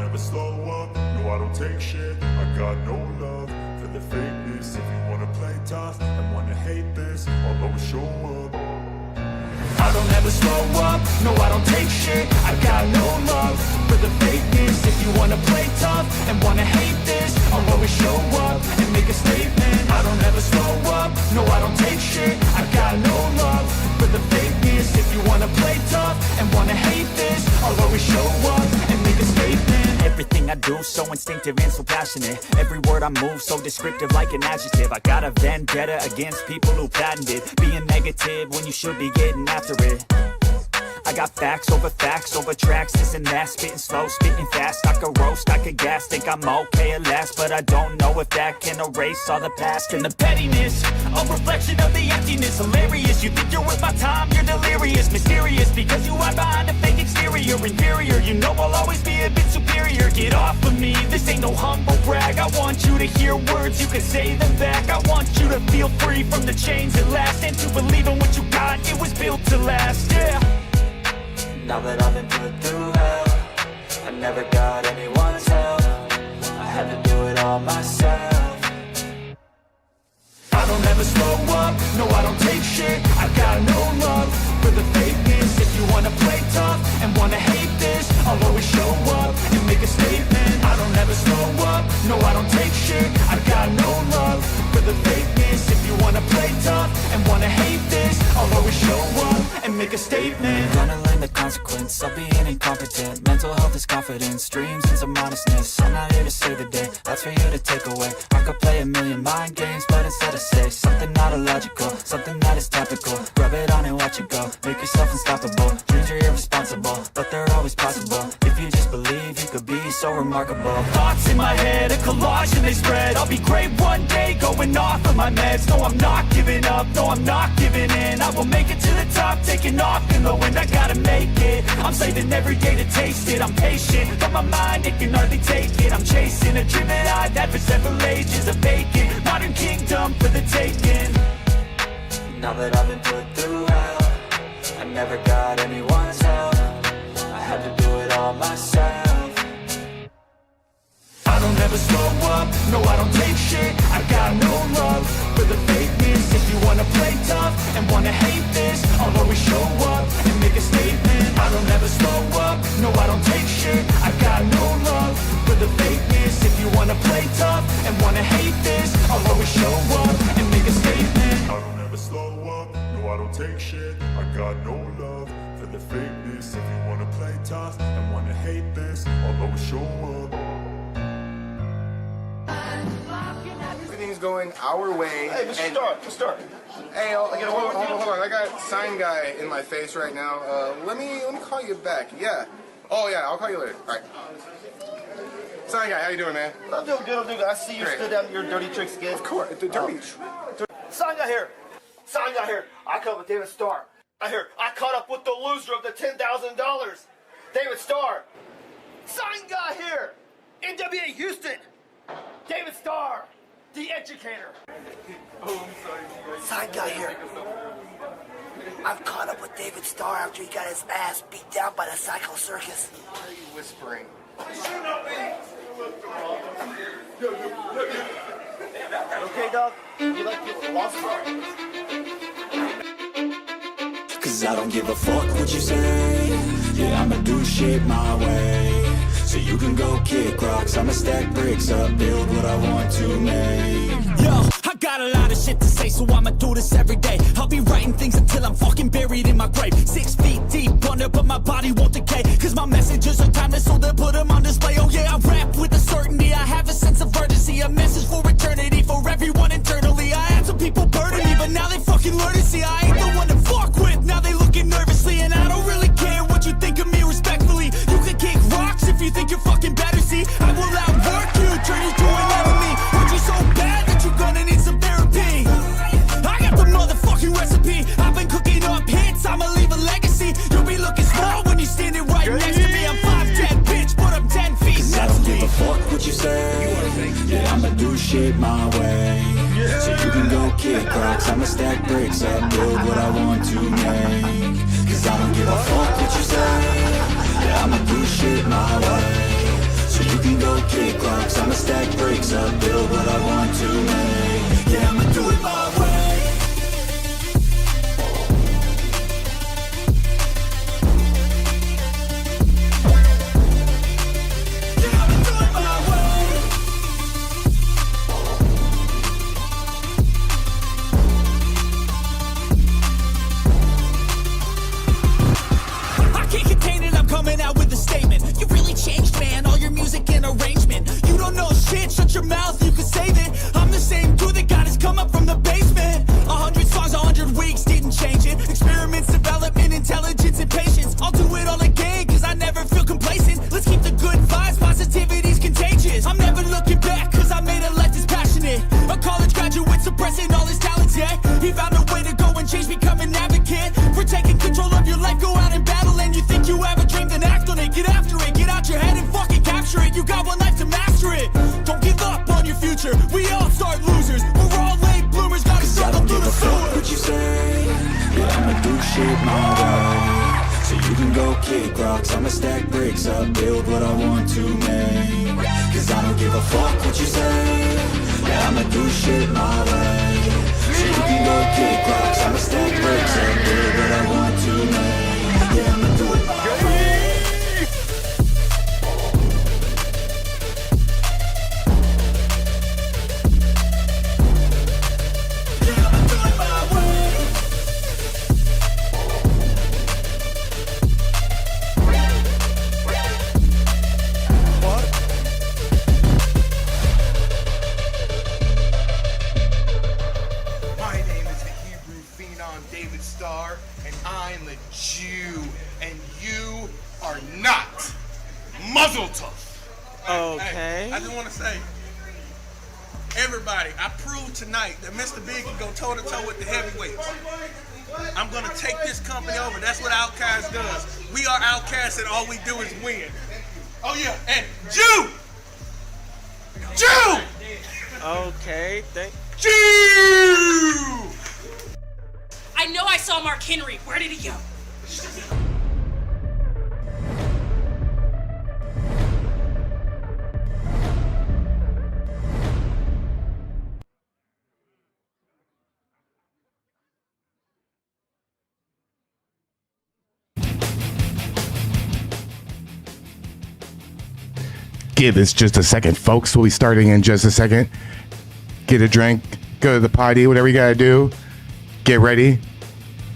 never slow up, no I don't take shit. I got no love for the fakeness. If you wanna play tough and wanna hate this, I'll always show up. I don't ever slow up, no I don't take shit. I got no love for the fakeness. If you wanna play tough and wanna hate this, I'll always show up and make a statement. I don't ever slow up, no I don't take shit. I got no love for the fakeness. If you wanna play tough and wanna hate this, I'll always show up and make a statement. Everything I do so instinctive and so passionate. Every word I move so descriptive like an adjective. I got a vendetta against people who patented being negative when you should be getting after it. I got facts over tracks, this and that. Spitting slow, spitting fast. I could roast, I could gas. Think I'm okay at last, but I don't know if that can erase all the past. And the pettiness, a reflection of the emptiness. Hilarious, you think you're worth my time, you're delirious. Mysterious, because you hide behind a fake exterior. Inferior, you know I'll always be a bit superior. Get off of me, this ain't no humble brag. I want you to hear words, you can say them back. I want you to feel free from the chains that last, and to believe in what you got, it was built to last, yeah. Now that I've been put through hell, I never got anyone's help. I had to do it all myself. I don't ever slow up, no I don't take shit. I got no love for the fakeness. If you wanna play tough and wanna hate this, I'll always show up and make a statement. I don't ever slow up, no I don't take shit. I got no love for the fakeness. If you wanna play tough and wanna hate this, I'll always show up and make a statement. Gonna learn the consequence of being incompetent. Mental health is confidence, dreams and some modestness. I'm not here to save the day, that's for you to take away. I could play a million mind games, but instead I say something not illogical, something that is topical. Rub it on and watch it go, make yourself unstoppable. Dreams are irresponsible, but they're always possible. If you just believe, you could be so remarkable. Thoughts in my head, a collage and they spread. I'll be great one day, going off of my meds. No, I'm not giving up, no, I'm not giving in. I will make it to the top, taking off in the wind. I gotta make it, I'm saving every day to taste it. I'm patient, but my mind, it can hardly take it. I'm chasing a dream that I've had for several ages. A vacant, modern kingdom for the taking. Now that I've been put through hell, I never got anyone's help. I had to do it all myself. I don't ever slow up, no I don't take shit. I got no love for the fakeness. If you wanna play tough and wanna hate this, I'll always show up and make a statement. I don't ever slow up, no I don't take shit. I got no love for the fakeness. If you wanna play tough and wanna hate this, I'll always show up and make a statement. I don't ever slow up, no I don't take shit. I got no love for the fakeness. If you wanna play tough and wanna hate this, I'll always show up. Everything's going our way. Hey, Mr. Stark. Hey, hold on. I got sign guy in my face right now. Let me call you back. Yeah. Oh yeah, I'll call you later. All right. Sign guy, how you doing, man? I'm doing good. I see you Great. stood down your dirty tricks again. Of course, the dirty. Sign guy here. I caught up with David Starr. I caught up with the loser of the $10,000. David Starr. Sign guy here. NWA Houston. David Starr. The educator. Sign guy here. I've caught up with David Starr after he got his ass beat down by the Psycho Circus. Why are you whispering? Okay, dog? You like your lost car? Cause I don't give a fuck what you say. Yeah, I'ma do shit my way. So you can go kick rocks, I'ma stack bricks up, build what I want to make. Yo, I got a lot of shit to say, so I'ma do this every day. I'll be writing things until I'm fucking buried in my grave. 6 feet deep under, but my body won't decay. Cause my messages are timeless, so they'll put them on display. Oh yeah, I rap with a certainty, I have a sense of urgency. A message for eternity, for everyone internally. I had some people burden me, but now they fucking learn to see I ain't the one to fuck with. Now they looking nervously, and I don't really care what you think of me respectfully. You can kick rocks if you think you're fucking better, see. I will outwork you, turn you to an enemy. Hurt you so bad that you're gonna need some therapy. I got the motherfucking recipe. I've been cooking up hits, I'ma leave a legacy. You'll be looking small when you're standing right next to me. I'm 5'10", bitch, but I'm 10 feet. Cause I don't give a fuck what you say. Yeah, I'ma do shit my way. So you can go kick rocks, I'ma stack bricks up, build what I want to make. Cause I don't give a fuck what you say. Yeah, I'ma do shit my way. So kick rocks, I'ma stack bricks up, build what I want to make. Yeah, I'ma do it my way. Yeah, I'ma do it my way. I can't contain it, I'm coming out with a statement. You really changed, man, all your music and arrangement. You don't know shit, shut your mouth, you can save it. I'm the same dude that got his come up from the basement. 100 songs, 100 weeks, didn't change it. Experiments, development, intelligence, and patience. I'll do it all again, cause I never feel complacent. Let's keep the good vibes, positivity's contagious. I'm never looking back, cause I made a life that's passionate. A college graduate suppressing all his talents, yeah. He found a way to go and change, become an advocate. For taking control of your life, go out and battle. And you think you have a dream, then act on it. Get after it, get out your head and fucking capture it. You got one life to master it. Don't give up on your future, we all start losers. We're all late bloomers, gotta struggle through the sewer. What you say? Yeah, I'ma do shit my way. So you can go kick rocks, I'ma stack bricks up, build what I want to make. Cause I don't give a fuck what you say. Yeah, I'ma do shit my way. So you can go kick rocks, I'ma stack bricks up, build what I want to make. Yeah, I'ma do it my way. Yeah, I'ma do it my way. My name is the Hebrew phenom David Starr, and I'm a Jew, and you are not. Muzzle tough. Okay. Hey, I just want to say, everybody, I proved tonight that Mr. Big can go toe-to-toe with the heavyweights. I'm going to take this company over. That's what Outkast does. We are Outkast, and all we do is win. Oh, yeah, and Jew! Jew! Okay, Jew! I know I saw Mark Henry. Where did he go? Give us just a second, folks. We'll be starting in just a second. Get a drink, go to the party, whatever you gotta do. Get ready.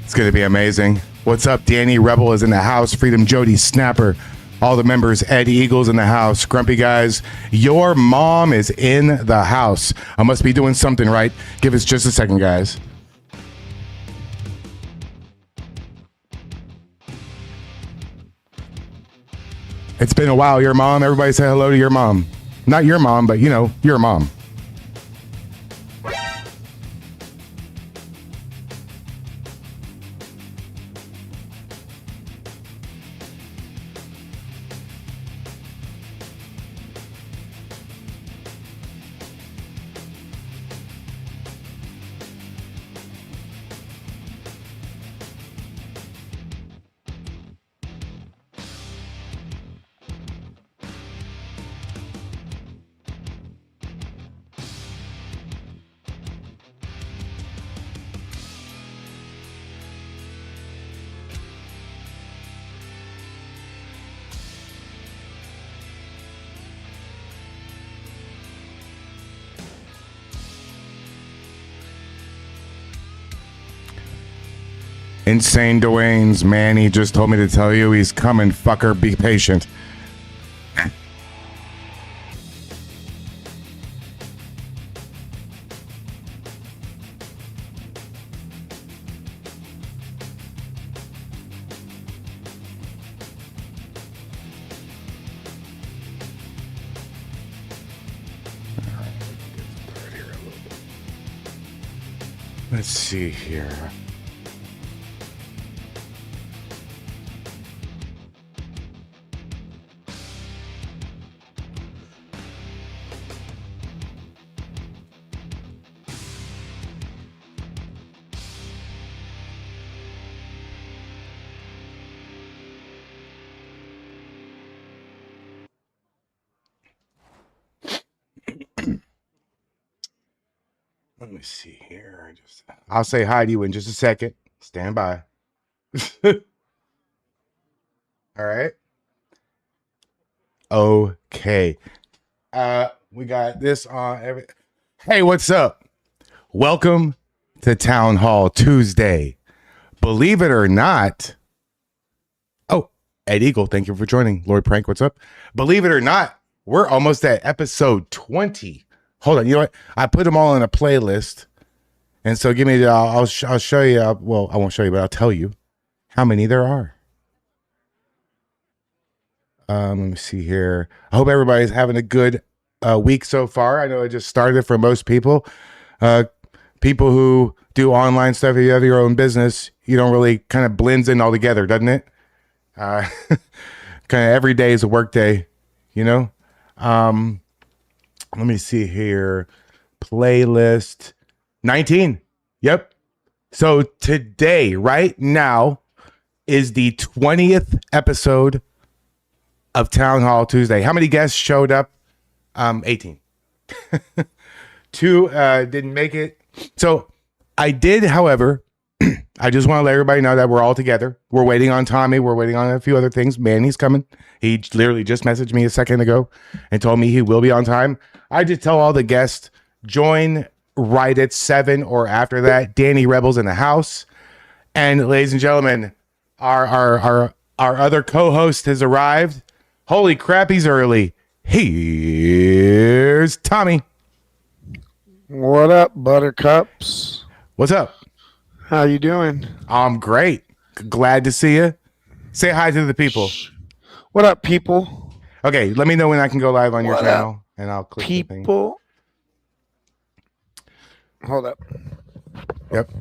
It's gonna be amazing. What's up? Danny Rebel is in the house. Freedom Jody Snapper. All the members. Ed Eagles in the house. Grumpy Guys. Your mom is in the house. I must be doing something right. Give us just a second, guys. It's been a while, your mom. Everybody say hello to your mom. Not your mom, but you know, your mom. Insane Dwayne's Manny just told me to tell you he's coming, fucker. Be patient. Let's see here. Let me see here. I'll say hi to you in just a second. Stand by. All right. Okay. We got this on Hey, what's up? Welcome to Town Hall Tuesday. Believe it or not. Oh, Ed Eagle, thank you for joining. Lord Prank, what's up? Believe it or not, we're almost at episode 20. Hold on, you know what? I put them all in a playlist. And so give me I'll show you. Well, I won't show you, but I'll tell you how many there are. Let me see here. I hope everybody's having a good week so far. I know it just started for most people. People who do online stuff, if you have your own business, you don't really kind of blends in all together, doesn't it? Kind of every day is a work day, you know? Let me see here. Playlist 19. Yep. So today, right now, is the 20th episode of Town Hall Tuesday. How many guests showed up? 18. 2 didn't make it. So I did, however, I just want to let everybody know that we're all together. We're waiting on Tommy. We're waiting on a few other things. Manny's coming. He literally just messaged me a second ago and told me he will be on time. I just tell all the guests, join right at 7 or after that. Danny Rebel's in the house. And ladies and gentlemen, our other co-host has arrived. Holy crap, he's early. Here's Tommy. What up, buttercups? What's up? How you doing? I'm great. Glad to see you. Say hi to the people. What up, people? Okay, let me know when I can go live on your What channel, up, and I'll click the thing. people. Hold up. Yep.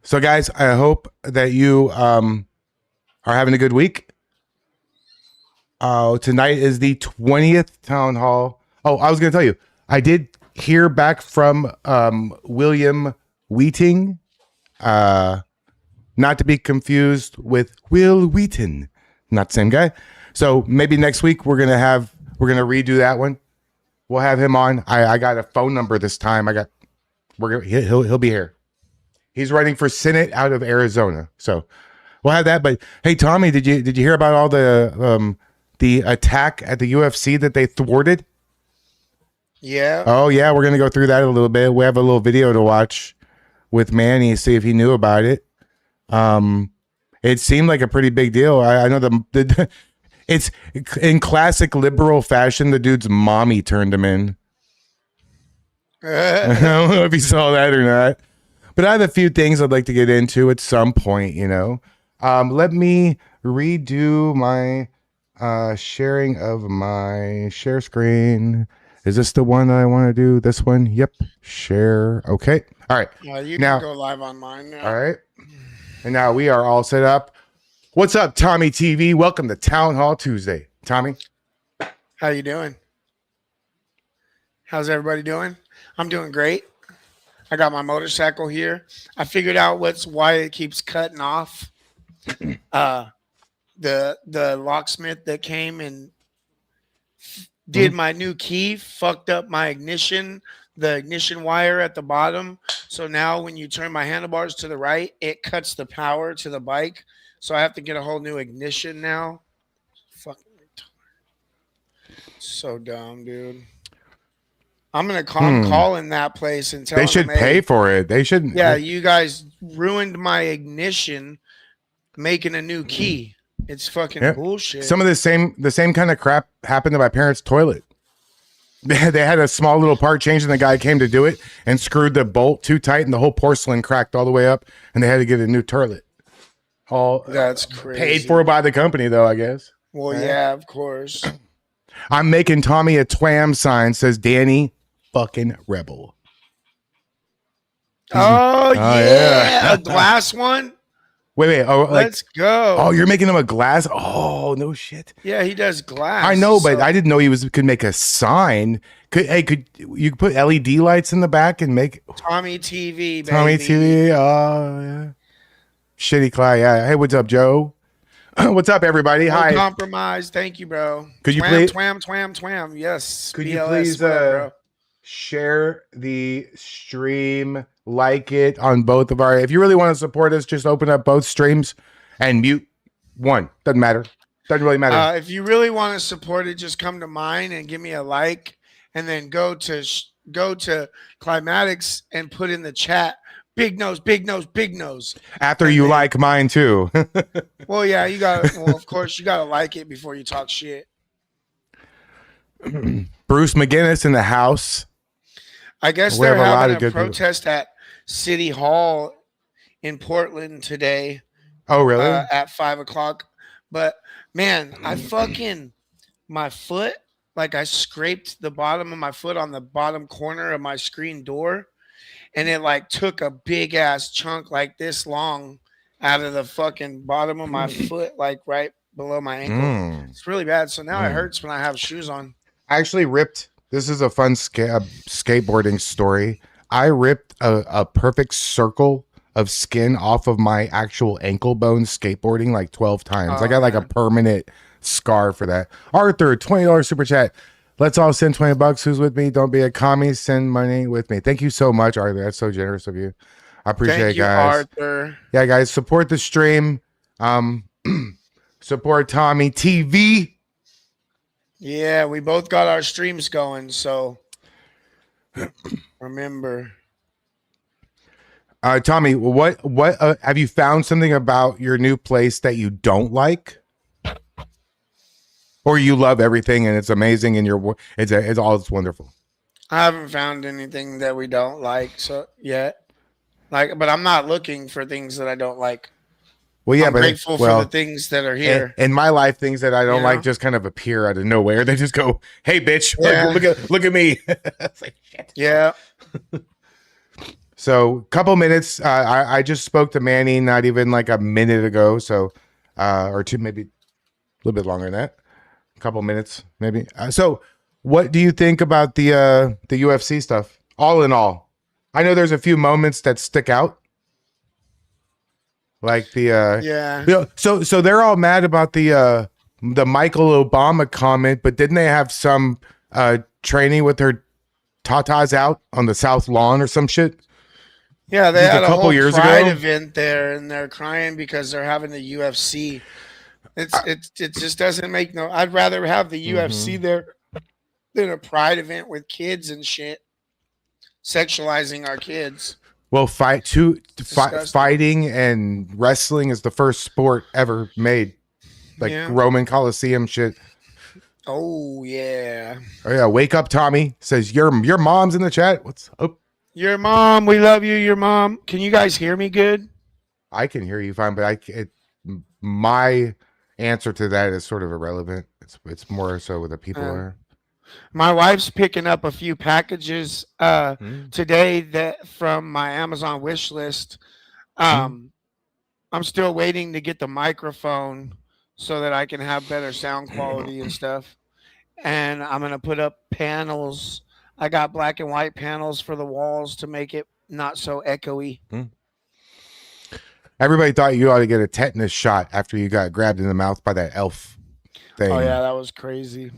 So, guys, I hope that you are having a good week. Tonight is the 20th Town Hall. Oh, I was going to tell you, I did hear back from William Wheating, not to be confused with Will Wheaton, not the same guy. So maybe next week we're gonna redo that one. We'll have him on. I got a phone number this time. He'll be here. He's running for Senate out of Arizona, so we'll have that. But hey, Tommy, did you hear about all the attack at the UFC that they thwarted? Yeah. Oh yeah, we're gonna go through that a little bit. We have a little video to watch with Manny, see if he knew about it. It seemed like a pretty big deal. I know it's in classic liberal fashion. The dude's mommy turned him in. I don't know if you saw that or not, but I have a few things I'd like to get into at some point. You know, let me redo my sharing of my share screen. Is this the one that I want to do? This one? Yep. Share. Okay. All right. You can go live on mine now. All right. And now we are all set up. What's up, Tommy TV? Welcome to Town Hall Tuesday. Tommy. How you doing? How's everybody doing? I'm doing great. I got my motorcycle here. I figured out why it keeps cutting off. The locksmith that came and did my new key fucked up my ignition, the ignition wire at the bottom. So now when you turn my handlebars to the right, it cuts the power to the bike. So I have to get a whole new ignition now. Fucking retarded. So dumb, dude. I'm gonna call in that place and tell them they should pay for it. They shouldn't. Yeah, you guys ruined my ignition making a new key. It's fucking bullshit. Some of the same kind of crap happened to my parents' toilet. They had a small little part change, and the guy came to do it and screwed the bolt too tight, and the whole porcelain cracked all the way up, and they had to get a new toilet. All that's crazy. Paid for by the company, though, I guess. Well, yeah, of course. I'm making Tommy a twam sign. Says Danny, fucking rebel. Oh yeah, a glass one. Wait. Oh, let's go. Oh, you're making him a glass? Oh, no shit. Yeah, he does glass. I know, but I didn't know he could make a sign. Could you put LED lights in the back and make Tommy TV, baby. Tommy TV. Oh, yeah. Shitty Cly. Yeah. Hey, what's up, Joe? What's up, everybody? No Hi. Compromise. Thank you, bro. Could you please twam? Yes. Could BLS, you please bro? share the stream, like it on both of our. If you really want to support us, just open up both streams and mute one. Doesn't matter. Doesn't really matter. If you really want to support it, just come to mine and give me a like, and then go to Climatics and put in the chat. Big nose, big nose, big nose. After and you then, like mine too. Well, yeah, you got. Well, of course, you got to like it before you talk shit. Bruce McGinnis in the house. I guess We they're have a lot having of a good people. protest at City Hall in Portland today. Oh, really? At 5:00. But man, I fucking my foot, like I scraped the bottom of my foot on the bottom corner of my screen door, and it like took a big ass chunk like this long out of the fucking bottom of my foot, like right below my ankle. It's really bad. So now it hurts when I have shoes on. I actually ripped. This is a fun skateboarding story. I ripped a perfect circle of skin off of my actual ankle bone skateboarding like 12 times. I got like a permanent scar for that. Arthur, $20 super chat. Let's all send $20. Who's with me? Don't be a commie. Send money with me. Thank you so much, Arthur. That's so generous of you. I appreciate it, guys. Arthur. Yeah, guys, support the stream. Support Tommy TV. Yeah, we both got our streams going, so remember. Tommy, what have you found something about your new place that you don't like, or you love everything and it's amazing and it's wonderful? I haven't found anything that we don't like yet. But I'm not looking for things that I don't like. Well, yeah, I'm grateful for the things that are here. In my life, things that I don't like just kind of appear out of nowhere. They just go, "Hey, bitch, look at me." It's like, shit. Yeah. So, couple minutes. I just spoke to Manny not even like a minute ago. So, or two, maybe a little bit longer than that. A couple minutes, maybe. So, what do you think about the UFC stuff? All in all, I know there's a few moments that stick out. Like so they're all mad about the Michael Obama comment, but didn't they have some training with their tatas out on the South Lawn or some shit? Yeah, they had a couple whole years Pride ago event there, and they're crying because they're having the UFC. It just doesn't make no. I'd rather have the UFC there than a Pride event with kids and shit, sexualizing our kids. Well, fighting and wrestling is the first sport ever made, like Roman Coliseum shit. Oh yeah. Oh yeah. Wake up, Tommy says your mom's in the chat. What's up? Your mom, we love you. Your mom. Can you guys hear me good? I can hear you fine, but my answer to that is sort of irrelevant. It's more so what the people are. My wife's picking up a few packages today from my Amazon wish list. I'm still waiting to get the microphone so that I can have better sound quality and stuff. And I'm going to put up panels. I got black and white panels for the walls to make it not so echoey. Everybody thought you ought to get a tetanus shot after you got grabbed in the mouth by that elf thing. Oh yeah, that was crazy.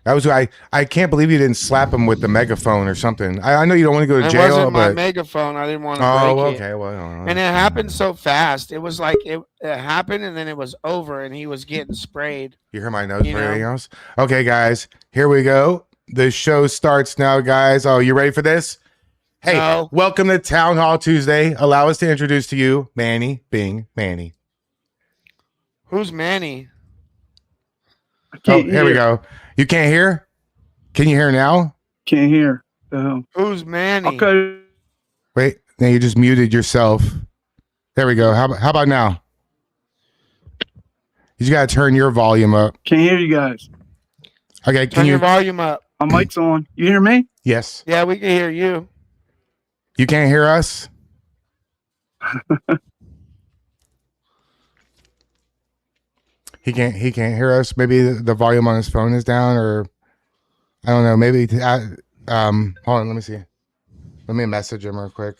That was I can't believe you didn't slap him with the megaphone or something. I know you don't want to go to jail. It wasn't my but megaphone. I didn't want to break it. Okay. Well, and it happened so fast. It was like it happened and then it was over and he was getting sprayed. You hear my nose for anything else? Okay, guys, here we go. The show starts now, guys. Oh, you ready for this? Hey, welcome to Town Hall Tuesday. Allow us to introduce to you Manny being Manny. Who's Manny? Here we go. You can't hear? Can you hear now? Can't hear. Who's Manny? Okay. Wait, now you just muted yourself. There we go. How about now? You just got to turn your volume up. Can't hear you guys. Okay, turn your volume up. My mic's on. You hear me? Yes. Yeah, we can hear you. You can't hear us? He can't hear us. Maybe the volume on his phone is down, or I don't know. Maybe hold on, let me see. Let me message him real quick.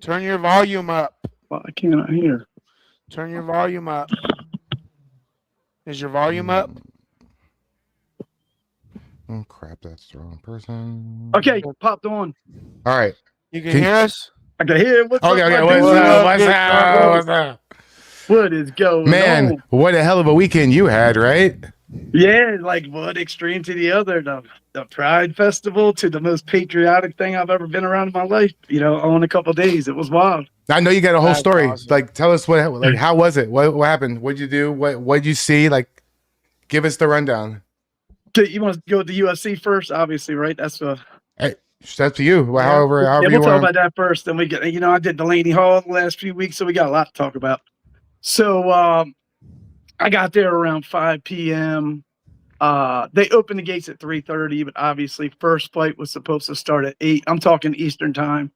Turn your volume up. Well, I cannot hear. Turn your volume up. Is your volume up? Oh crap, that's the wrong person. Okay, popped on. All right. You can hear us? I can hear what's Okay, up, okay, my what's dude? up? What's big up? dog? What's up? What is going Man, on? what a hell of a weekend you had, right? Yeah, like one extreme to the other. The Pride Festival to the most patriotic thing I've ever been around in my life. You know, on a couple of days, it was wild. I know you got a whole That's story. awesome. Like, tell us like, how was it? What happened? What'd you do? What'd you see? Like, give us the rundown. You want to go with the UFC first, obviously, right? That's the. Hey, that's up to you. Yeah, However we'll you talk want. about that first. Then we get, I did Delaney Hall the last few weeks, so we got a lot to talk about. So I got there around 5 p.m. They opened the gates at 3:30, but obviously first flight was supposed to start at 8. I'm talking Eastern time.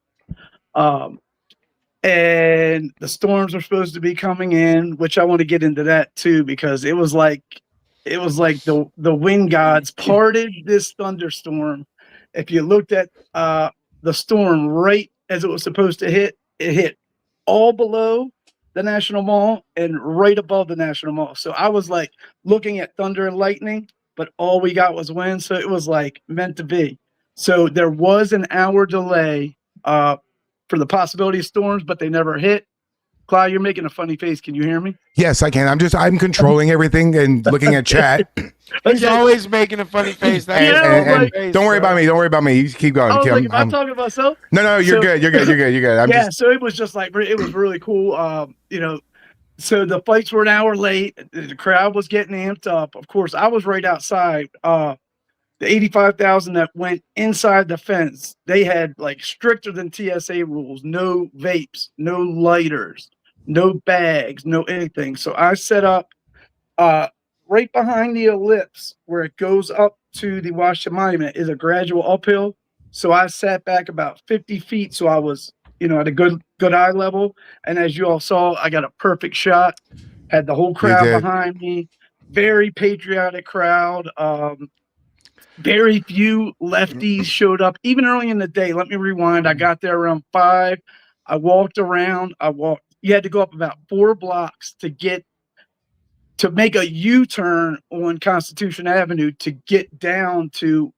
And the storms were supposed to be coming in, which I want to get into that too, because it was like the wind gods parted this thunderstorm. If you looked at the storm right as it was supposed to hit, it hit all below the National Mall and right above the National Mall. So I was like looking at thunder and lightning, but all we got was wind. So it was like meant to be. So there was an hour delay for the possibility of storms, but they never hit. Clyde, you're making a funny face. Can you hear me? Yes, I can. I'm controlling everything and looking at chat. He's always making a funny face. That's his And funny face, don't worry bro. about me. Don't worry about me. You just keep going. I was like, I'm am I talking about myself? no, you're So- good. You're good. I'm yeah, just so it was just like, it was really cool. So the fights were an hour late. The crowd was getting amped up. Of course, I was right outside. The 85,000 that went inside the fence, they had like stricter than TSA rules. No vapes, no lighters, no bags, no anything. So I set up right behind the ellipse where it goes up to the Washington Monument is a gradual uphill. So I sat back about 50 feet. So I was, at a good eye level. And as you all saw, I got a perfect shot. Had the whole crowd did. behind me. Very patriotic crowd. Very few lefties showed up, even early in the day. Let me rewind. I got there around 5. I walked around. You had to go up about 4 blocks to make a U-turn on Constitution Avenue to get down to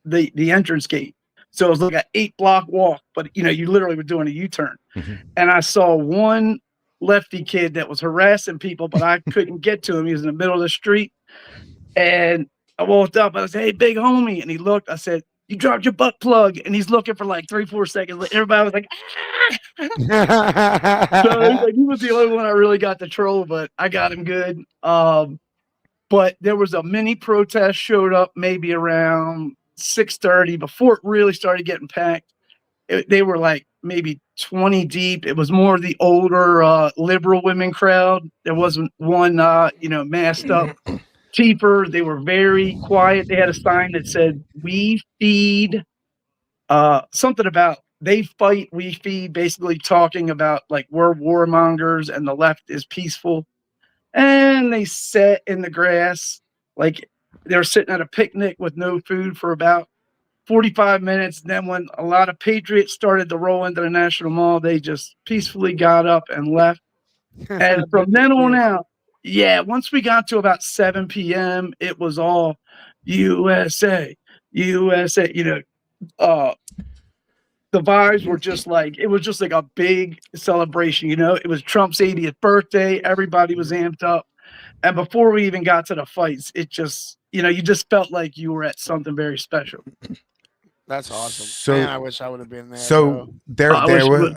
the entrance gate. So it was like an 8-block walk, but you literally were doing a U-turn. And I saw one lefty kid that was harassing people, but I couldn't get to him. He was in the middle of the street. And I walked up and I said, "Hey, big homie." And he looked. I said, "You dropped your butt plug." And he's looking for like 3-4 seconds. Everybody was like, "Ah." So he was the only one I really got to troll, but I got him good. But there was a mini protest showed up maybe around 6:30 before it really started getting packed. They were like maybe 20 deep. It was more of the older liberal women crowd. There wasn't one, masked up cheaper. They were very quiet. They had a sign that said, "We feed," something about they fight, we feed, basically talking about like we're warmongers and the left is peaceful. And they sat in the grass like they were sitting at a picnic with no food for about 45 minutes. And then when a lot of patriots started to roll into the National Mall, they just peacefully got up and left. And from then on out, once we got to about 7 p.m., it was all USA, USA. The vibes were just like, it was just like a big celebration. It was Trump's 80th birthday. Everybody was amped up. And before we even got to the fights, it just, you just felt like you were at something very special. That's awesome. So- Man, I wish I would have been there. so bro. there was.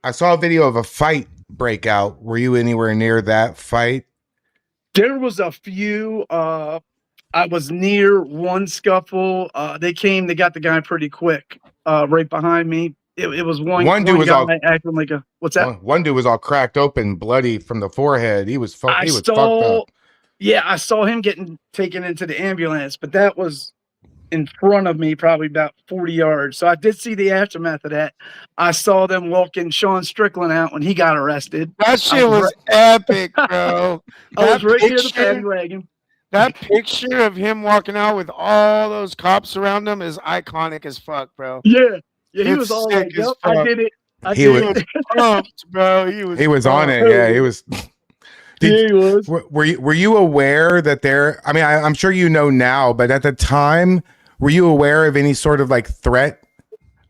I saw a video of a fight breakout. Were you anywhere near that fight? There was a few. I was near one scuffle. They got the guy pretty quick. Right behind me. It was one dude was guy all acting like a what's that? One dude was all cracked open, bloody from the forehead. He was fucked up. Yeah, I saw him getting taken into the ambulance, but that was in front of me, probably about 40 yards. So I did see the aftermath of that. I saw them walking Sean Strickland out when he got arrested. That shit was epic, bro. I was right near the paddy wagon. That picture of him walking out with all those cops around him is iconic as fuck, bro. Yeah, he It's was all sick like, as "Yep, I fuck. did it." He was pumped, bro. He was on it. Yeah, he was. Yeah, he was. Were you aware that there? I mean, I'm sure you know now, but at the time, were you aware of any sort of like threat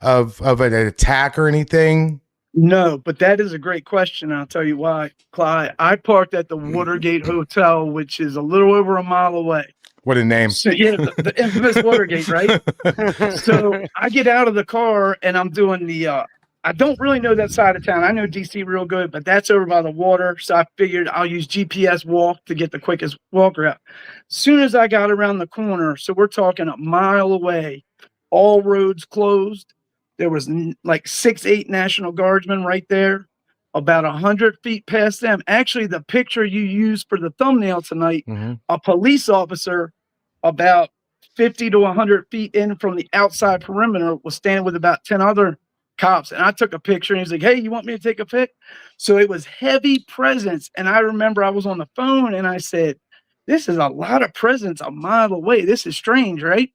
of an attack or anything? No, but that is a great question. And I'll tell you why, Clyde. I parked at the Watergate Hotel, which is a little over a mile away. What a name. So, yeah, the infamous Watergate, right? So I get out of the car and I'm doing the, I don't really know that side of town. I know DC real good, but that's over by the water. So I figured I'll use GPS walk to get the quickest walk route. As soon as I got around the corner, so we're talking a mile away, all roads closed. There was like 6, 8 National Guardsmen right there, about 100 feet past them. Actually, the picture you used for the thumbnail tonight, a police officer about 50 to 100 feet in from the outside perimeter was standing with about 10 other cops. And I took a picture and he's like, hey, you want me to take a pic? So it was heavy presence. And I remember I was on the phone and I said, this is a lot of presence a mile away. This is strange, right?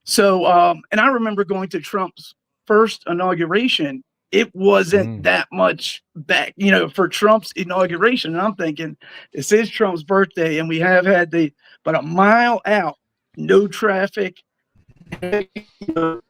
So, and I remember going to Trump's first inauguration. It wasn't that much back, you know, for Trump's inauguration. And I'm thinking, this is Trump's birthday, and we have had but a mile out, no traffic,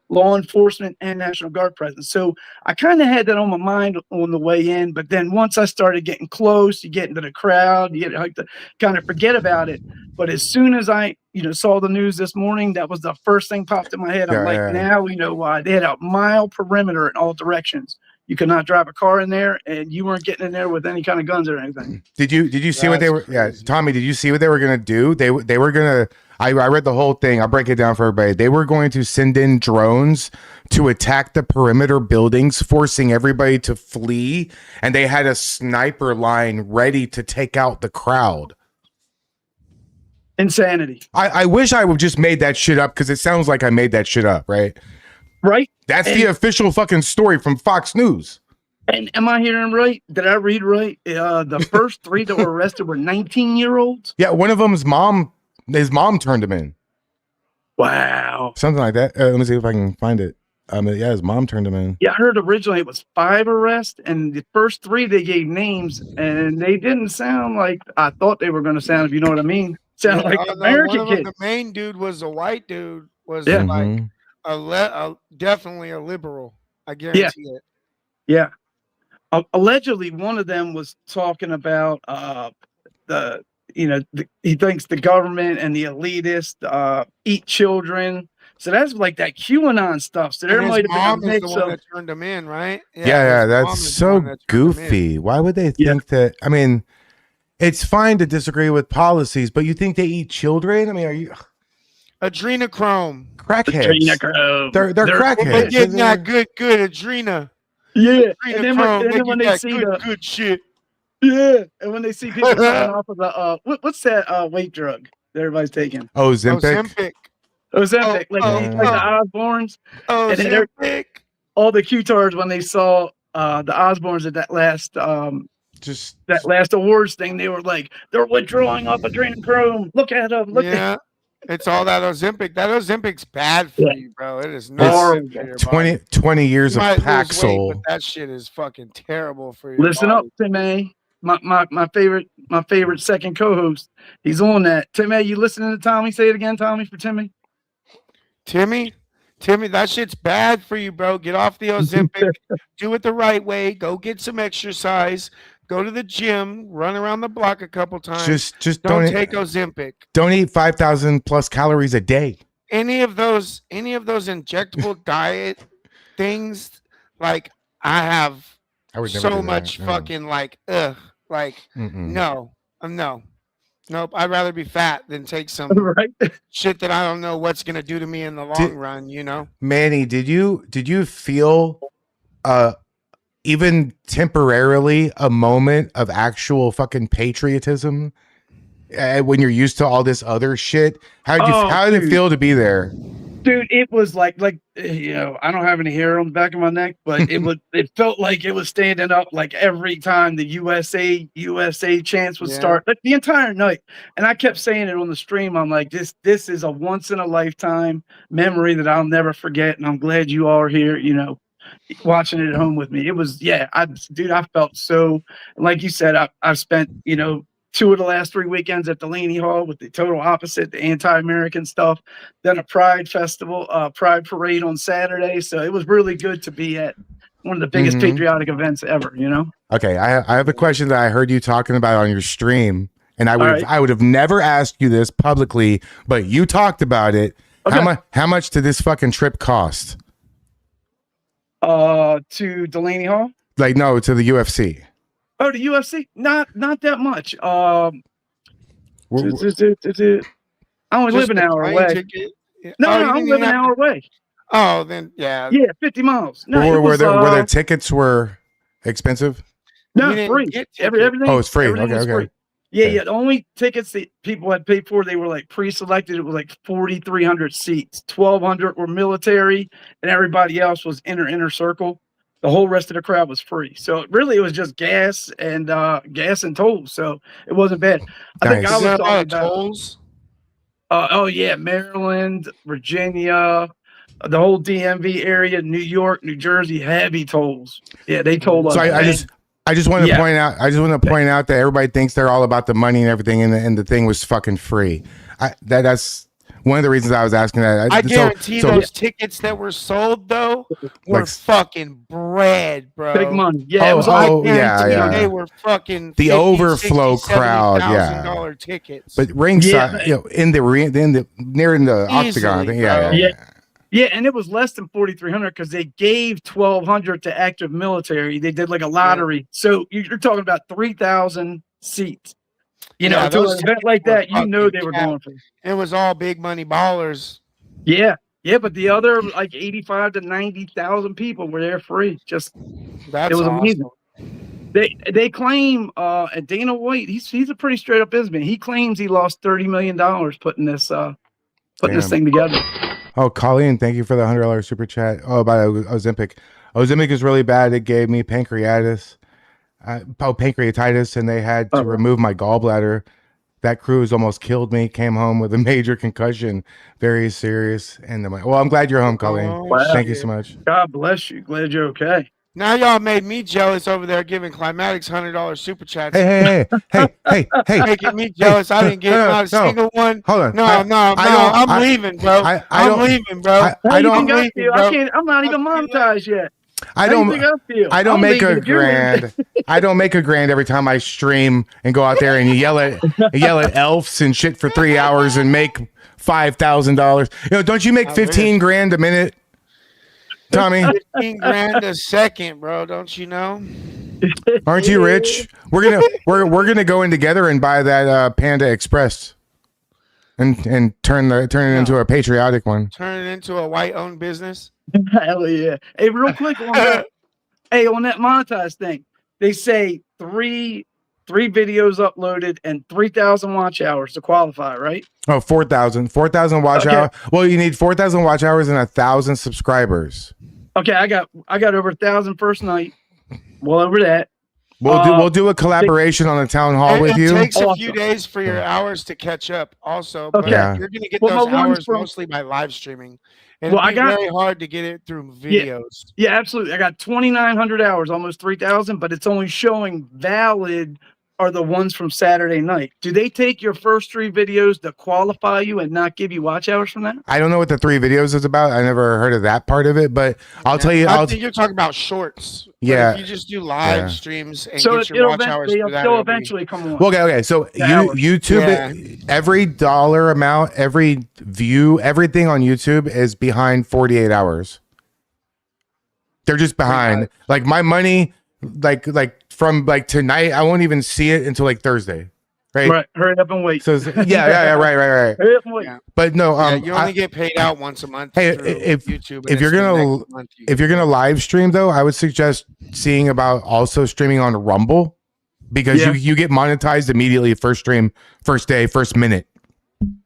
law enforcement and National Guard presence. So I kind of had that on my mind on the way in, but then once I started getting close, you get into the crowd, you get like to kind of forget about it. But as soon as I, saw the news this morning, that was the first thing popped in my head. I'm like, now we know why. They had a mile perimeter in all directions. You could not drive a car in there, and you weren't getting in there with any kind of guns or anything. Did you see what they were? Yeah, Tommy, did you see what they were gonna do? They were gonna. I read the whole thing. I'll break it down for everybody. They were going to send in drones to attack the perimeter buildings, forcing everybody to flee, and they had a sniper line ready to take out the crowd. Insanity. I wish I would just made that shit up because it sounds like I made that shit up, right? Right. That's the official fucking story from Fox News. And am I hearing right? Did I read right? The first 3 that were arrested were 19-year-olds. Yeah, one of them's mom. His mom turned him in. Wow. Something like that. Let me see if I can find it. Yeah, his mom turned him in. Yeah, I heard originally it was 5 arrests, and the first 3 they gave names, and they didn't sound like I thought they were going to sound. If you know what I mean, sound like American kids. The main dude was a white dude. Was like definitely a liberal. I guarantee it. Yeah. Allegedly, one of them was talking about he thinks the government and the elitists eat children. So that's like that QAnon stuff. So there might have been a mix the one that turned him in, right? Yeah, that's so goofy. Why would they think that? I mean, it's fine to disagree with policies, but you think they eat children? I mean, are you adrenochrome? Crackheads. Adrenochrome. They're crackheads. They're getting that good adrena. Yeah, and then when they see good shit. Yeah, and when they see people coming off of the what's that weight drug that everybody's taking? Oh, Ozempic. Ozempic, like the Osbournes. Oh, Ozempic. All the Q-tards when they saw the Osbournes at that last that last awards thing, they were like, they're withdrawing off adrenochrome. Look at them. Look at it's all that Ozempic. That Ozempic's bad for you, bro. It is not. 20 years of Paxil. But that shit is fucking terrible for you. Listen up, Tim A. My favorite second co-host. He's on that. Tim A, you listening to Tommy? Say it again, Tommy, for Timmy. Timmy, that shit's bad for you, bro. Get off the Ozempic. Do it the right way. Go get some exercise. Go to the gym. Run around the block a couple times. Just don't take Ozempic. Don't eat 5,000 plus calories a day. Any of those injectable diet things, like I would never so much fucking no. Nope. I'd rather be fat than take some shit that I don't know what's gonna do to me in the long run. Manny, did you feel even temporarily a moment of actual fucking patriotism when you're used to all this other shit? How did it feel to be there? Dude, it was like I don't have any hair on the back of my neck, but it felt like it was standing up like every time the USA chants would start, like the entire night. And I kept saying it on the stream. I'm like, this is a once in a lifetime memory that I'll never forget, and I'm glad you all are here. watching it at home with me. It was, dude, I felt so, like you said, I've spent, 2 of the last 3 weekends at Delaney Hall with the total opposite, the anti-American stuff, then a Pride festival, Pride parade on Saturday. So it was really good to be at one of the biggest patriotic events ever, Okay, I have a question that I heard you talking about on your stream, and I right. would have never asked you this publicly, but you talked about it. Okay. How much did this fucking trip cost? To Delaney Hall? Like, no, to the UFC. Oh, the UFC? Not that much. I only live an hour away. No, I live an hour away. Oh, then yeah. Yeah, 50 miles. No, were the tickets were expensive? No, free. Everything. Oh, it's free. Everything was Okay. free. Yeah. The only tickets that people had paid for, they were like pre-selected. It was like 4,300 seats. 1,200 were military, and everybody else was inner circle. The whole rest of the crowd was free. So it was just gas and tolls. So it wasn't bad. I think I was talking about tolls. Oh yeah, Maryland, Virginia, the whole DMV area, New York, New Jersey, heavy tolls. Yeah, they told us. So I just want to point out. I just want to point out that everybody thinks they're all about the money and everything, and the thing was fucking free. That's one of the reasons I was asking that. I guarantee those tickets that were sold though were fucking bread, bro. Big money. Yeah, they were fucking the 50, overflow 60, crowd. $70,000 tickets. But ringside, in the octagon. Yeah, and it was less than 4,300 because they gave 1,200 to active military. They did like a lottery. So you're talking about 3,000 seats. To an event like that, they were going for. It was all big money ballers. Yeah, but the other like 85 to 90,000 people were there free. It was amazing. They claim, and Dana White, he's a pretty straight up businessman. He claims he lost $30 million putting this thing together. Oh, Colleen, thank you for the $100 super chat. Oh, about Ozempic. Ozempic is really bad. It gave me pancreatitis, and they had to remove my gallbladder. That cruise almost killed me. Came home with a major concussion, very serious. And I'm glad you're home, Colleen. Thank you so much. God bless you. Glad you're okay. Now y'all made me jealous over there giving Climatics $100 super chats. Hey! Making me jealous. I didn't get not a single one. Hold on. I'm leaving, bro. I'm leaving, bro. I'm not even monetized yet. I don't make a grand. I don't make a grand every time I stream and go out there and yell at elves and shit for 3 hours and make $5,000. Don't you make 15 grand a minute, Tommy? 15 grand a second, bro. Don't you know? Aren't you rich? We're gonna go in together and buy that Panda Express and turn it into a patriotic one. Turn it into a white-owned business. Hell yeah. Hey, real quick on that. On that monetized thing, they say three videos uploaded and 3,000 watch hours to qualify, right? Oh, 4,000 watch hours. Well, you need 4,000 watch hours and 1,000 subscribers. Okay, I got over 1,000 first night. Well over that. We'll do a collaboration on the town hall with you. It takes a few days for your hours to catch up also, but you're going to get those hours mostly by live streaming. And it's very hard to get it through videos. Yeah, absolutely. I got 2,900 hours, almost 3,000, but it's only showing valid are the ones from Saturday night. Do they take your first 3 videos to qualify you and not give you watch hours from that? I don't know what the 3 videos is about. I never heard of that part of it, but I'll tell you. I think you're talking about shorts. Yeah. If you just do live streams and get your watch hours through that, they'll eventually come on. Okay. So YouTube, every dollar amount, every view, everything on YouTube is behind 48 hours. They're just behind. Like my money, like from tonight, I won't even see it until Thursday. Right. Hurry up and wait. So yeah, right. Hurry up and wait. But no, you only get paid out once a month. Hey, if you're gonna live stream though, I would suggest seeing about also streaming on Rumble because you get monetized immediately first stream, first day, first minute.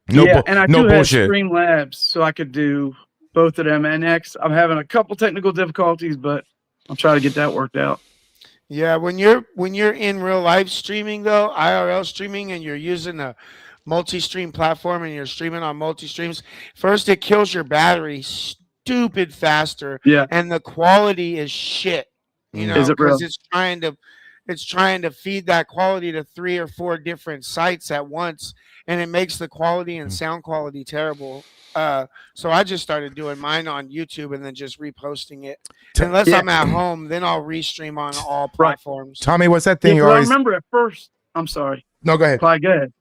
And I do have Streamlabs, so I could do both of them. And I'm having a couple technical difficulties, but I'm trying to get that worked out. Yeah, when you're in real life streaming though, IRL streaming, and you're using a multi-stream platform and you're streaming on multi-streams, first it kills your battery stupid faster. Yeah. And the quality is shit. You know, Is it real? because it's trying to feed that quality to 3 or 4 different sites at once, and it makes the quality and sound quality terrible. So I just started doing mine on YouTube and then just reposting it. Unless I'm at home, then I'll restream on all platforms. Tommy, what's that thing you I always? remember at first. I'm sorry. No, go ahead. Clyde, go ahead.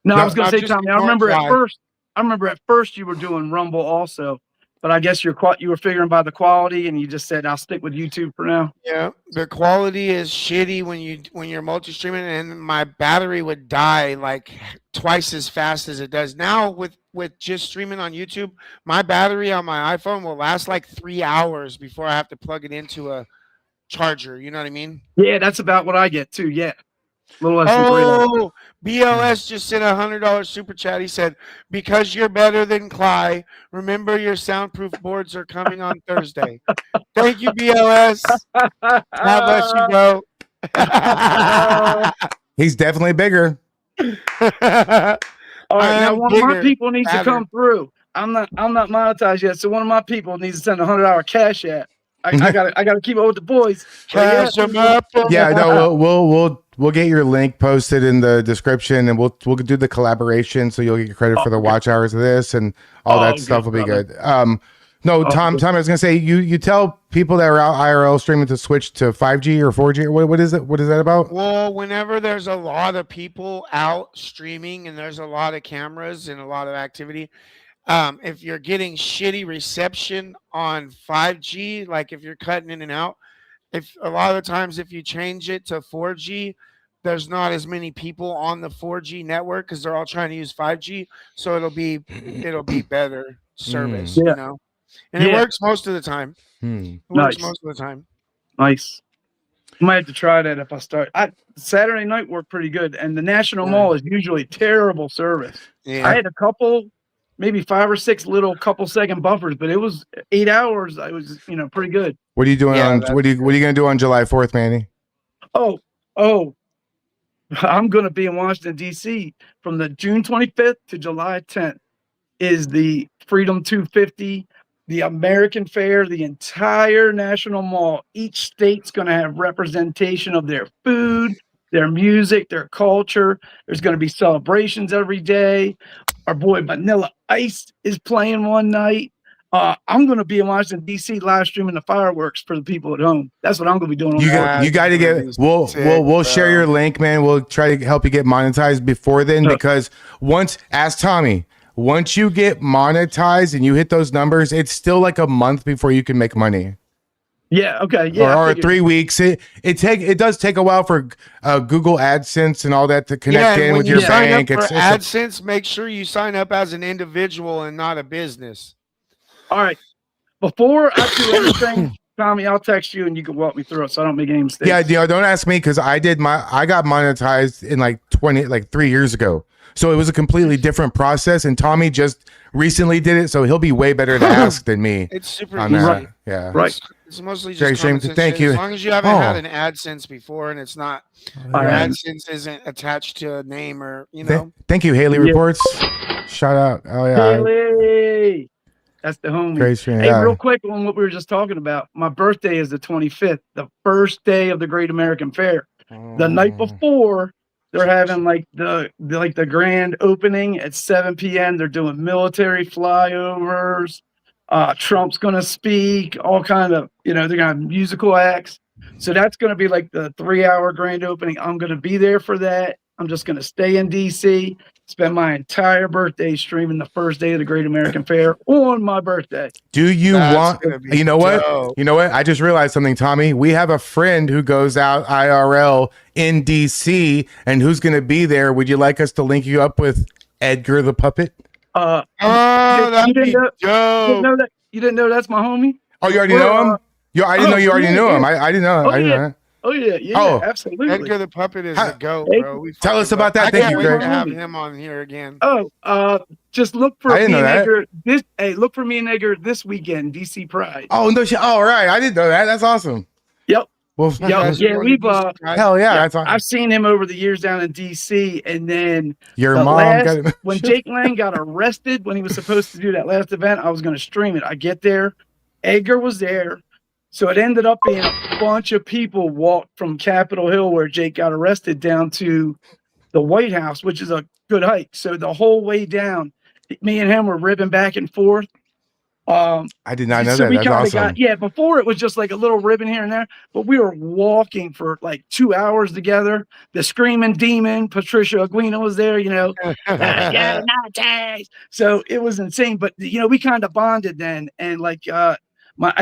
No, I was going to say, Tommy. I remember at first. I remember at first you were doing Rumble also, but I guess you were figuring by the quality, and you just said I'll stick with YouTube for now. Yeah, the quality is shitty when you're multi-streaming, and my battery would die like twice as fast as it does now with just streaming on YouTube. My battery on my iPhone will last like 3 hours before I have to plug it into a charger. You know what I mean? Yeah, that's about what I get too. Yeah. A little less than 3 hours. Oh, BLS just sent $100 super chat. He said, "Because you're better than Cly, remember your soundproof boards are coming on Thursday." Thank you, BLS. God bless you, bro. He's definitely bigger. All right, now one of my people needs to come through. I'm not monetized yet, so one of my people needs to send $100 cash app. I gotta keep up with the boys. Cash them up. Yeah, no, we'll get your link posted in the description, and we'll do the collaboration, so you'll get credit for the watch hours of this, and all that stuff will be good. No, Tom, I was gonna say you tell people that are out IRL streaming to switch to 5G or 4G. What is it? What is that about? Well, whenever there's a lot of people out streaming and there's a lot of cameras and a lot of activity, if you're getting shitty reception on 5G, like if you're cutting in and out, if a lot of the times if you change it to 4G, there's not as many people on the 4G network because they're all trying to use 5G, so it'll be better service, you know. And it works most of the time. It works most of the time. Nice. I might have to try that if I start. Saturday night worked pretty good, and the National Mall is usually terrible service. Yeah. I had a couple, maybe 5 or 6 little couple second buffers, but it was 8 hours. I was, pretty good. What are you doing what are you gonna do on July 4th, Manny? Oh, I'm gonna be in Washington D.C. from the June 25th to July 10th. Is the Freedom 250, the American Fair, the entire National Mall. Each state's going to have representation of their food, their music, their culture. There's going to be celebrations every day. Our boy Vanilla Ice is playing one night. I'm going to be in Washington, D.C. live streaming the fireworks for the people at home. That's what I'm going to be doing. You got to get. We'll share your link, man. We'll try to help you get monetized before then, because ask Tommy. Once you get monetized and you hit those numbers, it's still like a month before you can make money. Yeah. Okay. Yeah. Or 3 weeks. It does take a while for Google AdSense and all that to connect in with your bank. Sign up for AdSense, make sure you sign up as an individual and not a business. All right. Before I do everything, Tommy, I'll text you and you can walk me through it so I don't make any mistakes. Yeah. Don't ask me, because I got monetized in 3 years ago. So it was a completely different process, and Tommy just recently did it, so he'll be way better to ask than me. It's super on easy. That. Yeah. Right. It's mostly just Shame. Thank you. As long as you haven't had an AdSense before and it's not your AdSense isn't attached to a name or Thank you, Haley Reports. Shout out. Oh yeah. Haley. That's the homie. Great stream. Hey, real quick on what we were just talking about. My birthday is the 25th, the first day of the Great American Fair. The night before, they're having the grand opening at 7 p.m. They're doing military flyovers. Trump's going to speak, all kind of, they're going to have musical acts. So that's going to be like the 3-hour grand opening. I'm going to be there for that. I'm just going to stay in D.C., spend my entire birthday streaming the first day of the Great American Fair on my birthday. Do you want, you know what? You know what? I just realized something, Tommy. We have a friend who goes out IRL in DC, and who's going to be there. Would you like us to link you up with Edgar the Puppet? That'd be dope. You didn't know that's my homie? Oh, you already know him? I didn't know you already knew him. I didn't know. I didn't know that. Oh yeah, absolutely. Edgar the Puppet is a goat, bro. Tell us about that. Thank you, Greg. To have him on here again. Just look for me and Edgar. Look for me and Edgar this weekend, DC Pride. Oh no, all right. I didn't know that. That's awesome. Yep. Well, Yeah, we've hell yeah, that's I've seen him over the years down in DC, and then your the mom got last him. when Jake Lang got arrested when he was supposed to do that last event, I was going to stream it. I get there, Edgar was there, so it ended up being a bunch of people walked from Capitol Hill where Jake got arrested down to the Whitehouse, which is a good hike. So the whole way down, me and him were ribbing back and forth. I did not know So that. we That's kind of awesome. got before it was just like a little ribbon here and there, but we were walking for like 2 hours together. The screaming demon, Patricia Aguina was there, yeah, not tags. So it was insane. But we kind of bonded then, and like I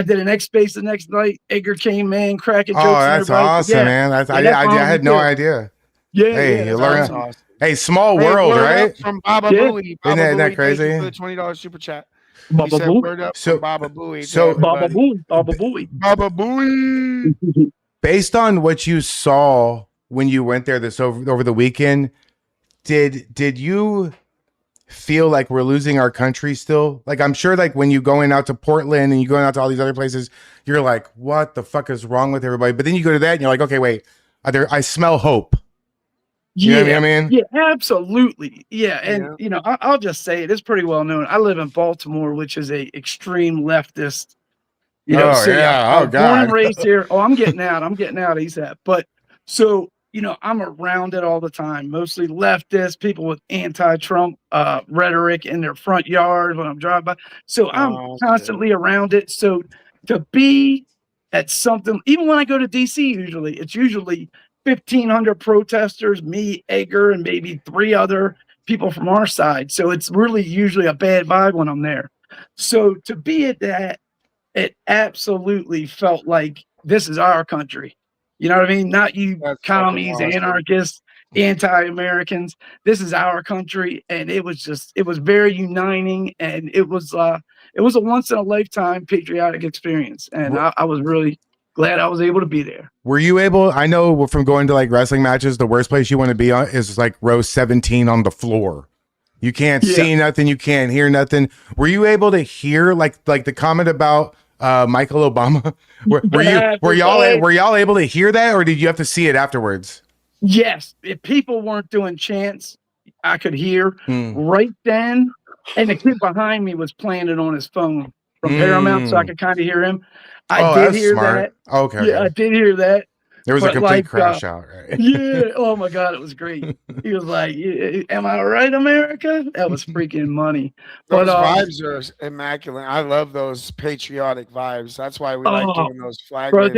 did an X Space the next night. Edgar came in, cracking jokes. Oh, that's awesome, man. I had no idea. Yeah, you learn. awesome. Hey, small world, right? From Baba Booey. Isn't that Booey, crazy? thank you for the $20 super chat. Baba He said, Booey. word up So- from Baba Booey. so- Baba Booey, Baba Booey. Baba Booey. Based on what you saw when you went there this over the weekend, did you feel like we're losing our country still? Like, I'm sure like when you going out to Portland and you going out to all these other places, you're like, what the fuck is wrong with everybody? But then you go to that and you're like, okay, wait, I smell hope. You know what I mean? Yeah, absolutely. Yeah, and I'll just say it's pretty well known. I live in Baltimore, which is a extreme leftist, city. yeah. I Oh was born and God. raised here. Oh, I'm getting out. I'm getting out ASAP. But so I'm around it all the time. Mostly leftist people with anti-Trump rhetoric in their front yard when I'm driving by. So I'm constantly around it. So to be at something, even when I go to DC, it's usually 1,500 protesters, me, Edgar, and maybe 3 other people from our side. So it's really usually a bad vibe when I'm there. So to be at that, it absolutely felt like this is our country. You know what I mean? Not you commies, anarchists, anti-Americans. This is our country. And it was very uniting. And it was a once in a lifetime patriotic experience. And I was really glad I was able to be there. Were you able? I know from going to like wrestling matches, the worst place you want to be on is like row 17 on the floor. You can't see nothing. You can't hear nothing. Were you able to hear like the comment about Michael Obama? Were y'all able to hear that, or did you have to see it afterwards? Yes, if people weren't doing chants, I could hear right then. And the kid behind me was playing it on his phone from Paramount, so I could kind of hear him. I did hear that. Okay. Yeah, I did hear that. There was a complete crash out, right? Yeah. Oh my God, it was great. He was like, "Am I right, America?" That was freaking money. Those But vibes are immaculate. I love those patriotic vibes. That's why we like doing those flag. Bro, waves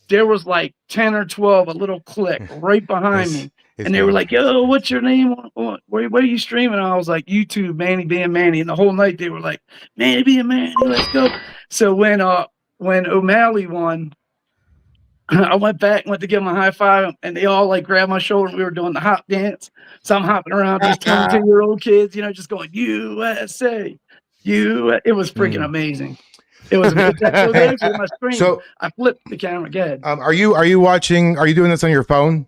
there was like 10 or 12, a little clique right behind me. And they were like, "Yo, what's your name? Where are you streaming?" I was like, "YouTube, MannybeinManny." And the whole night they were like, "MannybeinManny, let's go." So when O'Malley won, I went to give him a high five, and they all like grabbed my shoulder, and we were doing the hop dance. So I'm hopping around these 22-year-old kids, just going USA. It was freaking amazing. It was actually my screen. So I flipped the camera. Go ahead. Are you watching? Are you doing this on your phone?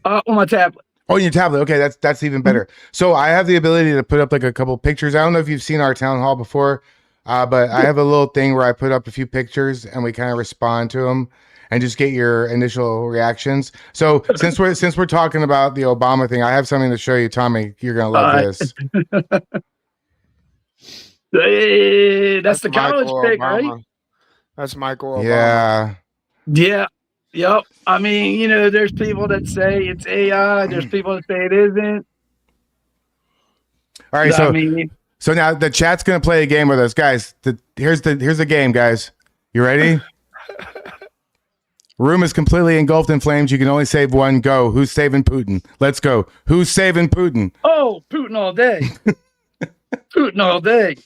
On my tablet. Oh, your tablet. Okay, that's even better. So I have the ability to put up like a couple pictures. I don't know if you've seen our town hall before, but I have a little thing where I put up a few pictures and we kind of respond to them and just get your initial reactions. So since we're talking about the Obama thing, I have something to show you, Tommy. You're gonna love this. Hey, that's the college pick, right? That's Michael Obama. Yeah. Yeah. Yep. I mean, there's people that say it's AI. There's people that say it isn't. All right. So now the chat's gonna play a game with us, guys. Here's the game, guys. You ready? Room is completely engulfed in flames. You can only save one. Go. Who's saving Putin? Let's go. Who's saving Putin? Oh, Putin all day. Putin all day.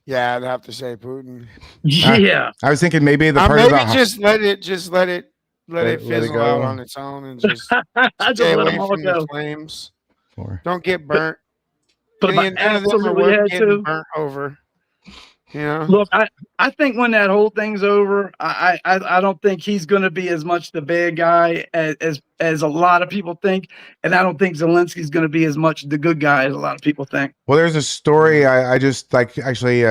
Yeah, I'd have to say Putin. Yeah. I was thinking maybe the part of the just let it fizzle out on its own and just stay away from the flames. Don't get burnt. But none of them are worth getting burnt over. Look, I think when that whole thing's over, I don't think he's going to be as much the bad guy as a lot of people think, and I don't think Zelensky's going to be as much the good guy as a lot of people think. Well, there's a story I just like actually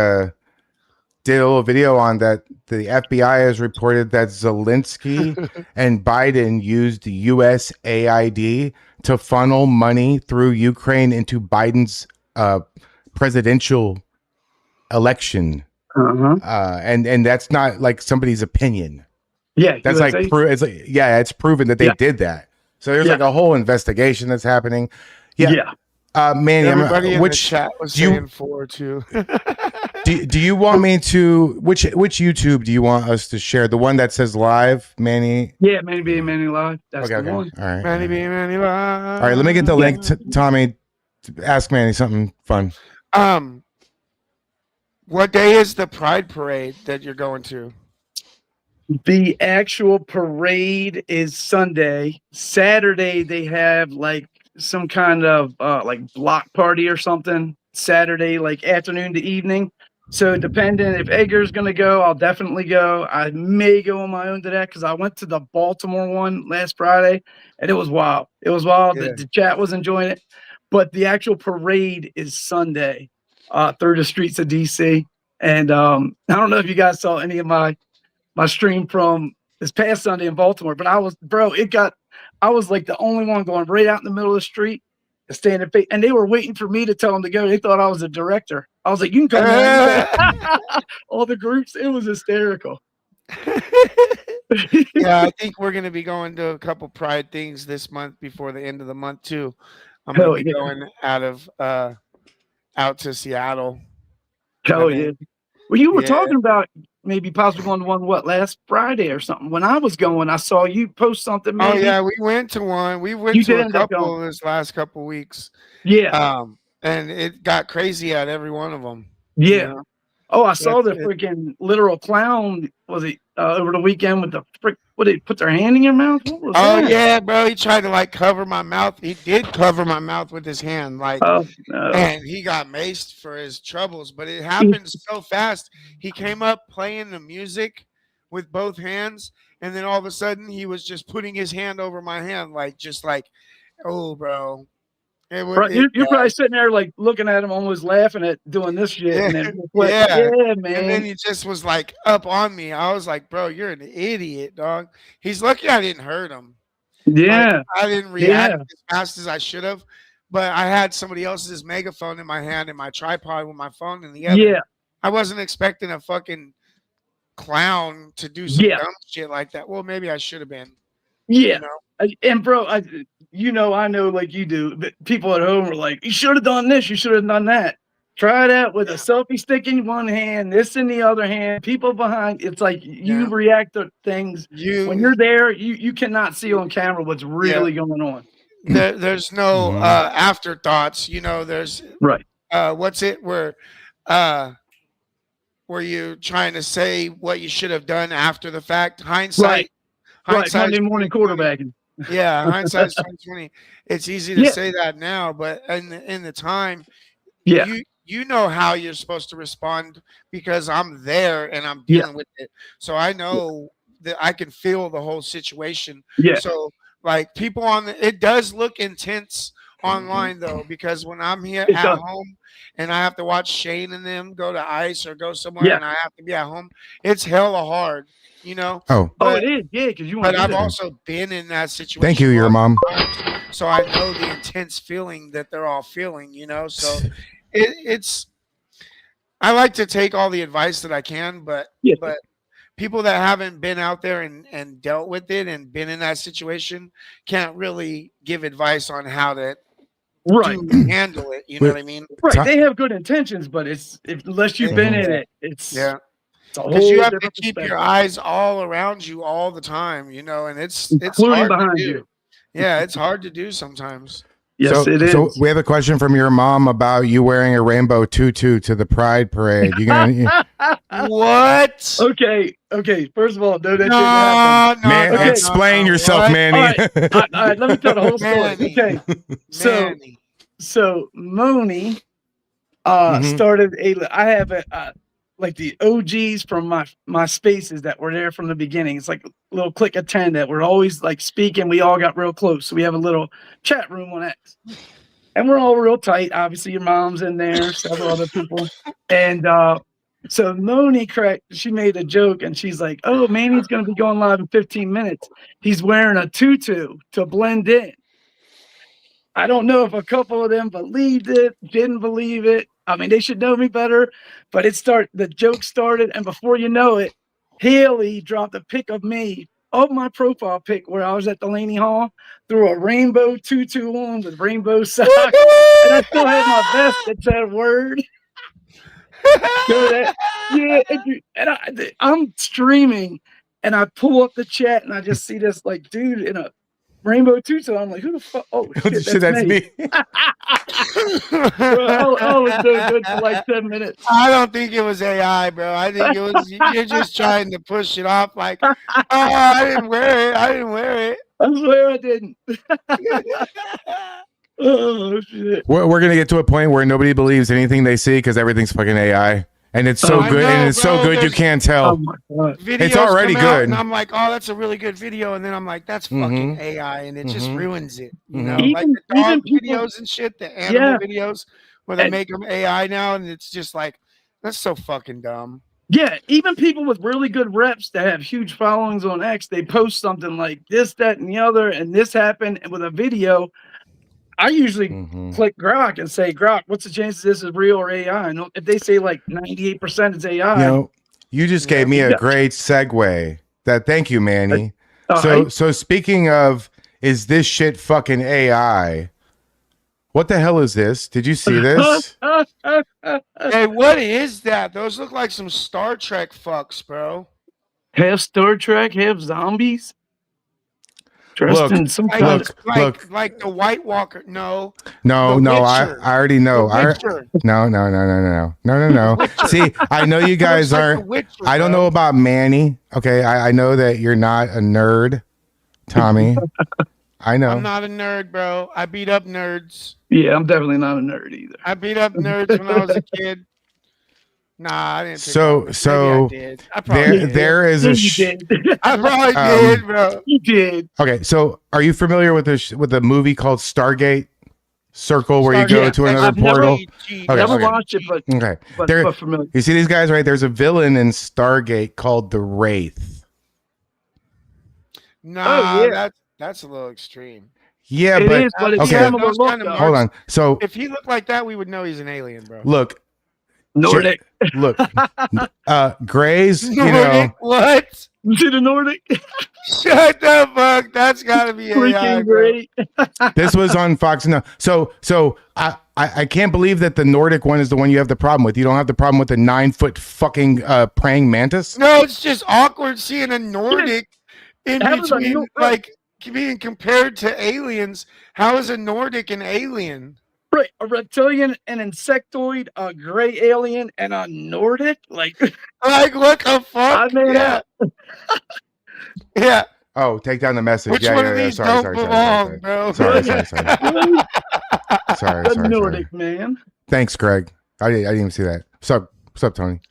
did a little video on that. The FBI has reported that Zelensky and Biden used USAID to funnel money through Ukraine into Biden's presidential election. And that's not like somebody's opinion. Yeah, that's USA. it's proven that they did that. So there's like a whole investigation that's happening. Manny, everybody in the chat was saying 4 too. do you want me to which YouTube do you want us to share? The one that says live, Manny? Yeah, MannybeinManny live. That's the one. All right. MannybeinManny live. All right, let me get the link to Tommy. Ask Manny something fun. What day is the Pride Parade that you're going to? The actual parade is Sunday. Saturday they have like some kind of like block party or something. Saturday, like afternoon to evening. So depending if Edgar's gonna go, I'll definitely go. I may go on my own to that because I went to the Baltimore one last Friday and it was wild. It was wild. Yeah. The chat was enjoying it, but the actual parade is Sunday through the streets of DC. And I don't know if you guys saw any of my stream from this past Sunday in Baltimore, but I was like the only one going right out in the middle of the street, standing, and they were waiting for me to tell them to go. They thought I was a director. I was like, you can come all the groups. It was hysterical. Yeah, I think we're going to be going to a couple Pride things this month before the end of the month too. I'm going to be going out to Seattle. Hell yeah. Well, you were talking about maybe possibly going to one, last Friday or something. When I was going, I saw you post something. Maybe. Oh, yeah, we went to one. We went to a couple this last couple weeks. Yeah. And it got crazy at every one of them. Yeah. You know? Oh, I saw the freaking literal clown. Was it over the weekend with the frick? What, they put their hand in your mouth? What was that? Yeah, bro. He tried to like cover my mouth. He did cover my mouth with his hand, like, and he got maced for his troubles. But it happened so fast. He came up playing the music with both hands, and then all of a sudden he was just putting his hand over my hand, like just like, oh, bro. You're probably sitting there like looking at him, almost laughing at doing this shit. Yeah, and then, man. Man. And then he just was like up on me. I was like, bro, you're an idiot, dog. He's lucky I didn't hurt him. Yeah. Like, I didn't react as fast as I should have, but I had somebody else's megaphone in my hand and my tripod with my phone in the other. Yeah. I wasn't expecting a fucking clown to do some dumb shit like that. Well, maybe I should have been. Yeah. You know? And bro, I know like you do, but people at home are like, you should have done this, you should have done that. Try that with a selfie stick in one hand, this in the other hand, people behind. It's like you react to things when you're there, you cannot see on camera what's really going on. There's no afterthoughts, you know, there's what's it where you trying to say what you should have done after the fact? Hindsight. Monday morning quarterbacking. Yeah, hindsight's 2020. It's easy to say that now, but in the time, you know how you're supposed to respond because I'm there and I'm dealing with it. So I know that I can feel the whole situation. Yeah. So like people it does look intense online though, because when I'm here at home and I have to watch Shane and them go to ice or go somewhere and I have to be at home, it's hella hard. You know. But it is, because you. But I've also been in that situation. Thank you, your mom. So I know the intense feeling that they're all feeling. You know, so it's. I like to take all the advice that I can, but people that haven't been out there and dealt with it and been in that situation can't really give advice on how to handle it. You know what I mean? Right. They have good intentions, but unless you've been in it, it's because you have to keep your eyes all around you all the time, you know, and it's hard behind to do. you. Yeah, it's hard to do sometimes. Yes, it is. So we have a question from your mom about you wearing a rainbow tutu to the Pride Parade. You gonna what? Okay. First of all, no, that didn't happen. Man, explain yourself, Manny. All right, let me tell the whole story. Okay, so Moni started I have like the OGs from my spaces that were there from the beginning. It's like a little clique of 10 that were always like speaking. We all got real close. So we have a little chat room on X. And we're all real tight. Obviously, your mom's in there, several other people. And So Moni she made a joke and she's like, "Oh, Manny's gonna be going live in 15 minutes. He's wearing a tutu to blend in." I don't know if a couple of them believed it, didn't believe it. I mean, they should know me better, but the joke started, and before you know it, Haley dropped a pic of me of my profile pic where I was at Delaney Hall, threw a rainbow tutu on with rainbow socks, and I still had my vest that said word. I'm streaming, and I pull up the chat, and I just see this like dude in a rainbow tutu. I'm like, who the fuck? Oh shit, that's me. Bro, I was so good for like 10 minutes. I don't think it was AI, bro. I think it was you're just trying to push it off like, oh, I didn't wear it. I swear I didn't. Oh shit. We're gonna get to a point where nobody believes anything they see because everything's fucking AI. And it's so good, and it's so good you can't tell. Oh my God. It's already good. And I'm like, oh, that's a really good video. And then I'm like, that's fucking AI, and it just ruins it. You know, like the dog videos and shit, the animal videos where they make them AI now, and it's just like, that's so fucking dumb. Yeah, even people with really good reps that have huge followings on X, they post something like this, that, and the other, and this happened with a video. I usually click Grok and say, Grok, what's the chances this is real or AI? And if they say like 98% is AI. You know, you just gave me a great segue. Thank you, Manny. So speaking of, is this shit fucking AI? What the hell is this? Did you see this? Hey, what is that? Those look like some Star Trek fucks, bro. Half Star Trek, half zombies. Look, like the White Walker. No. I already know. No. See, I know you guys aren't. I don't know about Manny. Okay, I know that you're not a nerd, Tommy. I know. I'm not a nerd, bro. I beat up nerds. Yeah, I'm definitely not a nerd either. I beat up nerds when I was a kid. Nah, I didn't. So there is a. I probably did, bro. You did. Okay, so are you familiar with the movie called Stargate Circle, where you go to another portal? Never watched it, but but familiar. You see these guys, right? There's a villain in Stargate called the Wraith. Nah, that's a little extreme. Yeah, but hold on. So if he looked like that, we would know he's an alien, bro. Look. Nordic. Look, Grays, Nordic, what? To the Nordic. Shut the fuck. That's gotta be AI, great. This was on Fox. No, so I can't believe that the Nordic one is the one you have the problem with. You don't have the problem with the 9-foot fucking praying mantis. No, it's just awkward seeing a Nordic in between, like being compared to aliens. How is a Nordic an alien? Right, a reptilian, an insectoid, a gray alien, and a Nordic. Like what the fuck? Yeah. Oh, take down the message. Which one of these don't belong, bro? Sorry. The Nordic man. Thanks, Greg. I didn't even see that. What's up, Tony?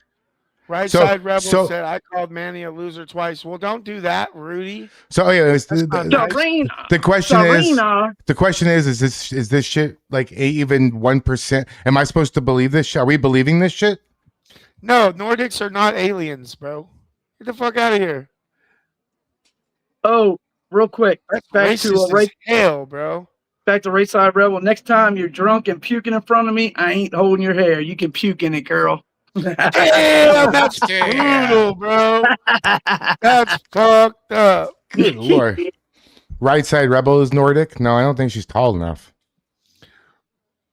Right Side Rebel said I called Manny a loser twice. Well, don't do that, Rudy. So the question is this shit like even 1%? Am I supposed to believe this shit? Are we believing this shit? No, Nordics are not aliens, bro. Get the fuck out of here. Oh, real quick. Back to hell, bro. Back to Right Side Rebel. Next time you're drunk and puking in front of me, I ain't holding your hair. You can puke in it, girl. Damn, that's brutal, bro. That's fucked up. Good Lord. Right Side Rebel is Nordic? No, I don't think she's tall enough.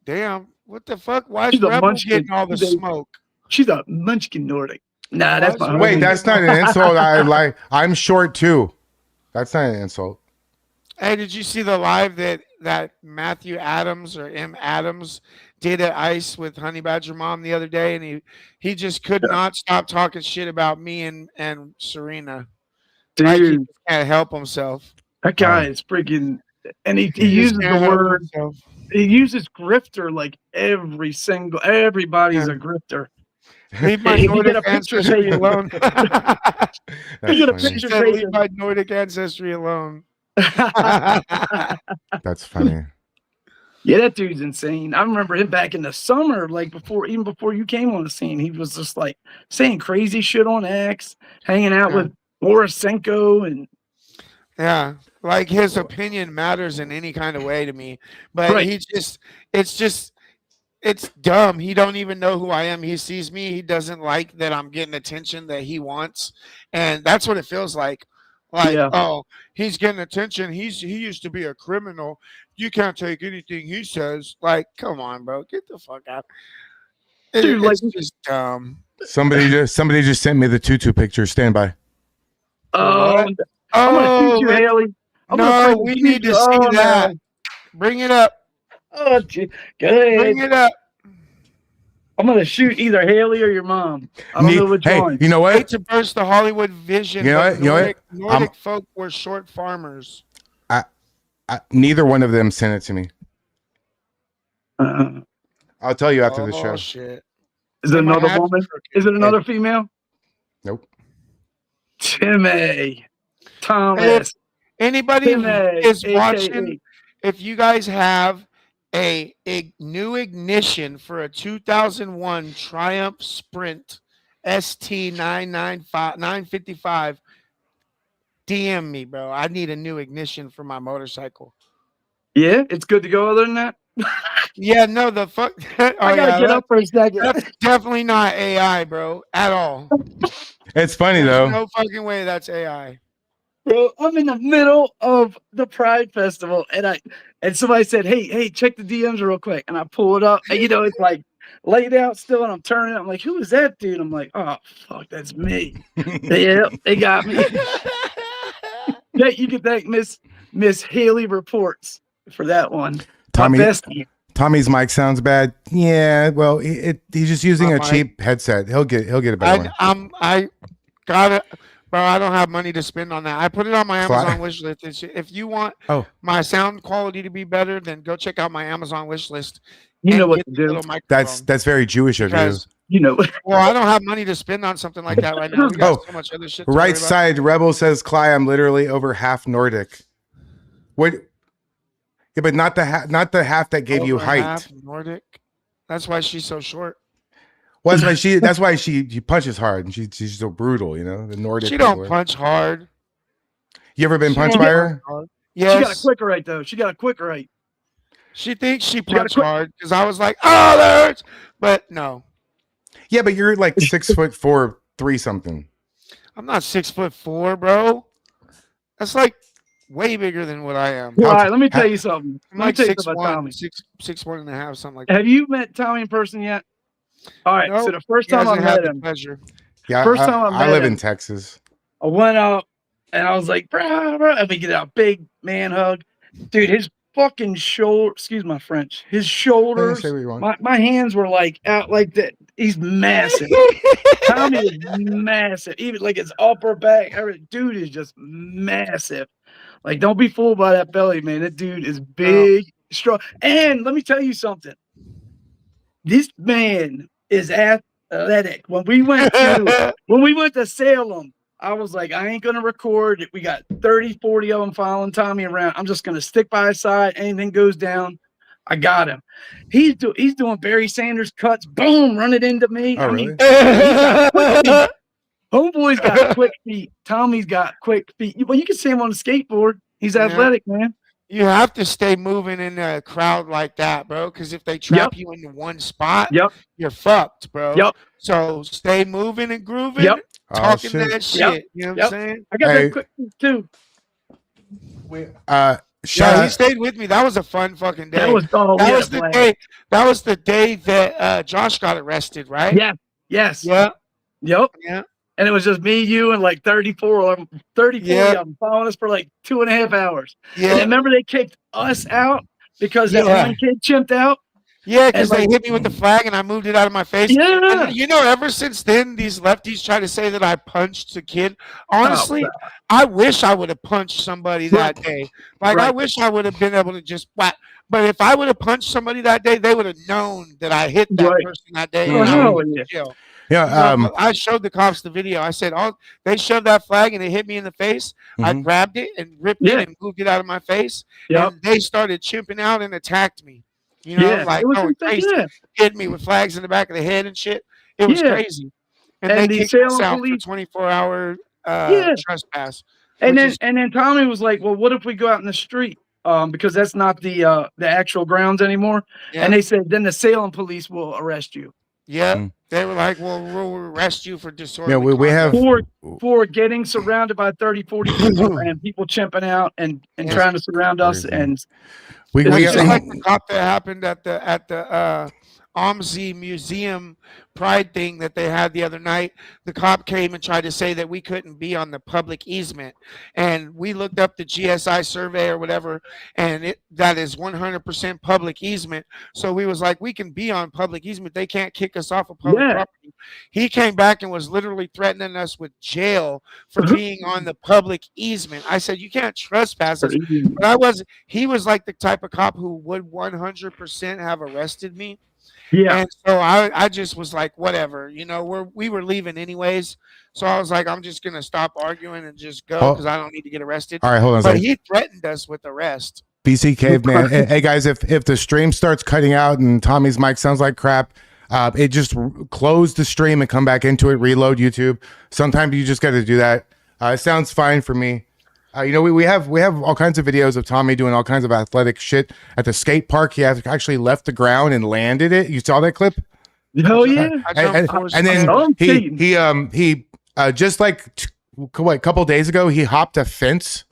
Damn, what the fuck? Why is Rebel getting all the smoke? She's a munchkin Nordic. Nah, that's my Wait, that's not an insult. I'm short too. That's not an insult. Hey, did you see the live that Matthew Adams or M. Adams did at ICE with Honey Badger Mom the other day, and he just could not stop talking shit about me and Serena. Dude, like he can't help himself. That guy is freaking, and he uses the word. He uses grifter like everybody's a grifter. Leave my Nordic ancestry alone. Leave my Nordic ancestry alone. That's funny. Yeah, that dude's insane. I remember him back in the summer, like even before you came on the scene. He was just like saying crazy shit on X, hanging out with Borisenko, and Yeah, like his opinion matters in any kind of way to me, but it's dumb. He don't even know who I am. He sees me. He doesn't like that I'm getting attention that he wants, and that's what it feels like. Like, oh, he's getting attention. He used to be a criminal. You can't take anything he says. Like, come on, bro, get the fuck out. Dude, It's just dumb. Somebody just sent me the tutu picture. Stand by. I'm gonna shoot you, Haley. No, we need to see that. Bring it up. Oh, gee. Go ahead. Bring it up. I'm gonna shoot either Haley or your mom. I don't know which one. You know what? Hate to burst the Hollywood vision. You know what? You know what? Nordic folk were short farmers. Neither one of them sent it to me. I'll tell you after the show. Shit. Is it another woman? Is it another female? Nope. Timmy. Thomas. Anybody Timmy, is AKA. watching, if you guys have a new ignition for a 2001 Triumph Sprint ST 955, DM me, bro. I need a new ignition for my motorcycle. Yeah, it's good to go other than that. Yeah, no, the fuck. I gotta get up for a second. That's definitely not AI, bro, at all. It's funny though. No fucking way that's AI. Bro, I'm in the middle of the Pride Festival, and somebody said, "Hey, check the DMs real quick," and I pull it up, and it's like laid out still, and I'm turning it. I'm like, "Who is that dude?" I'm like, "Oh fuck, that's me." Yeah, they got me. Yeah, you can thank Miss Haley Reports for that one. Tommy's mic sounds bad. Yeah, well, he's just using a cheap headset. He'll get a better one. I got it. Bro, I don't have money to spend on that. I put it on my Amazon wish list. If you want my sound quality to be better, then go check out my Amazon wish list. You know what to do. That's very Jewish of you. You know. Well, I don't have money to spend on something like that right now. We got so much other shit to right worry side, Rebel says, Cly, I'm literally over half Nordic. What? Yeah, but not the half that gave you height. Half Nordic. That's why she's so short. Well, that's why she punches hard and she's so brutal, the Nordic. She don't punch hard. You ever been punched by her? Yes. She got a quick right though. She got a quick right. She thinks she punched hard because I was like, oh, that hurts. But no. Yeah, but you're like 6'4", 3 something. I'm not 6'4", bro. That's like way bigger than what I am. All right, let me tell you something. I'm like 6'1", about Tommy. 6'1.5", something like that. Have you met Tommy in person yet? All right, so the first time I met him, yeah, first time I live in Texas. I went up and I was like, brah, and we get a big man hug. Dude, his fucking shoulder, excuse my French, his shoulders, my hands were like out like that. He's massive. Tommy is massive. Even like his upper back, dude is just massive. Like, don't be fooled by that belly, man. That dude is big, strong. And let me tell you something. This man is athletic. When we went to Salem, I was like, I ain't gonna record. We got 30, 40 of them following Tommy around. I'm just gonna stick by his side. Anything goes down, I got him. He's doing Barry Sanders cuts. Boom, run it into me. Oh, really? Homeboy's got quick feet. Tommy's got quick feet. Well, you can see him on the skateboard. He's athletic, man. You have to stay moving in a crowd like that, bro. Because if they trap you into one spot, you're fucked, bro. So stay moving and grooving, talking that shit. You know what I'm saying? I got that quick feet too. He stayed with me. That was a fun fucking day. That was the day. That was the day that Josh got arrested, right? Yeah. Yes. Yeah. Yep. Yeah. And it was just me, you, and like 34 of them following us for like 2.5 hours. Yeah. And remember they kicked us out because that one kid chimped out? Yeah, because they hit me with the flag and I moved it out of my face. Yeah. And, ever since then, these lefties try to say that I punched a kid. Honestly, I wish I would have punched somebody that day. Like, I wish I would have been able to just whack. But if I would have punched somebody that day, they would have known that I hit that person that day. And I would have jail. Yeah, I showed the cops the video. I said, they shoved that flag and it hit me in the face. I grabbed it and ripped it and moved it out of my face. And they started chimping out and attacked me. You know, Yeah, like it was going insane, crazy, yeah. hitting me with flags in the back of the head and shit. It was Yeah. crazy. And And they the kicked us Salem out for police. 24-hour Yeah. trespass. And which then is and then Tommy was like, "Well, what if we go out in the street? Because that's not the actual grounds anymore." Yeah. And they said, "Then the Salem police will arrest you." Yeah, they were like, "Well, we'll arrest you for disorderly Yeah, we have for getting surrounded by 30, 40 people and people chimping out and trying to surround us." And we just got, like the cop that happened at the OMSI Museum Pride thing that they had the other night. The cop came and tried to say that we couldn't be on the public easement, and we looked up the GSI survey or whatever, and that is 100% public easement. So we was like, we can be on public easement. They can't kick us off of public property. He came back and was literally threatening us with jail for being on the public easement. I said, you can't trespass us. But he was like the type of cop who would 100% have arrested me. Yeah. And so I just was like, whatever, you know, we were leaving anyways. So I was like, I'm just going to stop arguing and just go because I don't need to get arrested. All right, hold on a But second. he threatened us with arrest. BC Caveman. Hey guys, if the stream starts cutting out and Tommy's mic sounds like crap, it just close the stream and come back into it, reload YouTube. Sometimes you just got to do that. It sounds fine for me. You know, we have all kinds of videos of Tommy doing all kinds of athletic shit at the skate park. He actually left the ground and landed it. You saw that clip? Oh yeah. And then he just like a couple days ago, he hopped a fence.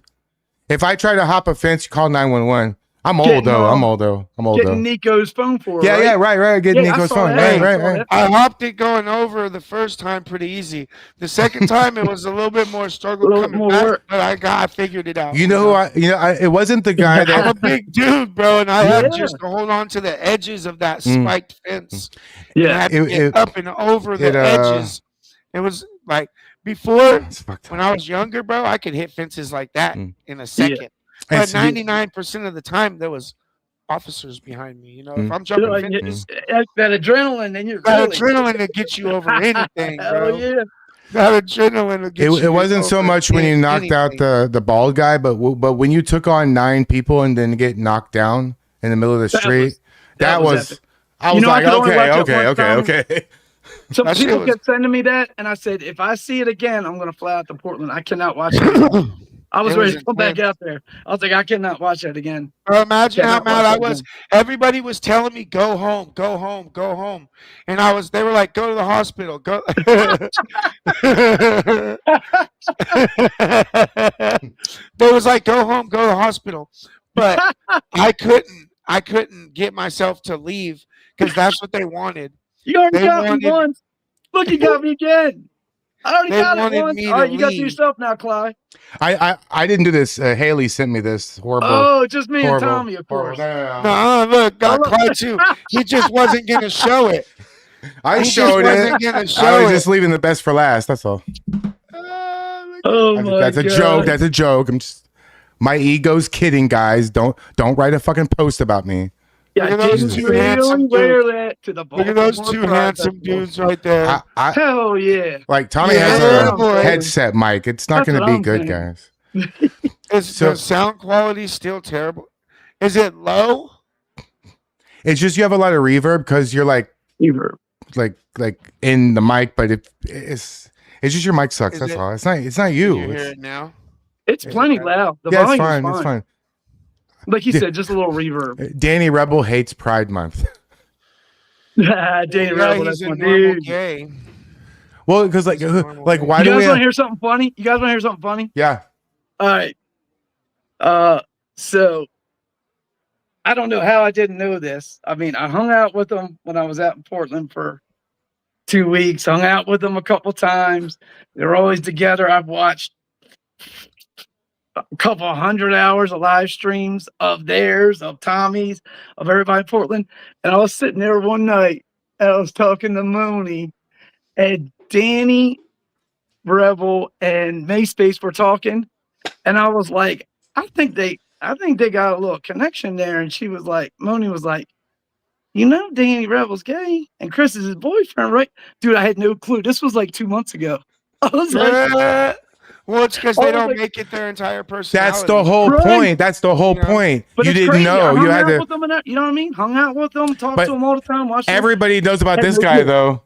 If I try to hop a fence, you call 911. I'm old though. Getting Nico's phone for it. Yeah, right. Getting Nico's phone. Right. I hopped it going over the first time pretty easy. The second time it was a little bit more struggle coming back, but I figured it out. You know who it wasn't the guy that I'm a big dude, bro, and I had just to hold on to the edges of that spiked fence. Yeah, I had to get up and over the edges. It was like before when I was younger, bro, I could hit fences like that in a second. Yeah. But 99% of the time, there was officers behind me. You know, if I'm jumping fences, that adrenaline, and you're that adrenaline to get you over anything, bro. Yeah. That adrenaline to get you. It wasn't so much when you knocked out the bald guy, but when you took on 9 people and then get knocked down in the middle of the street, I was like, okay. Some people kept sending me that, and I said, if I see it again, I'm going to fly out to Portland. I cannot watch it. I was ready to come back out there. I was like, I cannot watch that again. Bro, imagine how mad I was. Everybody was telling me, go home. And they were like, go to the hospital. Go. They was like, go home, go to the hospital. But I couldn't get myself to leave because that's what they wanted. You already got me once. Look, you got me again. I already got it once. All right, you got to yourself now, Clyde. I didn't do this. Haley sent me this horrible. Oh, just me and Tommy, of course. No. Look, got Clyde too. He just wasn't gonna show it. I showed it. I was just leaving the best for last. That's all. That's a joke. That's a joke. My ego's kidding, guys. Don't write a fucking post about me. Look at those two handsome dudes. Look at those two handsome dudes right there. Hell yeah. Like Tommy has a headset mic. It's not going to be good, guys. Is the sound quality still terrible? Is it low? It's just you have a lot of reverb because you're like in the mic, but it's just your mic sucks. That's all. It's not you. You hear it now? It's plenty loud. The it's fine. It's fine. Like you said, just a little reverb. Danny Rebel hates Pride Month. Danny Rebel, that's my dude. Gay. Well, because like why do we? You guys want to hear something funny? Yeah. All right. So I don't know how I didn't know this. I mean, I hung out with them when I was out in Portland for 2 weeks. Hung out with them a couple times. They're always together. I've watched a couple 100 hours of live streams of theirs, of Tommy's, of everybody in Portland. And I was sitting there one night and I was talking to Mooney, and Danny Rebel and Mayspace were talking. And I was like, I think they got a little connection there. And she was like, Mooney was like, you know, Danny Rebel's gay and Chris is his boyfriend, right? Dude, I had no clue. This was like 2 months ago. I was like, Well, it's because they don't make it their entire personality. That's the whole point. That's the whole point. But You it's didn't crazy. know. I You hung had out to. with them you know what I mean? Hung out with them, talked But to them all the time. Watched them. Everybody knows about Had this no guy, clue. though.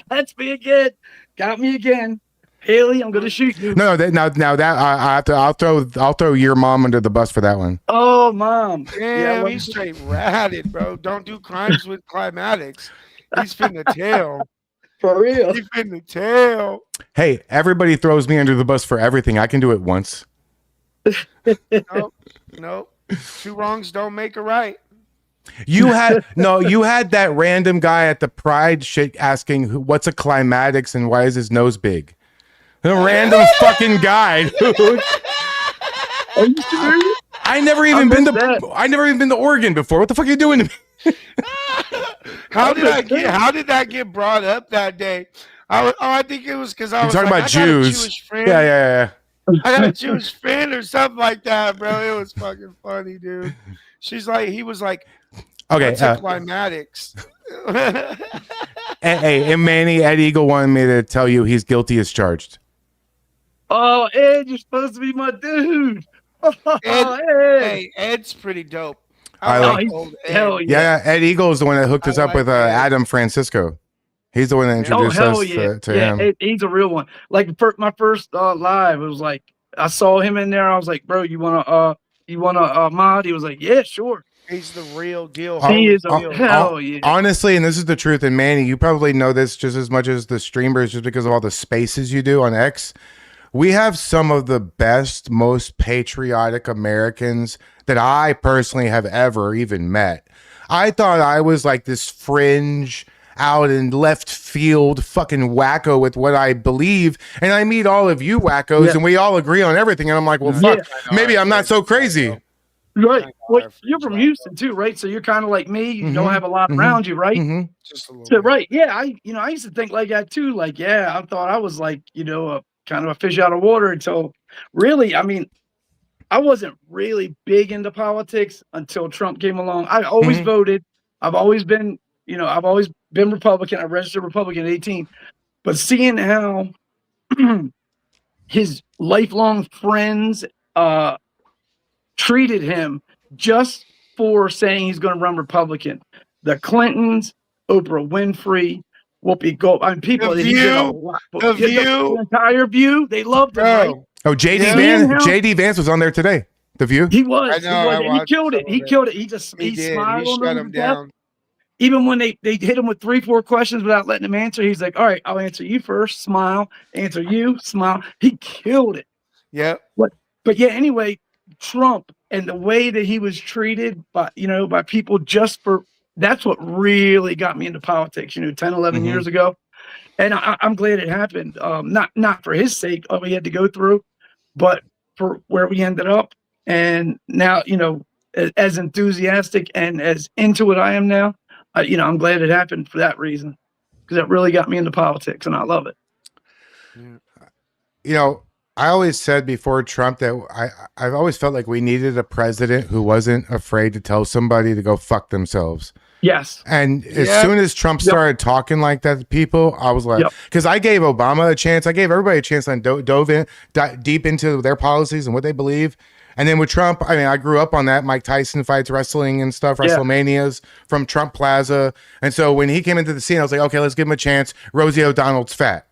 That's me again. Got me again. Haley, I'm gonna shoot you. No, now that I have to. I'll throw your mom under the bus for that one. Oh, mom. Damn, he's straight ratted, bro. Don't do crimes with climatics. He's finna tell. For real. He's finna tell. Hey, everybody throws me under the bus for everything. I can do it once. Nope. 2 wrongs don't make a right. You had that random guy at the Pride shit asking what's a climatics and why is his nose big. A random fucking guy, dude. Are you serious? I never even been to Oregon before. What the fuck are you doing to me? How did that get brought up that day? I think it was because I was talking about Jews. Got a Jewish friend. Yeah. I got a Jewish friend or something like that, bro. It was fucking funny, dude. He was like, okay, what's a climatics? Hey, Manny, Ed Eagle wanted me to tell you he's guilty as charged. Oh, Ed, you're supposed to be my dude. Ed. Hey, Ed's pretty dope. I like old Ed. Hell Yeah, Ed Eagle is the one that hooked us up with Adam Francisco. He's the one that introduced us to him. He's a real one. Like my first live, it was like I saw him in there. I was like, bro, you wanna mod? He was like, yeah, sure. He's the real deal. He is a hell yeah. Honestly, and this is the truth, and Manny, you probably know this just as much as the streamers, just because of all the spaces you do on X. We have some of the best, most patriotic Americans that I personally have ever even met. I thought I was like this fringe, out in left field fucking wacko with what I believe, and I meet all of you wackos, and we all agree on everything, and I'm like, well, fuck, maybe I'm not so crazy. Right. Well, you're from Houston too, right? So you're kind of like me. You don't have a lot around you, right? Just a little so, right. Yeah. I used to think like that too. Like, yeah, I thought I was like, a kind of a fish out of water until really, I mean, I wasn't really big into politics until Trump came along. I always voted. I've always been, Republican. I registered Republican at 18. But seeing how his lifelong friends treated him just for saying he's going to run Republican. The Clintons, Oprah Winfrey, Whoopi Goldberg, and people the that he did a lot. The entire View, they loved him. Right? Oh, JD Vance was on there today. The View. He was. I know. He killed it. He killed it. He smiled on them down. Even when they hit him with 3-4 questions without letting him answer, he's like, "All right, I'll answer you first. Smile. Answer you. Smile." He killed it. Yeah. But yeah. Anyway, Trump and the way that he was treated by people that's what really got me into politics, 10, 11 years ago. And I'm glad it happened. Not for his sake, all we had to go through, but for where we ended up. And now, as enthusiastic and as into it I am now, I'm glad it happened for that reason, because it really got me into politics and I love it. I always said before Trump that I've always felt like we needed a president who wasn't afraid to tell somebody to go fuck themselves. Yes. And as soon as Trump started talking like that to people, I was like, because I gave Obama a chance. I gave everybody a chance and dove deep into their policies and what they believe. And then with Trump, I mean, I grew up on that. Mike Tyson fights wrestling and stuff, WrestleManias from Trump Plaza. And so when he came into the scene, I was like, okay, let's give him a chance. Rosie O'Donnell's fat.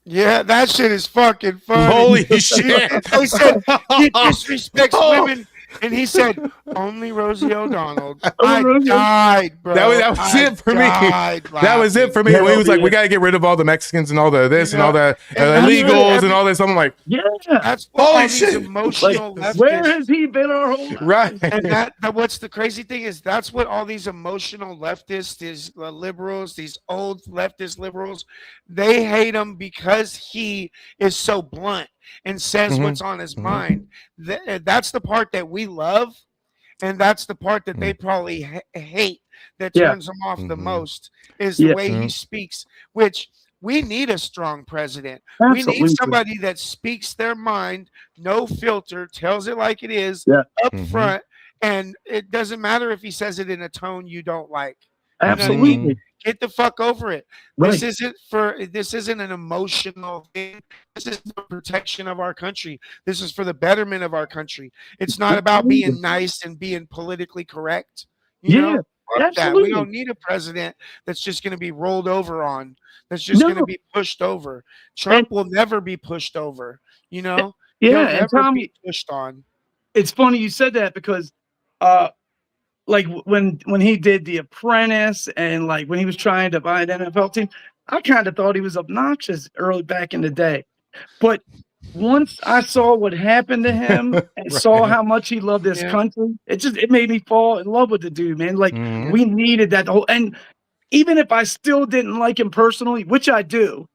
Yeah, that shit is fucking funny. Holy shit. He said he disrespects women, and he said, only Rosie O'Donnell. I died, bro. That was it for me. That was it for me. When he was like, we got to get rid of all the Mexicans and all the this and all the illegals and all this. I'm like, that's all these emotional leftists. Where has he been our whole life? Right. And what's the crazy thing is that's what all these emotional leftists, these liberals, these old leftist liberals, they hate him because he is so blunt and says what's on his mind. That's the part that we love, and that's the part that they probably hate, that turns them off the most, is the way he speaks, which we need a strong president. Absolutely. We need somebody that speaks their mind, no filter, tells it like it is, up front, and it doesn't matter if he says it in a tone you don't like. Absolutely. Get the fuck over it. Right. This isn't an emotional thing. This is the protection of our country. This is for the betterment of our country. It's not about being nice and being politically correct. You know? Fuck that. absolutely. We don't need a president that's just going to be rolled over on. That's just going to be pushed over. Trump will never be pushed over. You know? Yeah, He'll and never Tommy, be pushed on. it's funny you said that because like when he did The Apprentice and like when he was trying to buy an NFL team, I kind of thought he was obnoxious early back in the day. But once I saw what happened to him and saw how much he loved this country, it made me fall in love with the dude, man. Like we needed that whole, and even if I still didn't like him personally, which I do,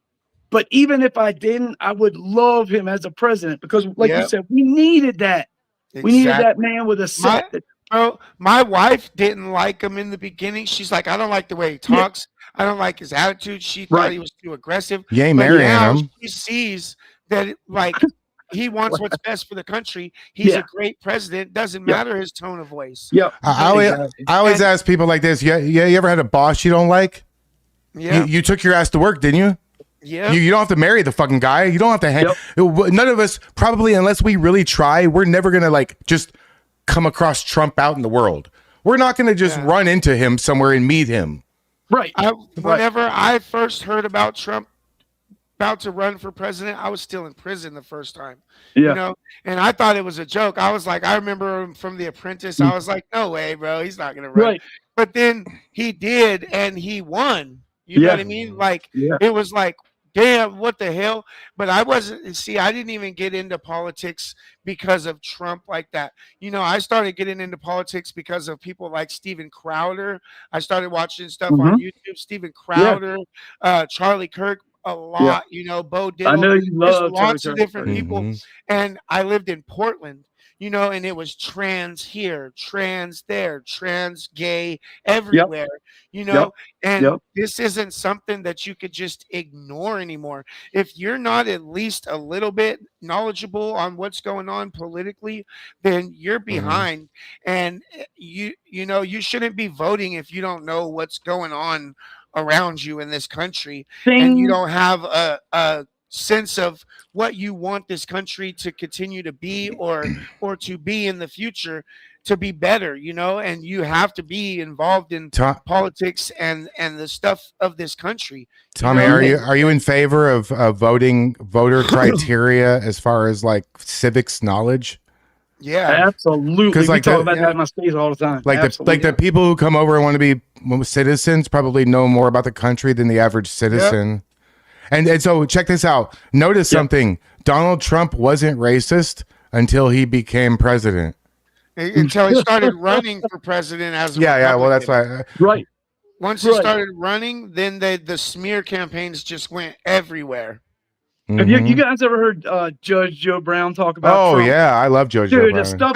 but even if I didn't, I would love him as a president because, like you said, we needed that. Exactly. We needed that man with a set. Bro, my wife didn't like him in the beginning. She's like, I don't like the way he talks. I don't like his attitude. She thought he was too aggressive. You ain't marrying him. She sees that he wants what's best for the country. He's a great president. Doesn't matter his tone of voice. Yeah. I always ask people like this. You ever had a boss you don't like? Yeah. You took your ass to work, didn't you? Yeah. You don't have to marry the fucking guy. You don't have to hang. None of us probably, unless we really try, we're never gonna like just come across Trump out in the world. We're not gonna just run into him somewhere and meet him. Right. Whenever I first heard about Trump about to run for president, I was still in prison the first time. Yeah. You know, and I thought it was a joke. I was like, I remember him from The Apprentice. I was like, no way, bro, he's not gonna run. Right. But then he did, and he won. You know what I mean? Like it was like, damn, what the hell? But I didn't even get into politics because of Trump like that. You know, I started getting into politics because of people like Steven Crowder. I started watching stuff on YouTube. Steven Crowder, Charlie Kirk, a lot, you know, Bo Diddle. I know you love lots of Charlie different people. And I lived in Portland, you know, and it was trans here, trans there, trans gay everywhere, you know, and this isn't something that you could just ignore anymore. If you're not at least a little bit knowledgeable on what's going on politically, then you're behind. And you know, you shouldn't be voting if you don't know what's going on around you in this country and you don't have a sense of what you want this country to continue to be or to be in the future to be better, you know, and you have to be involved in politics and the stuff of this country. Tommy, are you in favor of voter criteria as far as like civics knowledge? Yeah, absolutely. Because we talk about that in my space all the time. Like the people who come over and want to be citizens probably know more about the country than the average citizen. And so check this out. Notice something. Donald Trump wasn't racist until he became president. Until he started running for president as a well, that's why. Right. Once he started running, then the smear campaigns just went everywhere. Have you guys ever heard Judge Joe Brown talk about Trump? Yeah, I love Joe Brown. The stuff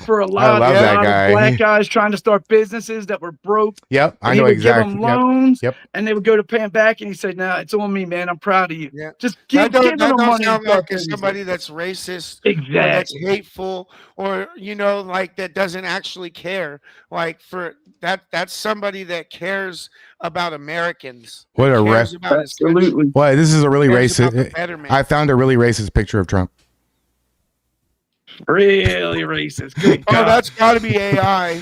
for a lot of black guys trying to start businesses that were broke. Yep, I know exactly. Give them loans, and they would go to pay him back, and he said, "No, it's on me, man. I'm proud of you. Yeah. Just give them money." Sound like somebody that's racist, exactly, or that's hateful, or you know, like that doesn't actually care. Like for that's somebody that cares about Americans. What a absolutely. Boy, this is a really racist. I found a really racist picture of Trump. Really racist. Good God. That's got to be AI.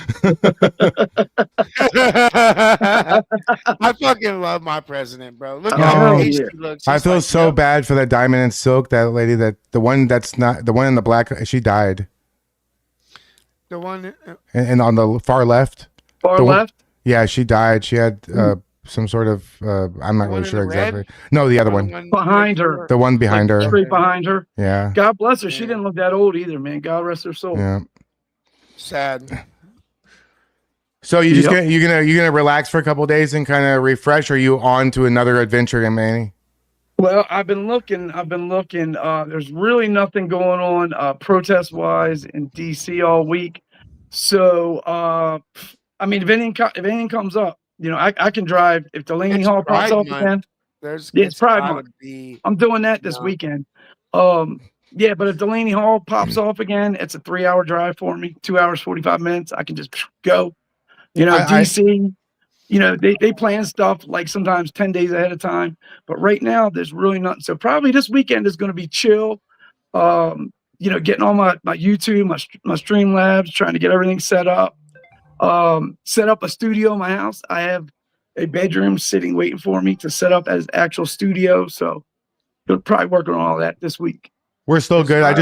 I fucking love my president, bro. Look how tasty he looks. I feel so bad for that Diamond and Silk, that lady, that the one that's not the one in the black. She died. The one and on the far left. Left. Yeah, she died. She had some sort of I'm not really sure exactly. No, the other one behind her. The one behind her. Straight behind her. Yeah. God bless her. She didn't look that old either, man. God rest her soul. Yeah. Sad. So you just you're gonna relax for a couple of days and kind of refresh. Or are you on to another adventure, Manny? Well, I've been looking. There's really nothing going on protest wise in DC all week. So I mean, if anything comes up, you know, I can drive. If Delaney Hall pops up again, it's Pride Month. I'm doing that this weekend. Yeah, but if Delaney Hall pops off again, it's a 3-hour drive for me. 2 hours 45 minutes. I can just go. You know, DC. they plan stuff like sometimes 10 days ahead of time. But right now, there's really nothing. So probably this weekend is going to be chill. Getting all my YouTube, my Streamlabs, trying to get everything set up. Set up a studio in my house. I have a bedroom sitting waiting for me to set up as actual studio. So we'll probably working on all that this week. We're still good. I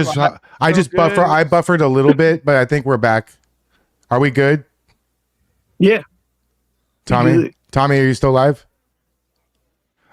just buffered a little bit, but I think we're back. Are we good? Yeah. Tommy, are you still live?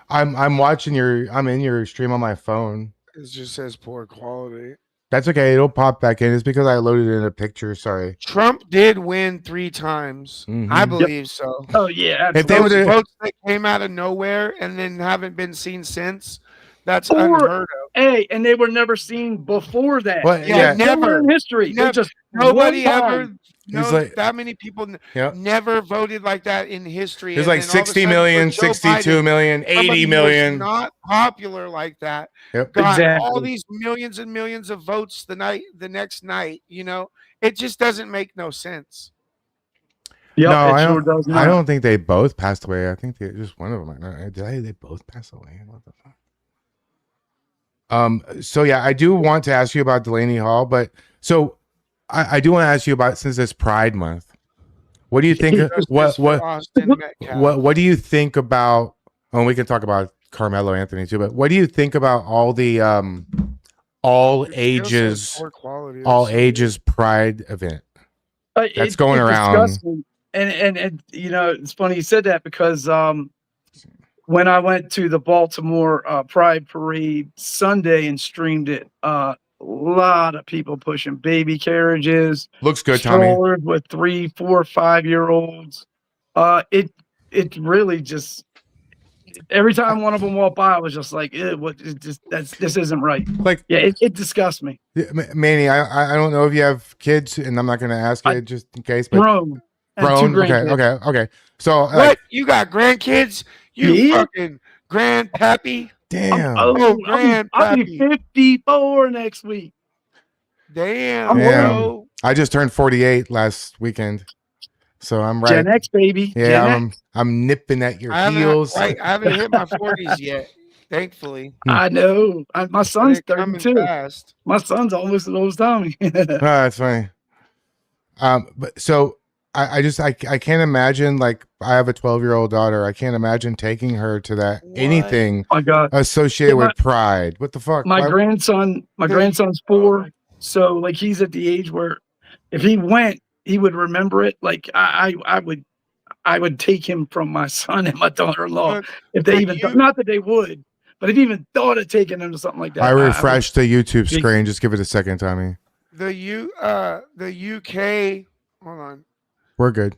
I'm watching I'm in your stream on my phone. It just says poor quality. That's okay. It'll pop back in. It's because I loaded in a picture. Sorry. Trump did win 3 times. I believe so. Oh yeah. If they Those votes that came out of nowhere and then haven't been seen since, that's unheard of. Hey, and they were never seen before that. Well, Yeah, never in history. Never. Just Nobody one time. ever knows that many people never voted like that in history. There's And like then all of a 60 sudden, million, for Joe 62 Biden, million, 80 somebody who million. was not popular like that. Yep. Got Exactly. all these millions and millions of votes the next night. It just doesn't make no sense. Yep, No, it sure does not. I don't think they both passed away. I think just one of them. They both passed away? What the fuck? So yeah, I do want to ask you about Delaney Hall, but so I do want to ask you about, since it's Pride Month, what do you think? What do you think about? And we can talk about Carmelo Anthony too, but what do you think about all the all ages Pride event that's going around? Disgusting. And it's funny you said that because when I went to the Baltimore Pride Parade Sunday and streamed it, a lot of people pushing baby carriages. Looks good, Tommy. Strollers with 3, 4, 5-year-olds. It really just, every time one of them walked by, I was just like, this isn't right. Like, yeah, it disgusts me. Manny, I don't know if you have kids, and I'm not going to ask you just in case. But grown. Okay. So what? You got grandkids? You fucking grandpappy? Damn. Oh, grandpappy. I'll be 54 next week. Damn. I just turned 48 last weekend, so I'm right. Gen X, baby. Yeah, I'm nipping at your heels. I haven't hit my 40s yet, thankfully. I know. My son's 32. Fast. My son's almost as old as Tommy. That's funny. But so I can't imagine, like, I have a 12-year-old daughter. I can't imagine taking her to that anything associated with Pride. What the fuck? My grandson's 4, so like he's at the age where if he went, he would remember it. Like I would take him from my son and my daughter-in-law if they even not that they would, but if he even thought of taking him to something like that. I refreshed the YouTube screen. Just give it a second, Tommy. The UK. Hold on. We're good.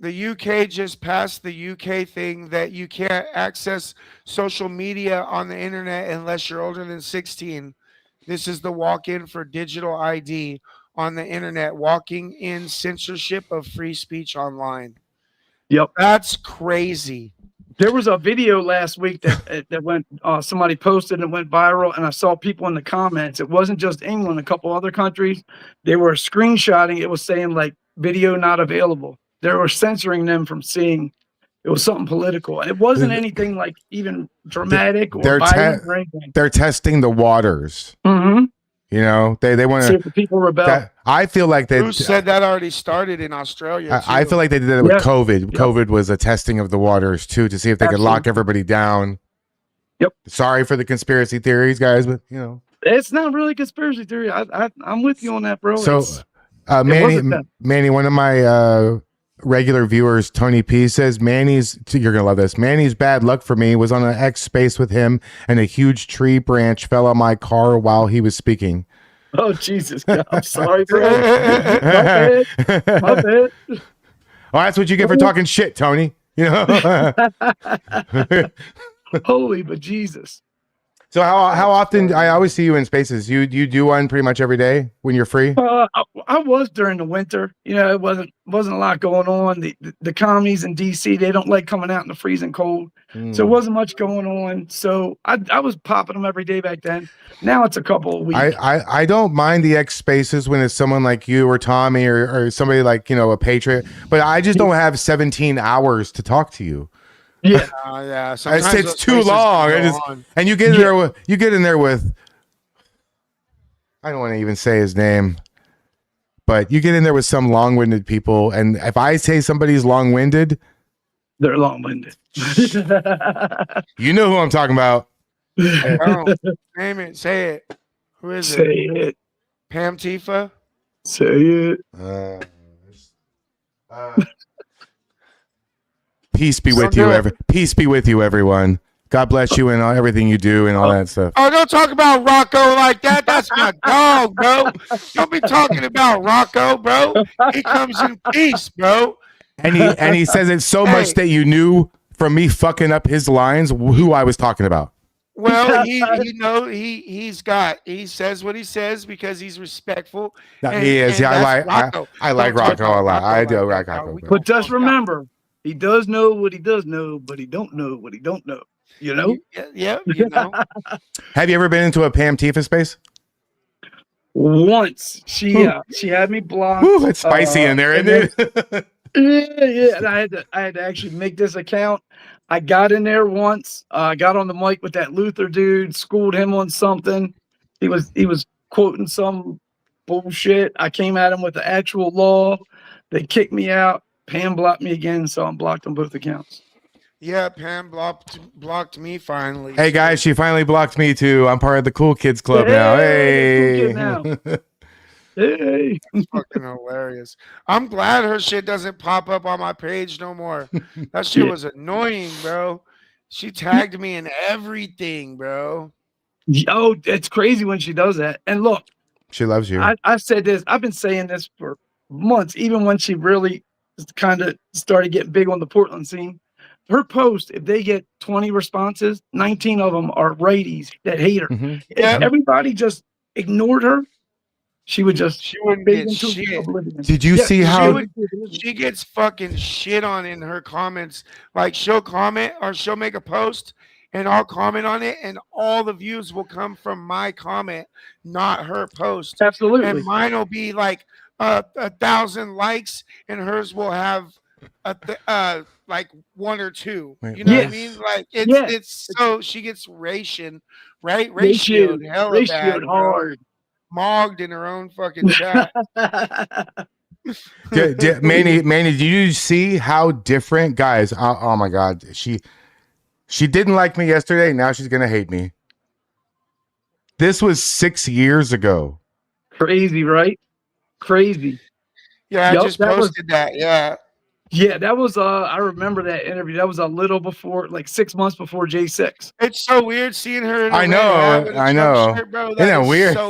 The UK just passed the UK thing that you can't access social media on the internet unless you're older than 16. This is the walk-in for digital ID on the internet, walking in censorship of free speech online. Yep. That's crazy. There was a video last week that went, somebody posted and went viral, and I saw people in the comments. It wasn't just England, a couple other countries. They were screenshotting. It was saying like video not available. They were censoring them from seeing. It was something political, and it wasn't anything like even dramatic or violent or anything. They're testing the waters. Mm-hmm. You know, they want to see if the people rebel. I feel like they Bruce said that already started in Australia. I feel like they did it with COVID. Yep. COVID was a testing of the waters too, to see if they could lock everybody down. Yep. Sorry for the conspiracy theories, guys, but you know, it's not really a conspiracy theory. I'm with you on that, bro. So, Manny, one of my regular viewers, Tony P, says you're gonna love this. Manny's bad luck for me was on an X space with him, and a huge tree branch fell on my car while he was speaking. Oh Jesus! I'm sorry, bro. My bad. Well, that's what you get for talking shit, Tony. You know. Holy but Jesus. So how often? I always see you in spaces. You do one pretty much every day when you're free. I was during the winter. You know, it wasn't a lot going on. The commies in DC, they don't like coming out in the freezing cold, so it wasn't much going on. So I was popping them every day back then. Now it's a couple of weeks. I don't mind the X spaces when it's someone like you or Tommy or somebody like a Patriot, but I just don't have 17 hours to talk to you. Yeah, yeah. Sometimes It's too long. And you get in there with. I don't want to even say his name, but you get in there with some long-winded people, and if I say somebody's long-winded, they're long-winded. You know who I'm talking about. Name it. Say it. Who is Say it? it. Pam Tifa. Say it. Peace be with you, peace be with you, everyone. God bless you and everything you do and all that stuff. Oh, don't talk about Rocco like that. That's my dog, bro. Don't be talking about Rocco, bro. He comes in peace, bro. And he says it so much that you knew from me fucking up his lines who I was talking about. Well, he says what he says because he's respectful. He is. Yeah, I like Rocco a lot. I do like Rocco. But just remember, he does know what he does know, but he don't know what he don't know. You know? Yeah, you know. Have you ever been into a Pam Tifa space? Once. She had me blocked. Ooh, it's spicy in there, isn't it? Yeah. And I had to actually make this account. I got in there once. I got on the mic with that Luther dude, schooled him on something. He was quoting some bullshit. I came at him with the actual law. They kicked me out. Pam blocked me again, so I'm blocked on both accounts. Yeah, Pam blocked me finally. Hey guys, she finally blocked me too. I'm part of the cool kids club now. Hey. Cool kid now. Hey. That's fucking hilarious. I'm glad her shit doesn't pop up on my page no more. That shit was annoying, bro. She tagged me in everything, bro. Oh, it's crazy when she does that. And look, she loves you. I've said this. I've been saying this for months, even when she really kind of started getting big on the Portland scene. Her post, if they get 20 responses, 19 of them are righties that hate her. Mm-hmm. If everybody just ignored her, she wouldn't get shit. Did you see how she gets fucking shit on in her comments? Like she'll comment or she'll make a post and I'll comment on it and all the views will come from my comment, not her post. Absolutely. And mine will be like 1,000 likes and hers will have like 1 or 2. You know what I mean? Like it's so she gets ratioed hella bad, hard. Mogged in her own fucking chat. Manny, did you see how different guys? Oh my God, she didn't like me yesterday. Now she's gonna hate me. This was 6 years ago. Crazy, right? Crazy. Yeah, I just posted that. Yeah. Yeah, that was I remember that interview. That was a little before, like 6 months before J6. It's so weird seeing her in I know. Shirt, bro. Isn't that weird? So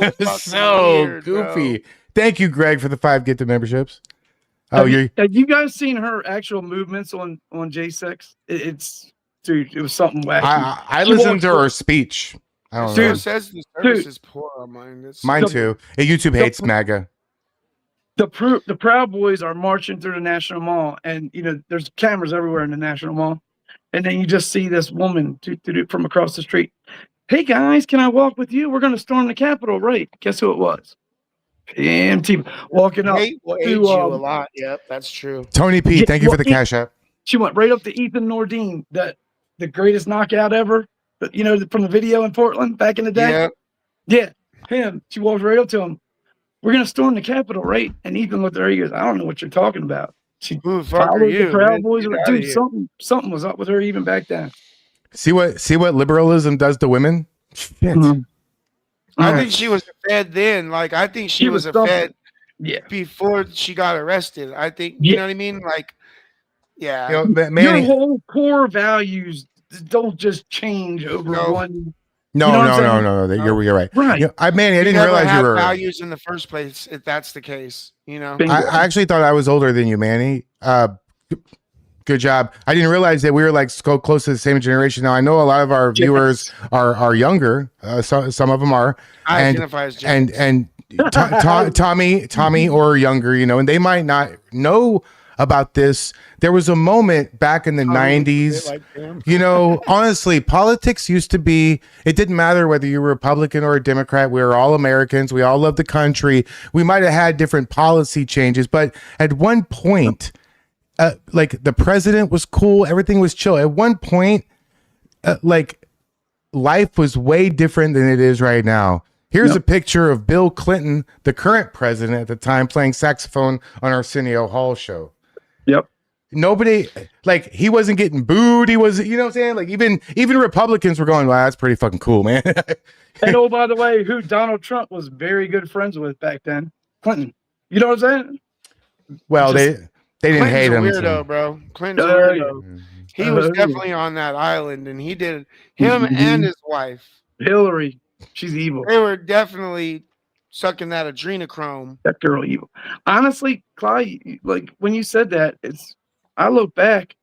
weird, goofy. Bro. Thank you, Greg, for the 5 gifted memberships. Have you guys seen her actual movements on J6? Dude, it was something wacky. I listened to her speech. I don't know. Dude says the service is poor on mine. Mine too. YouTube hates MAGA. The Proud Boys are marching through the National Mall, and there's cameras everywhere in the National Mall, and then you just see this woman from across the street. Hey guys, can I walk with you? We're going to storm the Capitol, right? Guess who it was? PMT walking up. Will age you a lot. Yep, that's true. Tony P, thank you for the cash app. She went right up to Ethan Nordine, the greatest knockout ever. From the video in Portland back in the day. Yeah, him. She walked right up to him. We're going to storm the Capitol, right? And Ethan looked at her. He goes, I don't know what you're talking about. She followed the Proud Boys. Dude, something was up with her even back then. See what liberalism does to women? Shit. Mm-hmm. I think she was a Fed then. Like, I think she was a Fed before she got arrested. I think, you know what I mean? Like, yeah. Your whole core values don't just change over one. No. You're right. Right. Manny, I didn't realize you were values in the first place. If that's the case, I actually thought I was older than you, Manny. Because Good job. I didn't realize that we were like so close to the same generation. Now I know a lot of our viewers are younger. Some of them are. I identify as Gen X. and Tommy or younger, you know, and they might not know about this. There was a moment back in the 90s, you know, honestly, politics used to be, it didn't matter whether you were a Republican or a Democrat. We were all Americans. We all love the country. We might have had different policy changes, but at one point, like the president was cool. Everything was chill. At one point, like life was way different than it is right now. Here's a picture of Bill Clinton, the current president at the time, playing saxophone on Arsenio Hall show. Yep. Nobody, like, he wasn't getting booed. He was, you know what I'm saying? Like, even Republicans were going, wow, that's pretty fucking cool, man. And oh, by the way, who Donald Trump was very good friends with back then? Clinton. You know what I'm saying? Well, they didn't hate him. Weirdo, bro. Clinton's a weirdo. He was definitely on that island, and he did him and his wife, Hillary. She's evil. They were definitely sucking that adrenochrome. That girl evil. Honestly, Clyde, like when you said that, I look back,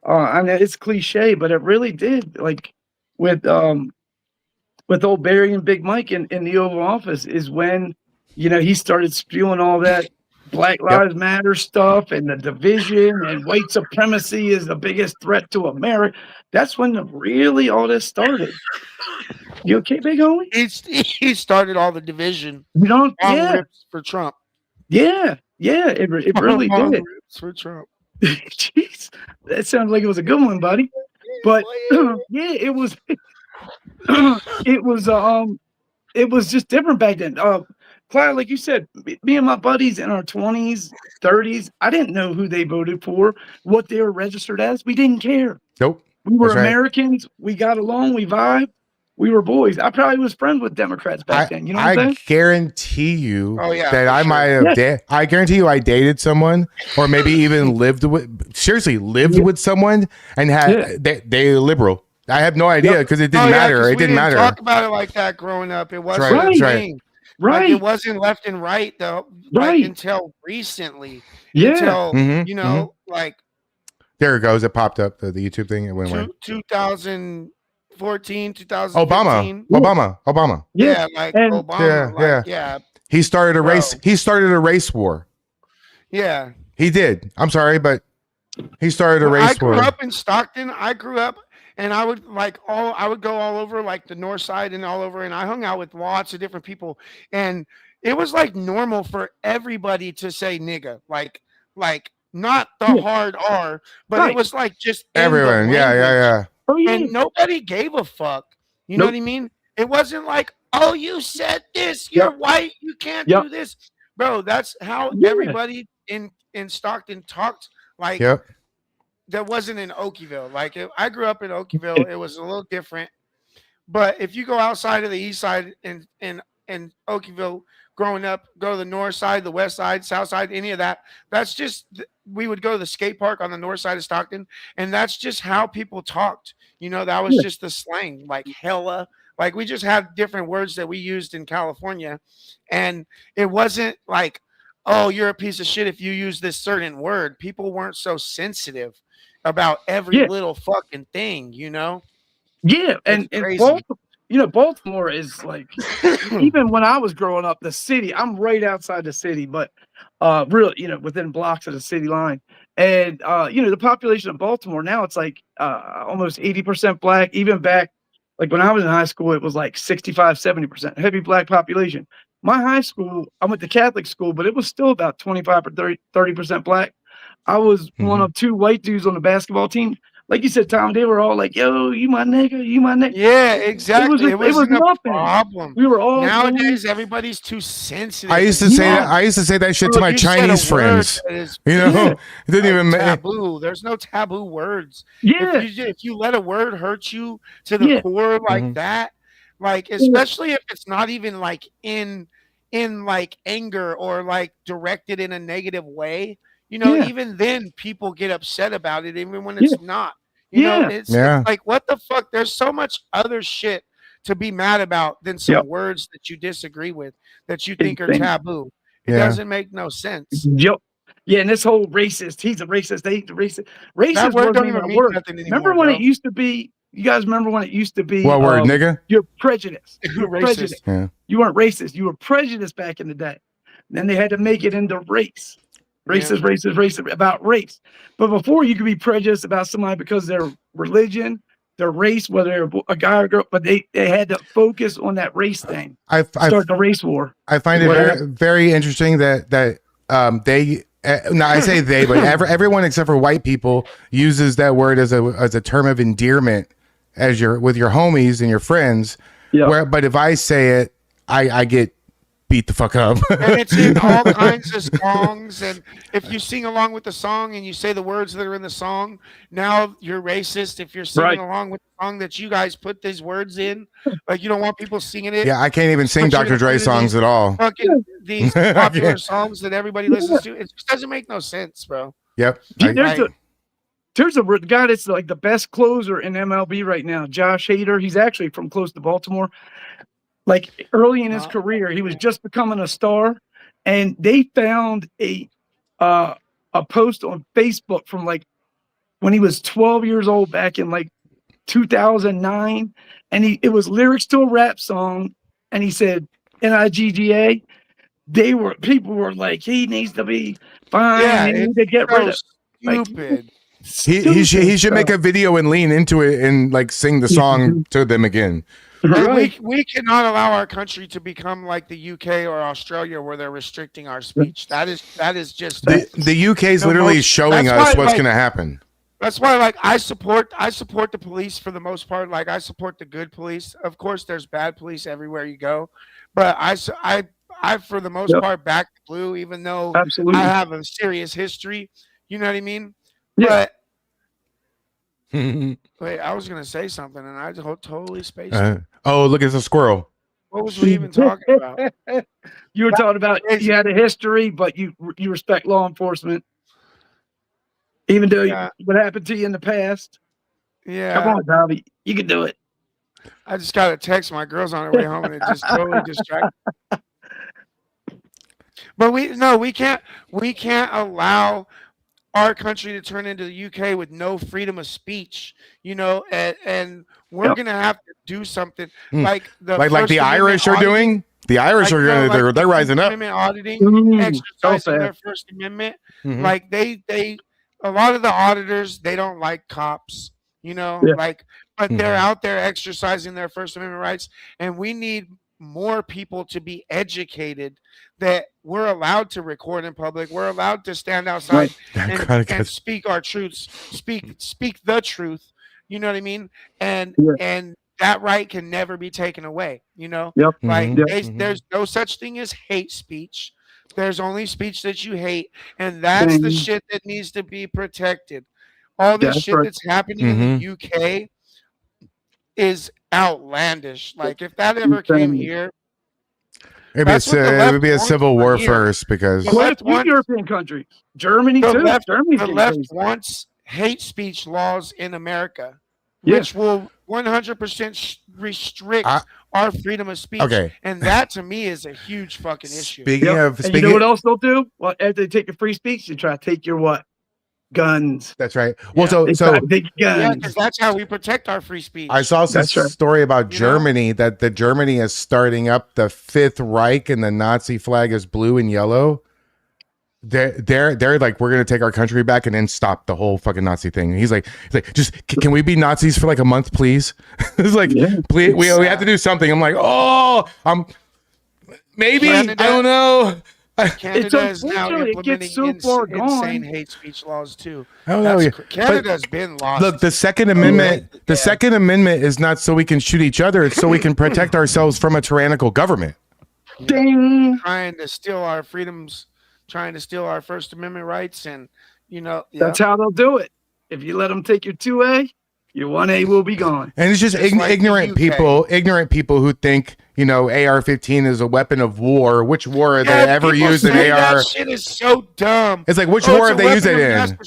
I mean, it's cliche, but it really did. Like with old Barry and Big Mike in the Oval Office is when, you know, he started spewing all that Black Lives Matter stuff and the division and white supremacy is the biggest threat to America. That's when really all this started. You okay, big homie? He started all the division. You don't, rips for Trump. Yeah, it really did. Rips for Trump. Jeez, that sounds like it was a good one, buddy. But yeah, it was. It was just different back then. Clyde, like you said, me and my buddies in our 20s, 30s, I didn't know who they voted for, what they were registered as. We didn't care. Nope. We were Americans. Right. We got along. We vibed. We were boys. I probably was friends with Democrats back then. You know what I'm saying? I guarantee you that I sure. might have. I guarantee you I dated someone, or maybe even lived with someone, and had they liberal. I have no idea because it didn't matter. It didn't matter. Talk about it like that growing up. It wasn't right. Right. Like, it wasn't left and right though. Right. Like, until recently. Yeah. Until you know, like. There it goes. It popped up the YouTube thing. It went away. 2014, 2015. Obama. Yeah, like Obama. Yeah. He started a race. He started a race war. Yeah. He did. I'm sorry, but he started a race war. I grew up in Stockton. And I would go all over like the north side and all over, and I hung out with lots of different people, and it was like normal for everybody to say nigga, like not the hard R, but it was like just everyone. Yeah. Oh, yeah. And nobody gave a fuck. You know what I mean? It wasn't like, oh, you said this, you're white, you can't do this, bro. That's how everybody in Stockton talked. Like. That wasn't in Okieville. Like, I grew up in Okieville, it was a little different. But if you go outside of the east side in Okieville, growing up, go to the north side, the west side, south side, any of that, that's just, we would go to the skate park on the north side of Stockton, and that's just how people talked. You know, that was just the slang, like hella. Like, we just have different words that we used in California, and it wasn't like, oh, you're a piece of shit if you use this certain word. People weren't so sensitive about every little fucking thing, you know? Yeah, and Baltimore is like, even when I was growing up, the city, I'm right outside the city, but really, you know, within blocks of the city line. And, you know, the population of Baltimore now, it's like almost 80% black. Even back, like when I was in high school, it was like 65, 70% heavy black population. My high school, I went to Catholic school, but it was still about 25 or 30% black. I was one of two white dudes on the basketball team. Like you said, Tom, they were all like, yo, you my nigga, you my nigga. Yeah, exactly. It was nothing. Problem. We were all nowadays everybody's too sensitive. I used to say that shit to my Chinese friends. You know, it didn't even taboo. There's no taboo words. Yeah. If you let a word hurt you to the core like that, like especially if it's not even like in like anger or like directed in a negative way. You know, even then people get upset about it, even when it's not. You know, it's like, what the fuck? There's so much other shit to be mad about than some words that you disagree with, that you think are taboo. It doesn't make no sense. Yep. Yeah, and this whole racist, he's a racist, they hate the racist. Racist word wasn't don't even even a mean word. nothing anymore, Remember when bro. it used to be, you guys remember when it used to be What word, nigga? you're prejudiced. You're Racist. prejudiced. Yeah. You weren't racist. You were prejudiced back in the day. Then they had to make it into race. Racist about race. But before you could be prejudiced about somebody because of their religion, their race, whether they're a guy or a girl, but they had to focus on that race thing. Start the race war. I find it very interesting that they no, I say they, but everyone except for white people uses that word as a term of endearment as with your homies and your friends. Yeah. But if I say it, I get beat the fuck up. And it's in all kinds of songs. And if you sing along with the song and you say the words that are in the song, now you're racist. If you're singing along with the song that you guys put these words in, like you don't want people singing it. Yeah, I can't even sing Dr. Dre songs at all. Fucking these popular songs that everybody listens to. It just doesn't make no sense, bro. Yep. There's a guy that's like the best closer in MLB right now, Josh Hader. He's actually from close to Baltimore. Like early in his career, he was just becoming a star, and they found a post on Facebook from like when he was 12 years old back in like 2009, and it was lyrics to a rap song, and he said NIGGA. People were like, he needs to be fine. Yeah, he needs to get rid of. Stupid. He should make a video and lean into it and like sing the song to them again. We cannot allow our country to become like the UK or Australia where they're restricting our speech. That is just the UK is literally showing us what's going to happen. That's why, like, I support the police for the most part. Like, I support the good police. Of course, there's bad police everywhere you go, but I for the most part back the blue, even though I have a serious history. You know what I mean? Yeah. But wait, I was gonna say something and I totally spaced. Oh, look, it's a squirrel. What was we even talking about? You were talking about you had a history, but you respect law enforcement, even though what happened to you in the past. Yeah, come on, Dubby, you can do it. I just got a text. My girl's on her way home, and it just totally distracted. But we can't allow our country to turn into the UK with no freedom of speech, you know, and we're gonna have to do something like the Irish are doing. The Irish are gonna they're rising up. Auditing, exercising their First Amendment. Like they a lot of the auditors, they don't like cops, you know, but they're out there exercising their First Amendment rights, and we need more people to be educated that we're allowed to record in public. We're allowed to stand outside and speak our truths, speak the truth. You know what I mean? And that right can never be taken away. You know, there's no such thing as hate speech. There's only speech that you hate, and that's the shit that needs to be protected. All this shit that's happening in the UK is outlandish. Like if that ever came here, it would be a civil war first, because European countries, Germany too. The left wants hate speech laws in America, which will 100% restrict our freedom of speech. Okay. And that to me is a huge fucking issue. You know what else they'll do? Well, after they take your free speech, they try to take your what? Guns. That's right. Well, so because that's how we protect our free speech. I saw some story about Germany that Germany is starting up the Fifth Reich, and the Nazi flag is blue and yellow. They're like, we're gonna take our country back and then stop the whole fucking Nazi thing. He's like, just can we be Nazis for like a month, please? It's like, please, we have to do something. I'm like, maybe I don't know. Canada is now implementing insane hate speech laws too. Canada's been lost. Look, the Second Amendment. The Second Amendment is not so we can shoot each other. It's so we can protect ourselves from a tyrannical government. Ding! Trying to steal our freedoms, trying to steal our First Amendment rights, and that's how they'll do it. If you let them take your 2A, your 1A will be gone. And it's just ignorant people who think, AR-15 is a weapon of war. Which war have they ever used an AR? That shit is so dumb. It's like, which war have they used it in?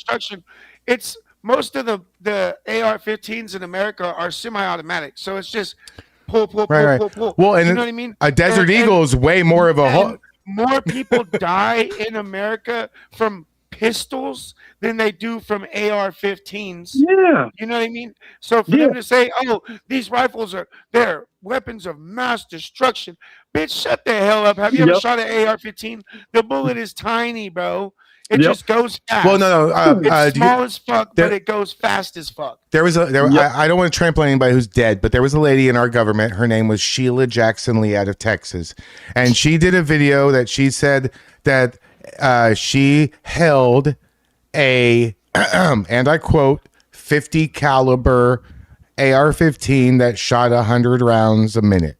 It's most of the AR-15s in America are semi-automatic, so it's just pull. Well, and you know what I mean? A Desert Eagle is way more of a more people die in America from pistols than they do from AR-15s. Yeah. You know what I mean? So for them to say, "Oh, these rifles they're weapons of mass destruction," bitch, shut the hell up. Have you ever shot an AR-15? The bullet is tiny, bro. It just goes fast. Well, no. It's small as fuck, but it goes fast as fuck. There was I don't want to trample anybody who's dead, but there was a lady in our government. Her name was Sheila Jackson Lee out of Texas, and she did a video that she said that she held a and I quote 50 caliber AR-15 that shot 100 rounds a minute.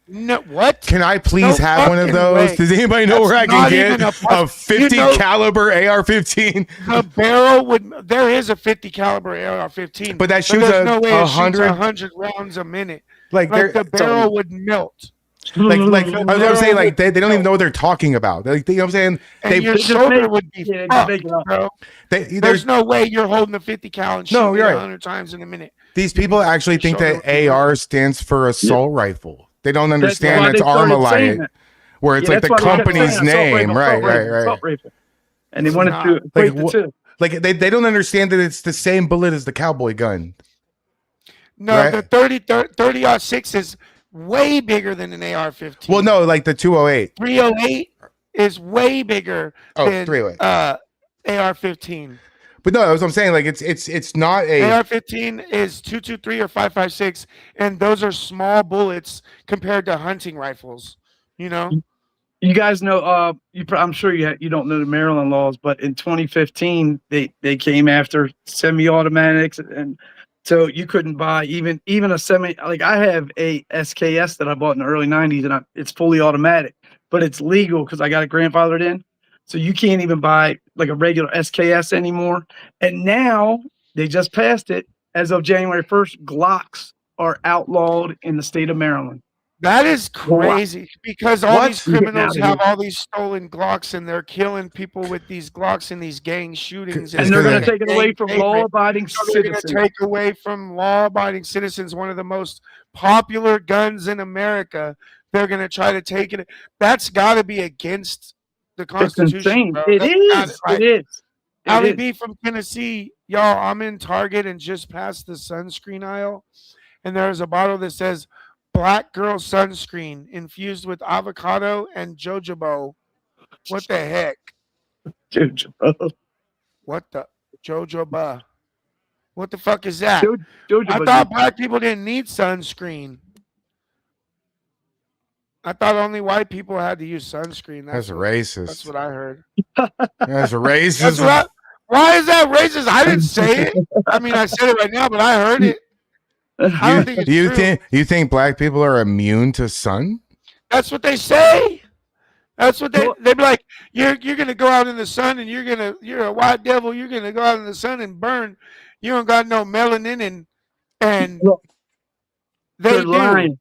No, what? Can I please have one of those? Way. Does anybody know where I can get a 50 caliber AR-15? The barrel there is a 50 caliber AR-15, but that shoots no way 100 rounds a minute. Like the barrel would melt. Like I'm saying, like they don't even know what they're talking about. Like, you know what I'm saying? And your shoulder would be fucked, bro. There's no way you're holding a 50 cal and shooting 100 times in a minute. These people actually think that AR stands for assault rifle. They don't understand it's Armalite, where it's like the company's name, right. And they wanted to equate the two. Like they don't understand that it's the same bullet as the cowboy gun. No, right? The 30-06 is way bigger than an AR-15. Well, no, like the 208. 308 is way bigger than 308. AR-15. But no, that's what I'm saying. Like it's not a AR-15 is 223 or 5.56, and those are small bullets compared to hunting rifles. You know. You guys know. I'm sure you don't know the Maryland laws, but in 2015 they came after semi-automatics, and so you couldn't buy even a semi. Like I have a SKS that I bought in the early 90s, and it's fully automatic, but it's legal because I got it grandfathered in. So you can't even buy like a regular SKS anymore. And now they just passed it. As of January 1st, Glocks are outlawed in the state of Maryland. That is crazy because all these criminals have all these stolen Glocks and they're killing people with these Glocks in these gang shootings. And they're going to take it away from law-abiding citizens. They're going to take away from law-abiding citizens one of the most popular guns in America. They're going to try to take it. That's got to be against the Constitution. It is. It is. Ali B from Tennessee, y'all. I'm in Target and just past the sunscreen aisle, and there's a bottle that says "Black Girl Sunscreen" infused with avocado and jojoba. What the heck? Jojoba. What the jojoba? What the fuck is that? Jojoba. I thought black people didn't need sunscreen. I thought only white people had to use sunscreen. That's racist. That's what I heard. That's racist. Why is that racist? I didn't say it. I mean, I said it right now, but I heard it. I don't think it's true. You think black people are immune to sun? That's what they say. That's what they be like. You're gonna go out in the sun and you're a white devil. You're gonna go out in the sun and burn. You don't got no melanin and they're lying.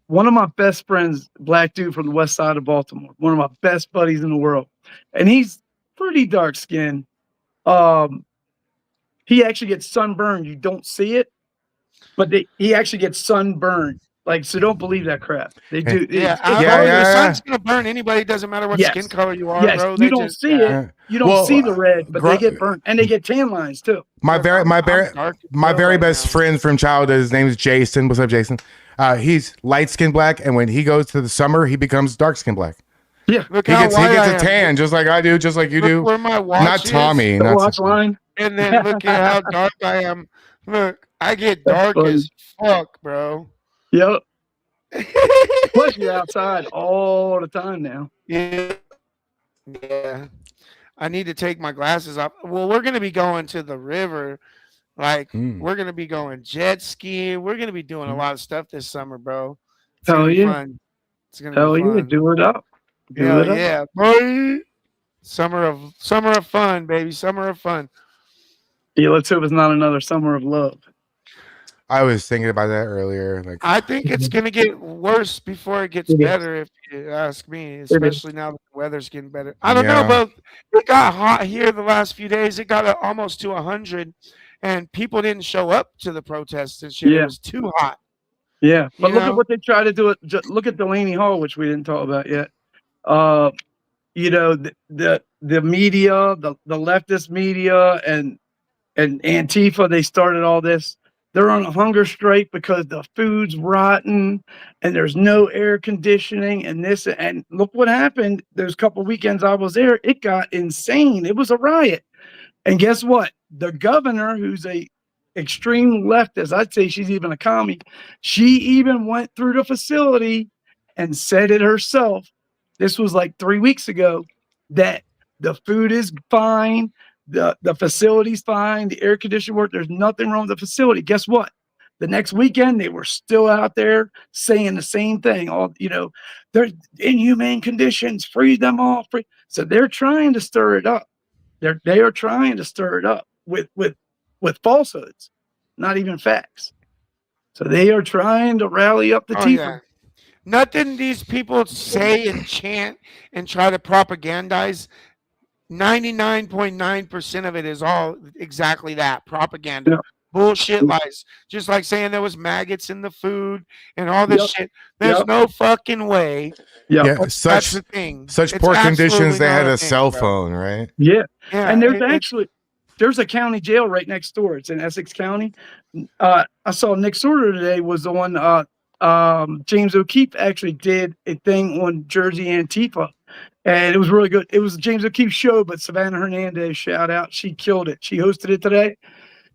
One of my best friends, black dude from the west side of Baltimore, one of my best buddies in the world, and he's pretty dark skinned. He actually gets sunburned. You don't see it, but he actually gets sunburned. Like, so don't believe that crap. They do. The sun's gonna burn anybody. Doesn't matter what skin color you are, bro. You don't see it. You don't see the red, but they get burnt, and they get tan lines too. My very best friend from childhood, his name is Jason. What's up, Jason? He's light skinned black, and when he goes to the summer, he becomes dark skinned black. Yeah, he gets a tan, just like I do, just like you do. Where my watch not Tommy, is. The watch line. And then look at how dark I am. Look, I get dark as fuck, bro. Yep. Plus, you're outside all the time now. Yeah. I need to take my glasses off. Well, we're gonna be going to the river. Like, we're gonna be going jet skiing. We're gonna be doing a lot of stuff this summer, bro. It's gonna be fun. It's gonna be fun. Yeah, do it up. Yeah, boy. Summer of fun, baby. Summer of fun. Yeah, let's hope it's not another summer of love. I was thinking about that earlier. Like, I think it's gonna get worse before it gets better, if you ask me. Especially now that the weather's getting better. I don't know, but it got hot here the last few days. It got almost to 100, and people didn't show up to the protests and shit. It was too hot. Yeah, but look at what they try to do. Look at Delaney Hall, which we didn't talk about yet. you know, the media, the leftist media, and Antifa, they started all this. They're on a hunger strike because the food's rotten and there's no air conditioning and this. And look what happened. Those couple weekends I was there, it got insane. It was a riot. And guess what? The governor, who's a extreme leftist, I'd say she's even a commie, she even went through the facility and said it herself. This was like 3 weeks ago, that the food is fine, the facility's fine, the air conditioning work, there's nothing wrong with the facility. Guess what? The next weekend, they were still out there saying the same thing. All, you know, they're inhumane conditions, freeze them all. So they're trying to stir it up. They are trying to stir it up with falsehoods, not even facts. So they are trying to rally up the people. Yeah. Nothing these people say and chant and try to propagandize. 99.9% of it is all exactly that, propaganda. Yeah. Bullshit lies. Just like saying there was maggots in the food and all this shit. There's Yep. no fucking way. Yeah, That's such the thing. such It's poor conditions. absolutely They not had a thing, cell bro. phone, right? Yeah. Yeah, And there's a county jail right next door. It's in Essex County. I saw Nick Sorter today was the one. James O'Keefe actually did a thing on Jersey Antifa, and it was really good. It was James O'Keefe's show, but Savannah Hernandez, shout out, she killed it. She hosted it today.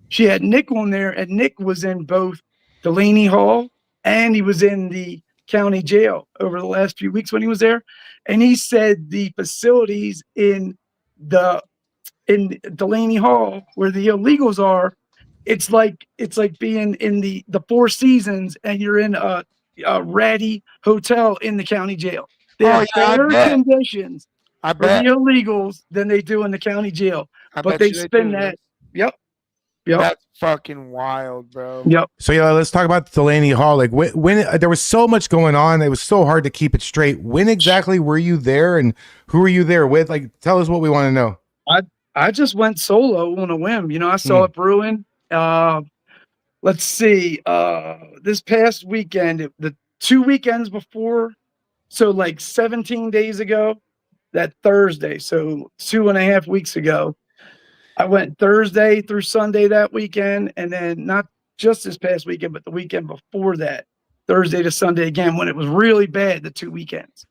She had Nick on there, and Nick was in both Delaney Hall and he was in the county jail over the last few weeks when he was there. And he said the facilities in Delaney Hall where the illegals are, it's like being in the Four Seasons and you're in a ratty hotel in the county jail. They have better conditions for the illegals than they do in the county jail. But they spend that. Yep. That's fucking wild, bro. Yep. So yeah, let's talk about Delaney Hall. Like when there was so much going on, it was so hard to keep it straight. When exactly were you there, and who were you there with? Like, tell us what we want to know. I just went solo on a whim. You know, I saw it brewing. Let's see. This past weekend, the 2 weekends before, so like 17 days ago, that Thursday, so 2.5 weeks ago, I went Thursday through Sunday that weekend, and then not just this past weekend, but the weekend before that, Thursday to Sunday again, when it was really bad, the 2 weekends.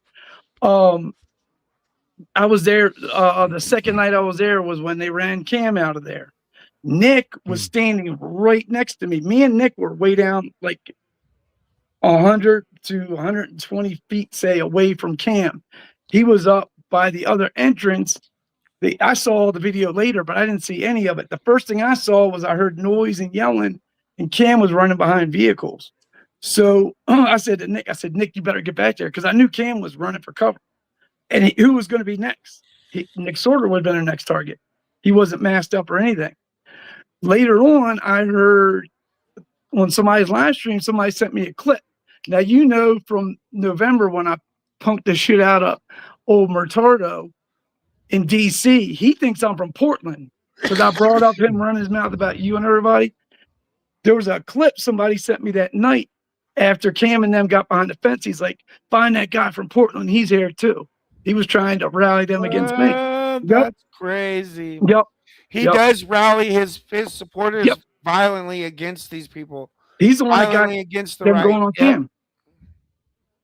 I was there. The second night I was there was when they ran Cam out of there. Nick was standing right next to me. Me and Nick were way down, like 100 to 120 feet, say, away from Cam. He was up by the other entrance. I saw the video later, but I didn't see any of it. The first thing I saw was I heard noise and yelling, and Cam was running behind vehicles. So I said to Nick, Nick, you better get back there, because I knew Cam was running for cover. And who was going to be next? Nick Sorter would have been our next target. He wasn't masked up or anything. Later on, I heard on somebody's live stream, somebody sent me a clip. Now, you know, from November when I punked the shit out of old Murtardo in D.C., he thinks I'm from Portland because I brought up him running his mouth about you and everybody. There was a clip somebody sent me that night after Cam and them got behind the fence. He's like, find that guy from Portland. He's here too. He was trying to rally them against me. That's crazy. Yep. He does rally his supporters violently against these people. He's the one that got against the them right. going on Cam.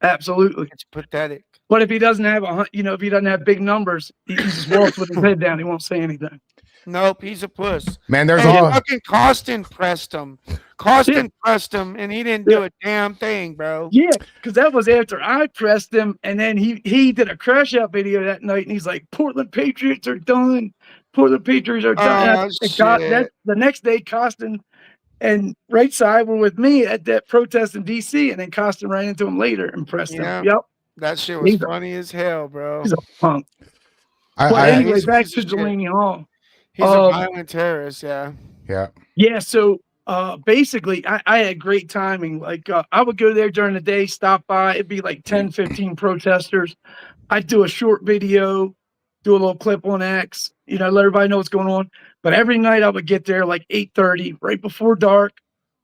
Absolutely. It's pathetic. But if he doesn't have if he doesn't have big numbers, he just walks with his head down. He won't say anything. Nope, he's a puss. Man, there's fucking Costin pressed him. Pressed him, and he didn't do a damn thing, bro. Yeah, because that was after I pressed him, and then he did a crash out video that night, and he's like, "Portland Patriots are done. Portland Patriots are done." The next day, Costin and Right Side were with me at that protest in D.C., and then Costin ran into him later and pressed him. Yep, that shit was funny as hell, bro. He's a punk. Anyway, back to Delaney Hall. He's a violent terrorist, Yeah. So basically, I had great timing. Like, I would go there during the day, stop by. It'd be like 10, 15 protesters. I'd do a short video, do a little clip on X, let everybody know what's going on. But every night I would get there like 8:30, right before dark,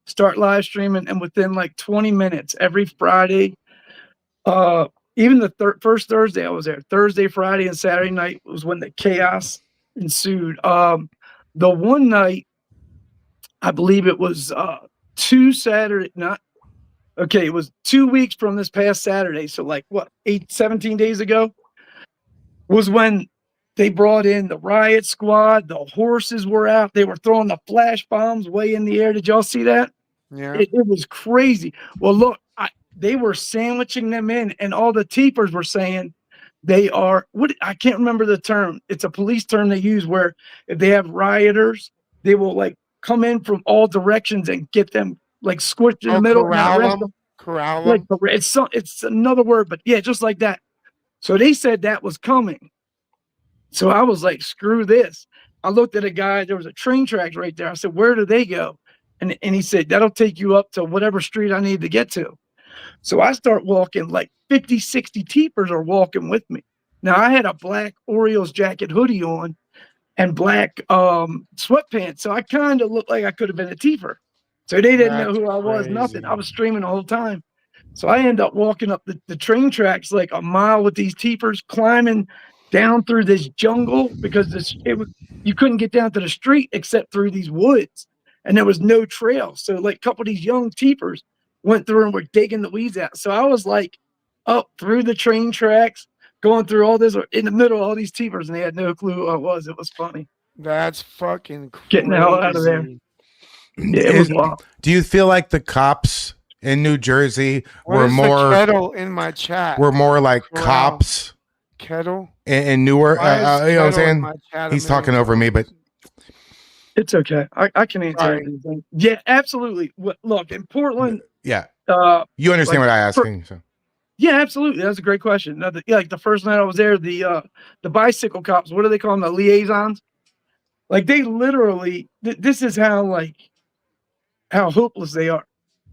start live streaming. And within like 20 minutes, every Friday, even the first Thursday I was there, Thursday, Friday, and Saturday night was when the chaos ensued. The one night, I believe it was it was 2 weeks from this past Saturday. So like what, 17 days ago was when they brought in the riot squad. The horses were out. They were throwing the flash bombs way in the air. Did y'all see that? Yeah. It was crazy. Well, look, they were sandwiching them in, and all the teepers were saying they are I can't remember the term. It's a police term they use where if they have rioters, they will like come in from all directions and get them like squished in the middle. Corral them. Like it's another word, but yeah, just like that. So they said that was coming. So I was like, screw this. I looked at a guy, there was a train tracks right there. I said, where do they go? And he said, that'll take you up to whatever street I need to get to. So I start walking, like 50, 60 teepers are walking with me. Now I had a black Orioles jacket hoodie on and black sweatpants. So I kind of looked like I could have been a teeper. So they didn't know who I was, nothing. I was streaming the whole time. So I end up walking up the train tracks like a mile with these teepers, climbing down through this jungle because you couldn't get down to the street except through these woods. And there was no trail. So like a couple of these young teepers went through and were digging the weeds out. So I was like up through the train tracks, going through all this in the middle of all these teepers, and they had no clue who I was. It was funny. That's fucking crazy. Getting the hell out of there. Yeah, it was wild. Do you feel like the cops in New Jersey were more kettle in my chat? Were more like cops kettle in Newark? You know what I'm saying? He's talking over me, but it's okay. I can answer anything. Yeah, absolutely. Look, in Portland. Yeah. You understand what I'm asking? So. Yeah, absolutely. That's a great question. Like the first night I was there, the bicycle cops, what do they call them? The liaisons? Like they literally, this is how hopeless they are.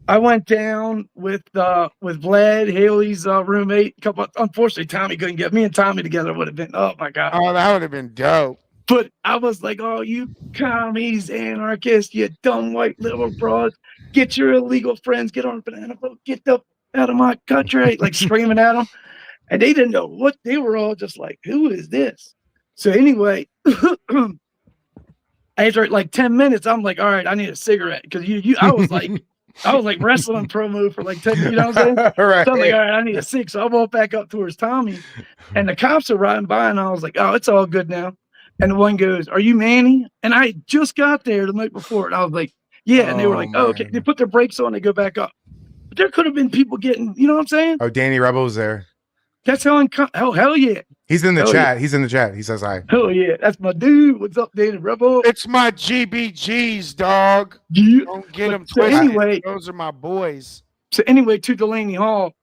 I went down with Vlad, Haley's roommate. Unfortunately, Tommy couldn't get me and Tommy together. Would have been, oh my God. Oh, that would have been dope. But I was like, oh, you commies, anarchists, you dumb white little broads, get your illegal friends, get on a banana boat, get the out of my country, like screaming at them. And they didn't know what, they were all just like, who is this? So anyway, after like 10 minutes, I'm like, all right, I need a cigarette. Because I was like wrestling promo for like 10 minutes, you know what I'm saying? Right. So I'm like, all right, I need a cig. So I walked back up towards Tommy, and the cops are riding by, and I was like, oh, it's all good now. And the one goes, are you Manny? And I just got there the night before, and I was like, yeah. And they were like, oh, okay. They put their brakes on, they go back up. But there could have been people getting, you know what I'm saying? Oh, Danny Rebel's there. That's hell yeah. He's in the chat. Yeah. He's in the chat. He says hi. Hell yeah. That's my dude. What's up, Danny Rebel? It's my GBGs, dog. Yeah. Don't get them twisted. Anyway, those are my boys. So anyway, to Delaney Hall,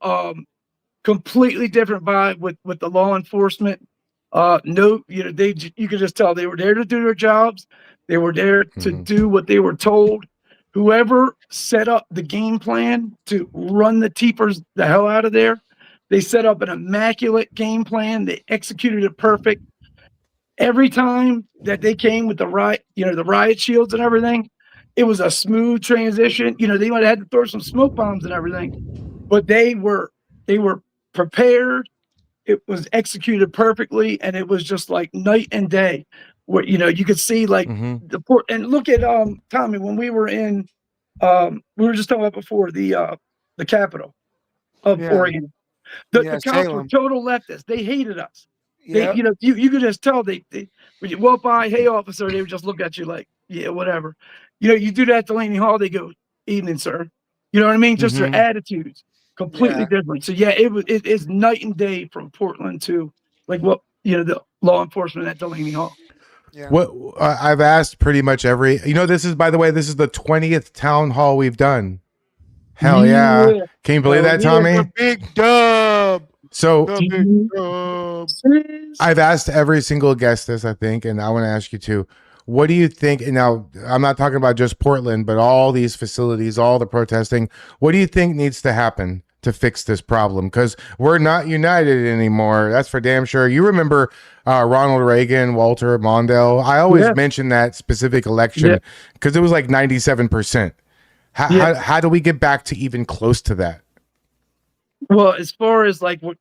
completely different vibe with the law enforcement. No, you could just tell they were there to do their jobs. They were there to do what they were told. Whoever set up the game plan to run the teepers the hell out of there, they set up an immaculate game plan. They executed it perfect. Every time that they came with the riot shields and everything, it was a smooth transition. They might have had to throw some smoke bombs and everything, but they were prepared. It was executed perfectly, and it was just like night and day. Where you could see like the port. And look at Tommy, when we were in we were just talking about before the capital of Oregon. The cops were total leftists. They hated us. Yeah. You could just tell they when you walk by, hey officer, they would just look at you like, yeah, whatever. You do that at Delaney Hall, they go, evening, sir. You know what I mean? Just their attitudes completely different. So yeah, it's night and day from Portland to like what the law enforcement at Delaney Hall. Yeah. What I've asked pretty much every. This is, by the way, this is the 20th town hall we've done. Hell yeah! Can you believe that, Tommy? Big dub. So I've asked every single guest this, I think, and I want to ask you too. What do you think? And now I'm not talking about just Portland, but all these facilities, all the protesting. What do you think needs to happen to fix this problem? Because we're not united anymore. That's for damn sure. You remember Ronald Reagan, Walter Mondale. I always mention that specific election because it was like 97%. How do we get back to even close to that? Well, as far as like what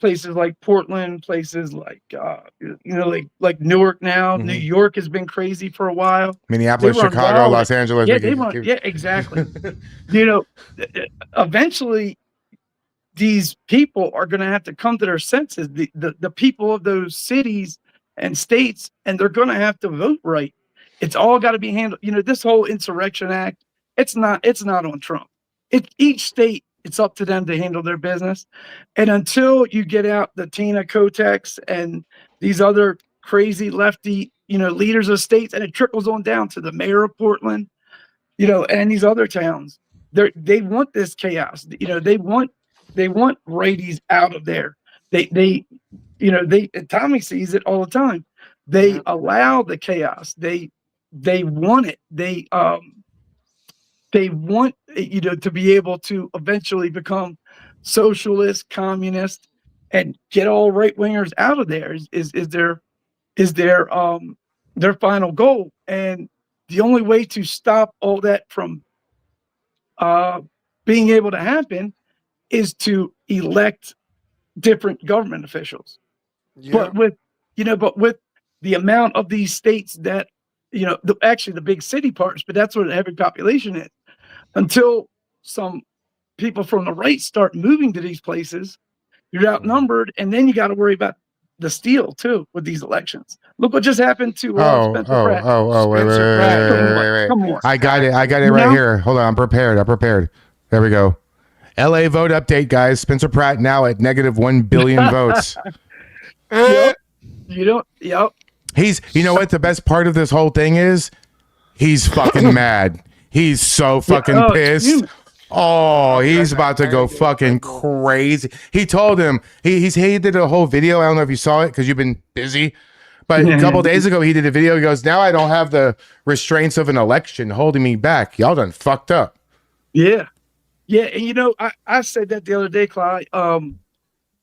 places like Portland, places like like Newark now. New York has been crazy for a while. Minneapolis, They run Chicago, wild. Los Angeles. Yeah, they run. Yeah, exactly. Eventually, these people are going to have to come to their senses. The people of those cities and states, and they're going to have to vote right. It's all got to be handled. This whole insurrection act. It's not on Trump. Each state. It's up to them to handle their business. And until you get out the Tina Kotex and these other crazy lefty, leaders of states, and it trickles on down to the mayor of Portland, and these other towns, they want this chaos. They want righties out of there. They Tommy sees it all the time. They allow the chaos. They want it. They want to be able to eventually become socialist, communist, and get all right wingers out of there. Is their final goal, and the only way to stop all that from being able to happen is to elect different government officials. But with the amount of these states that actually the big city parts, but that's where the heavy population is. Until some people from the right start moving to these places, you're outnumbered, and then you got to worry about the steal too with these elections. Look what just happened to Spencer Pratt. Wait. Come on. I got it right here. Hold on, I'm prepared. There we go. LA vote update, guys. Spencer Pratt now at -1 billion votes. Yep. He's, you know what the best part of this whole thing is? He's fucking mad. He's so fucking pissed. Oh, he's about to go fucking crazy. He told him he did a whole video. I don't know if you saw it because you've been busy, but a couple days ago he did a video. He goes, "Now I don't have the restraints of an election holding me back. Y'all done fucked up." Yeah. And I said that the other day, Clyde.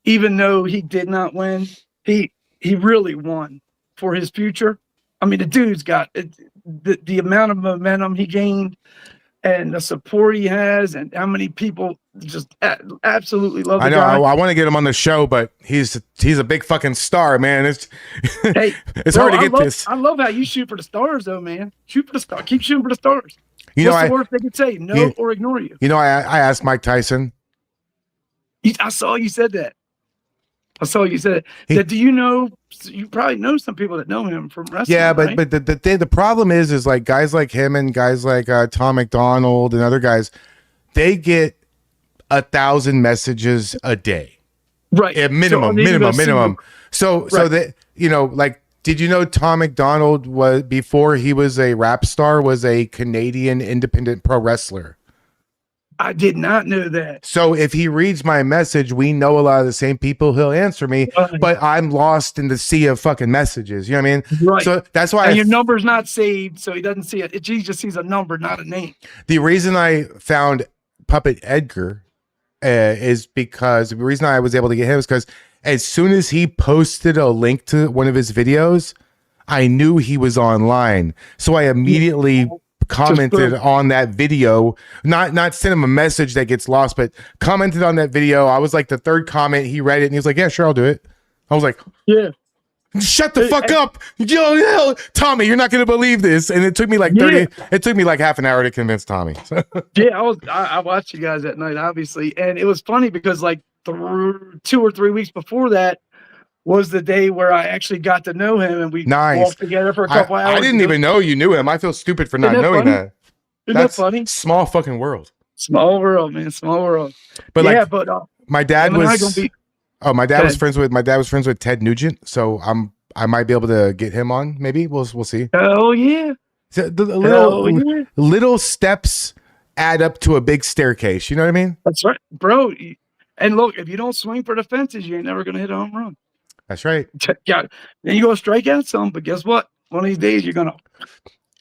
Even though he did not win, he really won for his future. I mean, the dude's got the amount of momentum he gained and the support he has and how many people just absolutely love the guy. I want to get him on the show, but he's a big fucking star, man. It's hard to get this. I love how you shoot for the stars, though, man. Shoot for the stars. Keep shooting for the stars. What's the worst they could say? No or ignore you. I asked Mike Tyson. I saw you said that. Do you know? You probably know some people that know him from wrestling. Yeah, but right? the problem is like guys like him and guys like Tom McDonald and other guys, they get 1,000 messages a day, right? At minimum. So that like, did you know Tom McDonald was, before he was a rap star, was a Canadian independent pro wrestler? I did not know that. So if he reads my message, we know a lot of the same people. He'll answer me, but I'm lost in the sea of fucking messages. You know what I mean? Right. So that's why your number's not saved, so he doesn't see it. He just sees a number, not a name. The reason I found Puppet Edgar is because the reason I was able to get him is because as soon as he posted a link to one of his videos, I knew he was online. So I immediately commented on that video, not send him a message that gets lost, but commented on that video. I was like the third comment. He read it and he was like, "Yeah, sure, I'll do it." I was like, "Yeah, shut the fuck up, yo, Tommy, you're not gonna believe this." And it took me like 30. It took me like half an hour to convince Tommy. Yeah, I watched you guys that night, obviously, and it was funny because like 2 or 3 weeks before that was the day where I actually got to know him, and we walked together for a couple hours. I didn't even know you knew him. I feel stupid for not knowing that. Isn't that funny? Small fucking world. Small world, man. Small world. But yeah, like, but my dad was. My dad was friends with Ted Nugent, so I might be able to get him on. Maybe we'll see. Oh yeah. So little steps add up to a big staircase. You know what I mean? That's right, bro. And look, if you don't swing for the fences, you ain't never gonna hit a home run. That's right. Yeah. Then you go strike out some, but guess what? One of these days you're gonna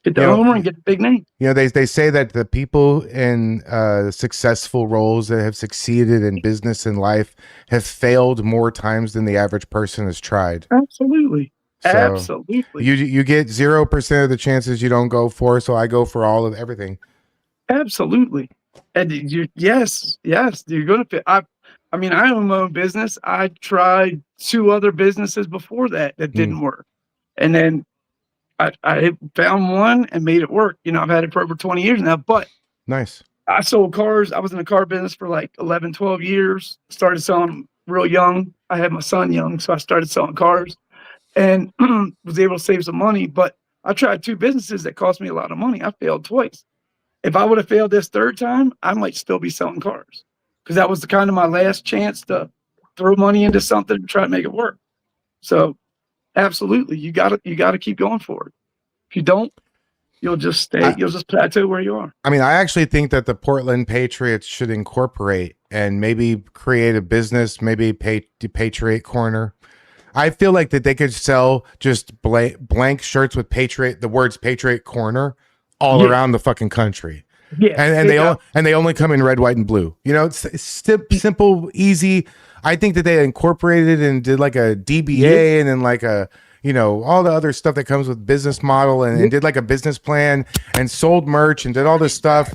get the homer and get the big name. They say that the people in successful roles that have succeeded in business and life have failed more times than the average person has tried. Absolutely. So absolutely. You get 0% of the chances you don't go for, so I go for all of everything. Absolutely. And yes, you're gonna fit. I mean, I own my own business. I tried 2 other businesses before that didn't work. And then I found one and made it work. You know, I've had it for over 20 years now, but Nice. I sold cars. I was in the car business for like 11, 12 years. Started selling them real young. I had my son young, so I started selling cars and was able to save some money. But I tried 2 businesses that cost me a lot of money. I failed twice. If I would have failed this 3rd time, I might still be selling cars because that was the kind of my last chance to throw money into something and try to make it work. So absolutely, you gotta keep going for it. If you don't, you'll just you'll just plateau where you are. I mean, I actually think that the Portland Patriots should incorporate and maybe create a business, maybe the Patriot Corner. I feel like that they could sell just blank shirts with the words Patriot Corner all around the fucking country. Yeah, and they only come in red, white, and blue. You know, it's simple, easy. I think that they incorporated and did like a DBA and then like a, you know, all the other stuff that comes with business model and did like a business plan and sold merch and did all this stuff.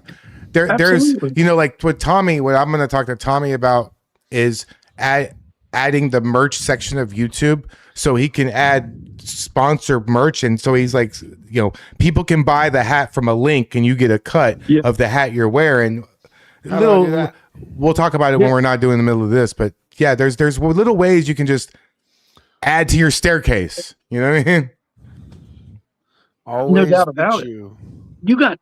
There's, you know, like what I'm going to talk to Tommy about is adding the merch section of YouTube so he can add sponsor merch. And so he's like, you know, people can buy the hat from a link and you get a cut of the hat you're wearing. We'll talk about it when we're not doing the middle of this, but yeah, there's little ways you can just add to your staircase. You know what I mean? Always no doubt about it. You got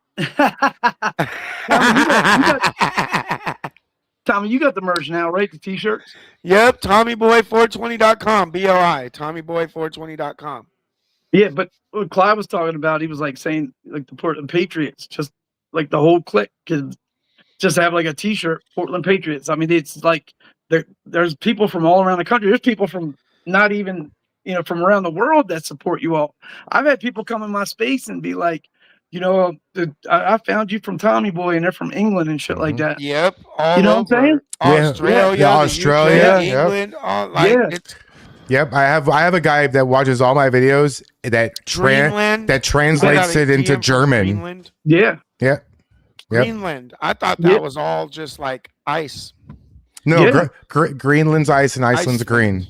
Tommy, you got the merch now, right? The t-shirts? Yep, TommyBoy420.com. BOI, TommyBoy420.com. Yeah, but what Clyde was talking about, he was like saying like the Portland Patriots, just like the whole clique could just have like a t-shirt, Portland Patriots. I mean, it's like there's people from all around the country. There's people from not even, you know, from around the world that support you all. I've had people come in my space and be like, you know, I found you from Tommy Boy, and they're from England and shit like that. Yep. You know what I'm saying? Australia, Australia, England, Yep, I have a guy that watches all my videos that translates it into German. Greenland. Yeah. Yep. Greenland. I thought that was all just like ice. No, Greenland's ice and Iceland's green.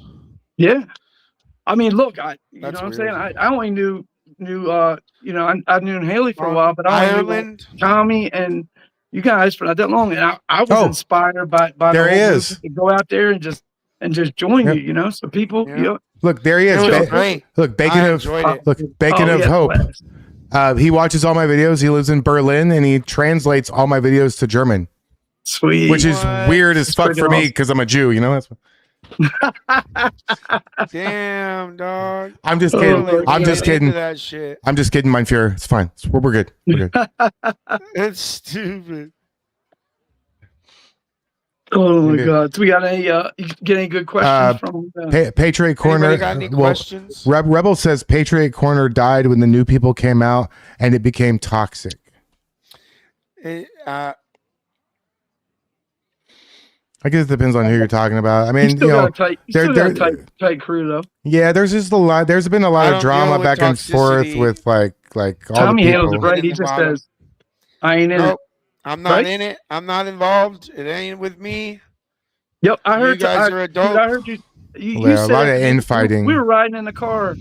Yeah. I mean, look, you know what I'm saying? I only knew you know, I knew Haley for a while, but I only knew Tommy and you guys for not that long. And I was inspired by there he is to go out there and just join you, you know. So people, you know, look, there he is. Look, Bacon of Hope. He watches all my videos. He lives in Berlin and he translates all my videos to German. Sweet. Which is weird as fuck for me because I'm a Jew, you know. That's damn, dog. I'm just kidding. I'm just kidding. That shit. I'm just kidding, mein Führer. It's fine. We're good. We're good. It's stupid. Oh my God! So we got any? Get any good questions from Patriot Corner? Got any questions? Rebel says Patriot Corner died when the new people came out and it became toxic. I guess it depends on who you're talking about. I mean, you know, got a tight crew though. Yeah, there's just a lot. There's been a lot of drama back and forth with like all Tommy the people. handles it right. He just says, "I ain't in it." I'm not in it. I'm not involved. It ain't with me. Yep, I heard you guys are adults. I heard you. You said a lot of infighting. We were riding in the car,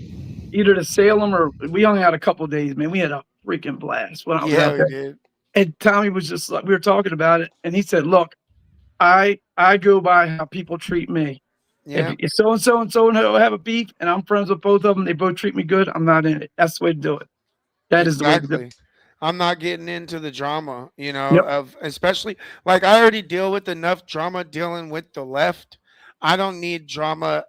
either to Salem or we hung out a couple of days. Man, we had a freaking blast when I was out there. We did. And Tommy was just like, we were talking about it, and he said, "Look, I go by how people treat me. Yeah. If so and so have a beef, and I'm friends with both of them, they both treat me good. I'm not in it. That's the way to do it. That is the way to do it. I'm not getting into the drama, you know, of especially like I already deal with enough drama dealing with the left. I don't need drama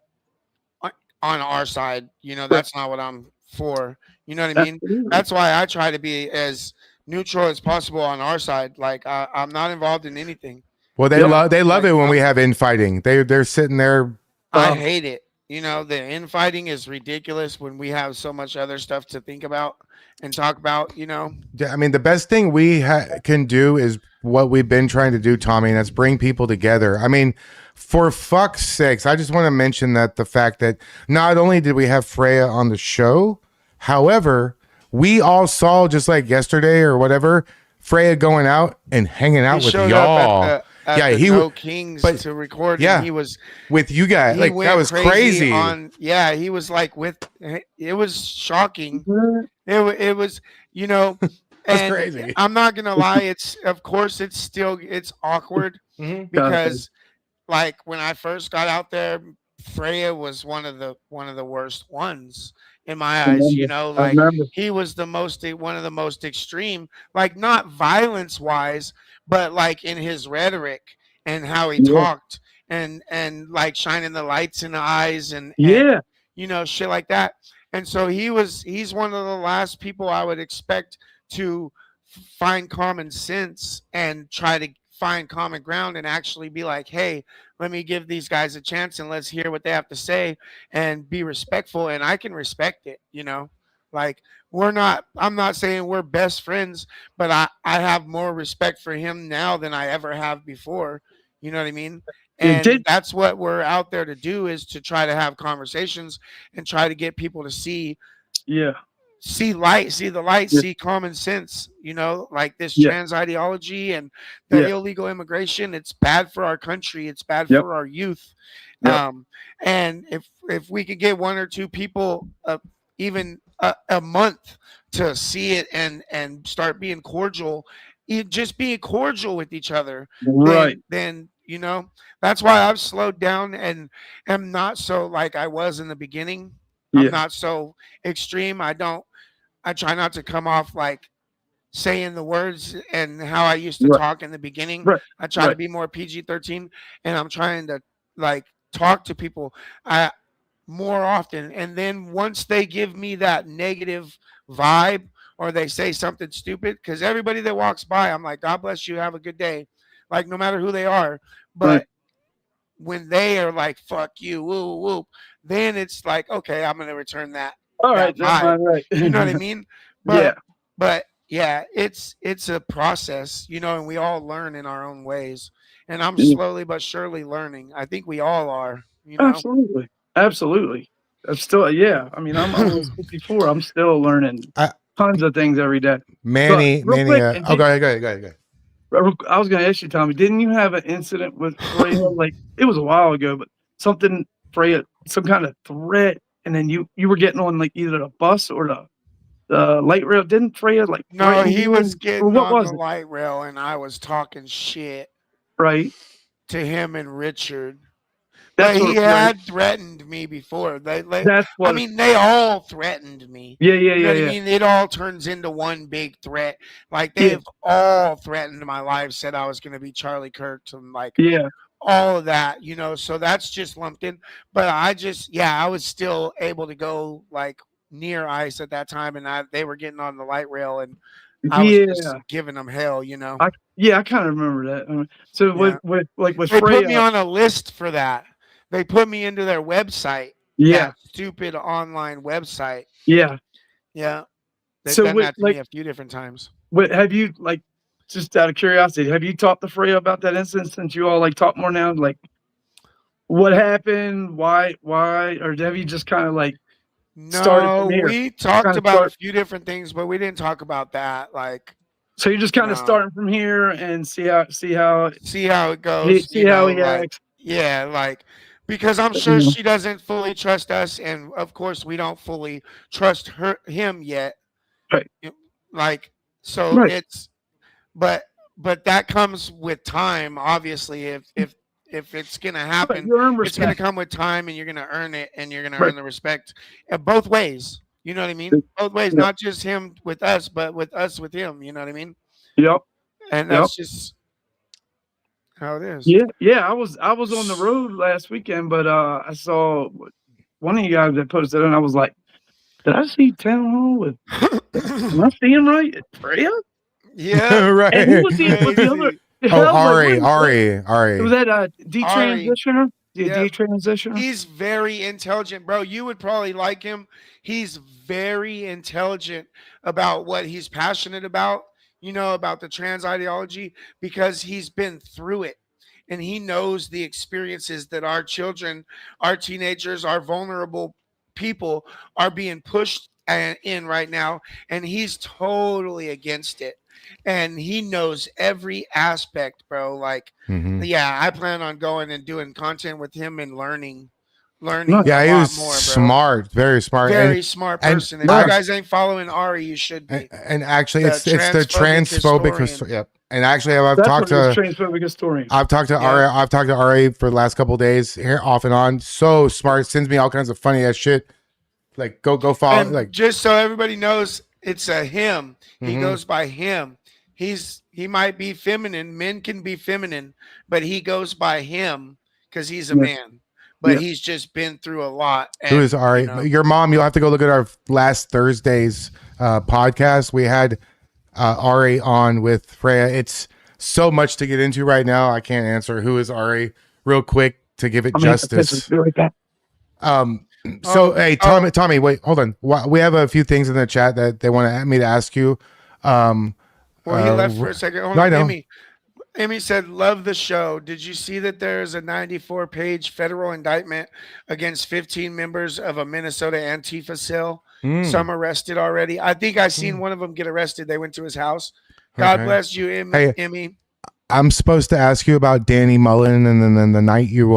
on our side. You know, that's not what I'm for. You know what I mean? Absolutely. That's why I try to be as neutral as possible on our side. Like I'm not involved in anything. Well, they love it when we have infighting. They're sitting there. I hate it. You know, the infighting is ridiculous when we have so much other stuff to think about and talk about, you know. I mean, the best thing we can do is what we've been trying to do, Tommy, and that's bring people together. I mean, for fuck's sakes, I just want to mention that the fact that not only did we have Freya on the show, however, we all saw just like yesterday or whatever, Freya going out and hanging out with y'all. at Yeah, the he No w- Kings but to record, yeah, and he was with you guys, he like that went was crazy. on. Yeah, he was like with. It was shocking. It was, you know, That's and crazy. I'm not gonna lie. It's of course it's awkward because like when I first got out there, Freya was one of the worst ones in my eyes. You know, I like remember. he was one of the most extreme, like not violence wise, but like in his rhetoric and how he Yeah. talked and like shining the lights in the eyes and Yeah. you know shit like that. And so he's one of the last people I would expect to find common sense and try to find common ground and actually be like, hey, let me give these guys a chance and let's hear what they have to say and be respectful. And I can respect it, you know. Like I'm not saying we're best friends, but I have more respect for him now than I ever have before. You know what I mean? It And did. that's what we're out there to do, is to try to have conversations and try to get people to see Yeah. see light, see the light, Yeah. see common sense, you know, like this Yeah. trans ideology and the Yeah. illegal immigration. It's bad for our country, it's bad Yep. for our youth. Yep. And if we could get one or two people even a month to see it and start being cordial, just being cordial with each other, Right. then you know, that's why I've slowed down and am not so like I was in the beginning. I'm Yeah. not so extreme. I try not to come off like saying the words and how I used to Right. talk in the beginning. Right. I try to Right. be more PG-13, and I'm trying to like talk to people more often. And then once they give me that negative vibe or they say something stupid, because everybody that walks by, I'm like, God bless you, have a good day. Like no matter who they are. Right. But when they are like, fuck you, woo, woo, then it's like, okay, I'm gonna return All that right. That's vibe. fine. Right. You know what I mean? Yeah. But yeah, it's a process, you know, and we all learn in our own ways. And I'm Yeah. slowly but surely learning. I think we all are, you know. Absolutely. Absolutely. I'm still, yeah. I mean, I'm almost 54. I'm still learning I, tons of things every day. But Manny, real Manny. quick, Oh, go ahead, go ahead, go ahead, go ahead. I was going to ask you, Tommy, didn't you have an incident with Freya? Like it was a while ago, but something Freya, some kind of threat, and then you were getting on like either the bus or the light rail. Didn't Freya like No, threaten he you? was Or getting what on was the it? light rail and I was talking shit Right. to him and Richard. That's But he what. Right. had threatened me before. That's I what. mean, they all threatened me. Yeah. Yeah. You know Yeah. what I Yeah. mean? It all turns into one big threat. Like Yeah. they've all threatened my life, said I was going to be Charlie Kirk, and like Yeah. all of that, you know. So that's just lumped in. But I was still able to go like near ice at that time, and they were getting on the light rail, and I was just Yeah. giving them hell, you know. I kind of remember that. So Yeah. with They put me Freya. on a list for that. They put me into their website. Yeah. That stupid online website. Yeah. Yeah. They've So done with that to me like, a few different times. have you like, just out of curiosity, have you talked to Freya about that incident since you all like talk more now? Like, what happened? Why? Or have you just kind of like started No, from here? we talked Kind of about a start. few different things, but we didn't talk about that. Like, So you're just kind of no. starting from here and see how it goes. see You how know, he like, acts. yeah, like, because I'm sure she doesn't fully trust us, and of course we don't fully trust him yet. Right. Like, so Right. it's, but that comes with time. Obviously, if it's gonna happen, You earn it's gonna respect. come with time, and you're gonna earn it, and you're gonna Right. earn the respect both ways. You know what I mean? Both ways, Yep. not just him with us, but with us with him. You know what I mean? Yep. And Yep. that's just how it is. Yeah. Yeah. I was on the road last weekend, but I saw one of you guys that posted it, and I was like, did I see Town Hall with? Am I seeing right? Freya? Yeah, Right. And who was the other? Crazy. Oh, I was like, Ari. was that detransitioner? The Yeah. detransitioner? He's very intelligent, bro. You would probably like him. He's very intelligent about what he's passionate about, you know, about the trans ideology, because he's been through it. And he knows the experiences that our children, our teenagers, our vulnerable people are being pushed in right now. And he's totally against it. and he knows every aspect, bro. Like, Mhm. yeah, I plan on going and doing content with him and learning Yeah, a he lot was more, bro. smart, very smart, Very smart person. If you guys ain't following Ari, you should be. and actually, The it's the transphobic. historian. Yep. And actually, I've That's talked what it is, to transphobic historian. I've talked to Ari. I've talked to Ari for the last couple of days here, off and on. So smart, sends me all kinds of funny ass shit. Like go follow. And Like just so everybody knows, it's a him. He Mhm. goes by him. He might be feminine. Men can be feminine, but he goes by him because he's a Yeah. man. But Yeah. he's just been through a lot. who is and, Ari? you know, Your mom. You'll have to go look at our last Thursday's podcast. We had Ari on with Freya. It's so much to get into right now. I can't answer who is Ari real quick to give it justice. Be right back. So hey, Tommy, wait, hold on. We have a few things in the chat that they want me to ask you. Well, he left for a second. Hold I on, know. Emmy said, "Love the show. Did you see that there's a 94-page federal indictment against 15 members of a Minnesota Antifa cell? Some arrested already. I think I seen one of them get arrested. They went to his house. God Okay. bless you, Hey, Emmy. I'm supposed to ask you about Danny Mullen, and then the night you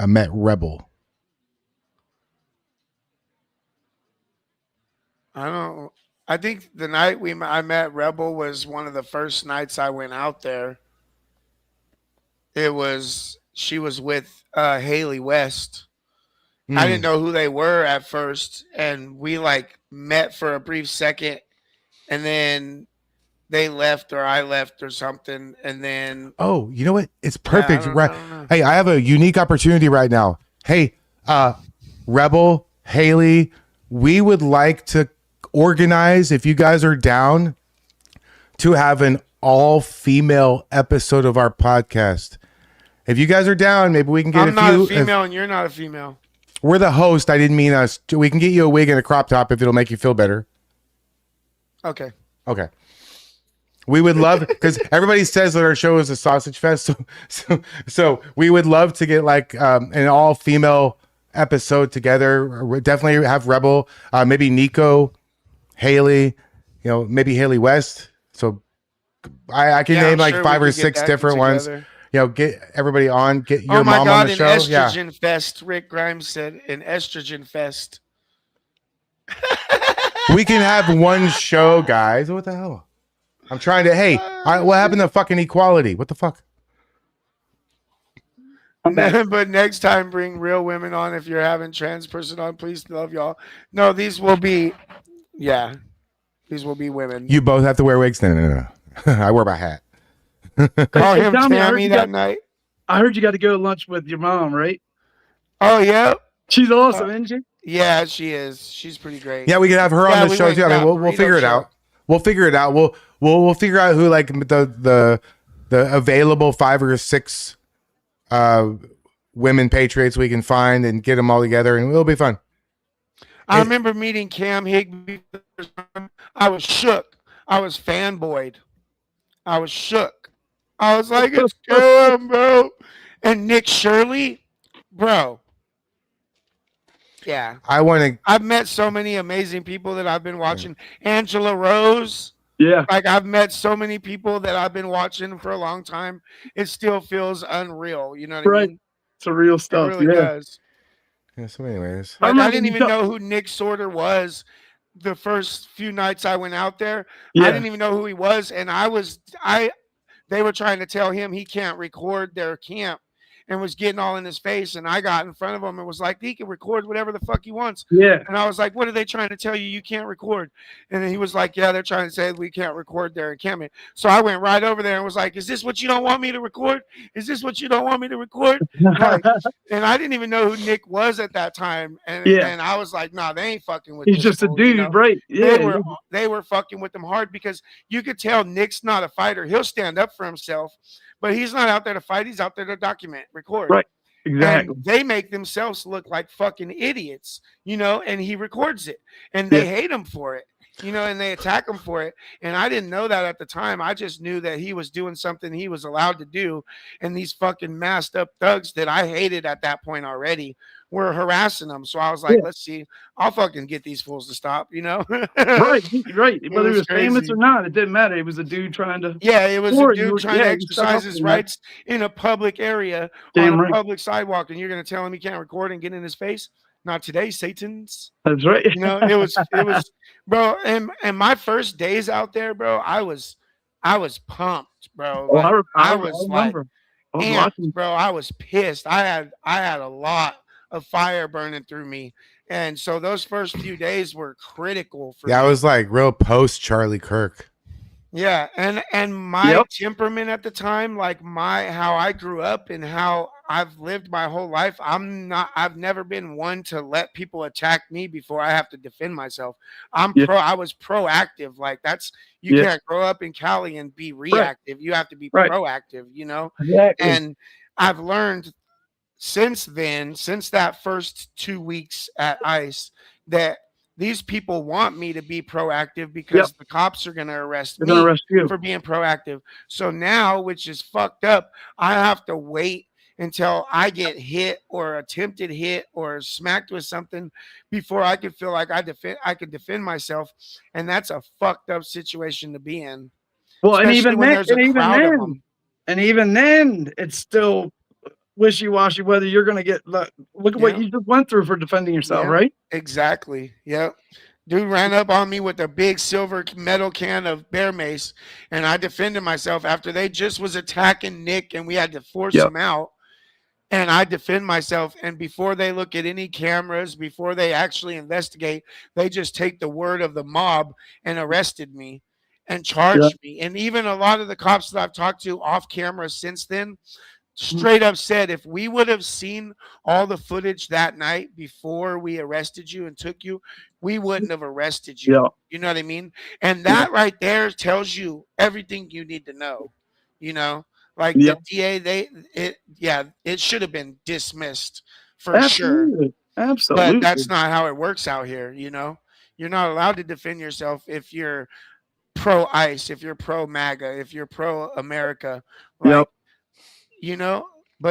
met Rebel. I think the night I met Rebel was one of the first nights I went out there. She was with Haley West. I didn't know who they were at first, and we like met for a brief second, and then they left or I left or something, and then Oh, you know what? It's perfect. I Right. don't know. Hey, I have a unique opportunity right now. Hey, Rebel, Haley, we would like to organize, if you guys are down, to have an all-female episode of our podcast. If you guys are down, maybe we can get I'm not a female and you're not a female. We're the host. I didn't mean us. We can get you a wig and a crop top if it'll make you feel better. Okay. Okay. We would love, because everybody says that our show is a sausage fest. So we would love to get like an all female episode together. We'll definitely have Rebel, maybe Nico, Haley, maybe Haley West. So I can name like 5 or 6 different ones. Get everybody on, get your mom on the show. An estrogen fest. Rick Grimes said an estrogen fest. We can have one show, guys. What the hell? I'm trying to. Hey, what happened to fucking equality? What the fuck? But next time, bring real women on. If you're having trans person on, please love y'all. No, these will be women. You both have to wear wigs. No. I wear my hat. Call him Tommy, Tammy that night. I heard you got to go to lunch with your mom, right? Oh yeah, she's awesome, isn't she? Yeah, she is. She's pretty great. Yeah, we can have her on the show too. I mean, we'll figure it out. We'll figure it out. We'll figure out who like the available 5 or 6 women patriots we can find and get them all together, and it'll be fun. I remember meeting Cam Higby. I was shook. I was fanboyed. I was shook. I was like, it's Cam, bro. And Nick Shirley, bro. Yeah. I've met so many amazing people that I've been watching. Angela Rose. Yeah. Like I've met so many people that I've been watching for a long time. It still feels unreal. You know what I mean? It's a real stuff. It really does. Yeah, so anyways. Like, I didn't even know who Nick Sorter was the first few nights I went out there. Yeah. I didn't even know who he was. And they were trying to tell him he can't record their camp and was getting all in his face. And I got in front of him and was like, he can record whatever the fuck he wants. Yeah. And I was like, what are they trying to tell you? You can't record. And then he was like, yeah, they're trying to say we can't record their encampment. So I went right over there and was like, is this what you don't want me to record? Is this what you don't want me to record? Like, and I didn't even know who Nick was at that time. And, and I was like, nah, they ain't fucking with He's this just a fool, dude, right? Yeah. They were fucking with him hard because you could tell Nick's not a fighter. He'll stand up for himself, but he's not out there to fight. He's out there to document, record. Right. Exactly. And they make themselves look like fucking idiots, and he records it and they hate him for it. and they attack him for it. And I didn't know that at the time. I just knew that he was doing something he was allowed to do. And these fucking masked up thugs that I hated at that point already were harassing him. So I was like, let's see, I'll fucking get these fools to stop, Right. Whether he was famous crazy. or not, it didn't matter. It was a dude trying to. Yeah, it was a dude trying to he stuck exercise up his for that. rights in a public area Damn on a right. public sidewalk, and you're gonna tell him he can't record and get in his face? Not today, Satans. That's right. It was, bro. And my first days out there, bro, I was pumped, bro. Oh, Like, I was like, remember. I was amped, watching. bro. I was pissed. I had a lot of fire burning through me, and so those first few days were critical for me. I was like real post Charlie Kirk. Yeah, and my temperament at the time, like how I grew up and how I've lived my whole life, I've never been one to let people attack me before I have to defend myself. I was proactive. Like you can't grow up in Cali and be reactive. You have to be proactive, Exactly. And I've learned since that first 2 weeks at ICE, that these people want me to be proactive because the cops are going to arrest me for being proactive. So now, which is fucked up, I have to wait until I get hit or attempted hit or smacked with something before I can feel like I can defend myself. And that's a fucked up situation to be in. Well, especially when there's a crowd of them. And even then, it's still wishy-washy whether you're going to get. Look at what you just went through for defending yourself, right? Exactly. Yep. Dude ran up on me with a big silver metal can of bear mace, and I defended myself after they just was attacking Nick, and we had to force him out. And I defend myself, and before they look at any cameras, before they actually investigate, they just take the word of the mob and arrested me and charged me. And even a lot of the cops that I've talked to off camera since then straight up said, if we would have seen all the footage that night before we arrested you and took you, we wouldn't have arrested you. You know what I mean? And that right there tells you everything you need to know. Like the DA, it should have been dismissed for sure. Absolutely. But that's not how it works out here. You're not allowed to defend yourself if you're pro ICE, if you're pro MAGA, if you're pro America. But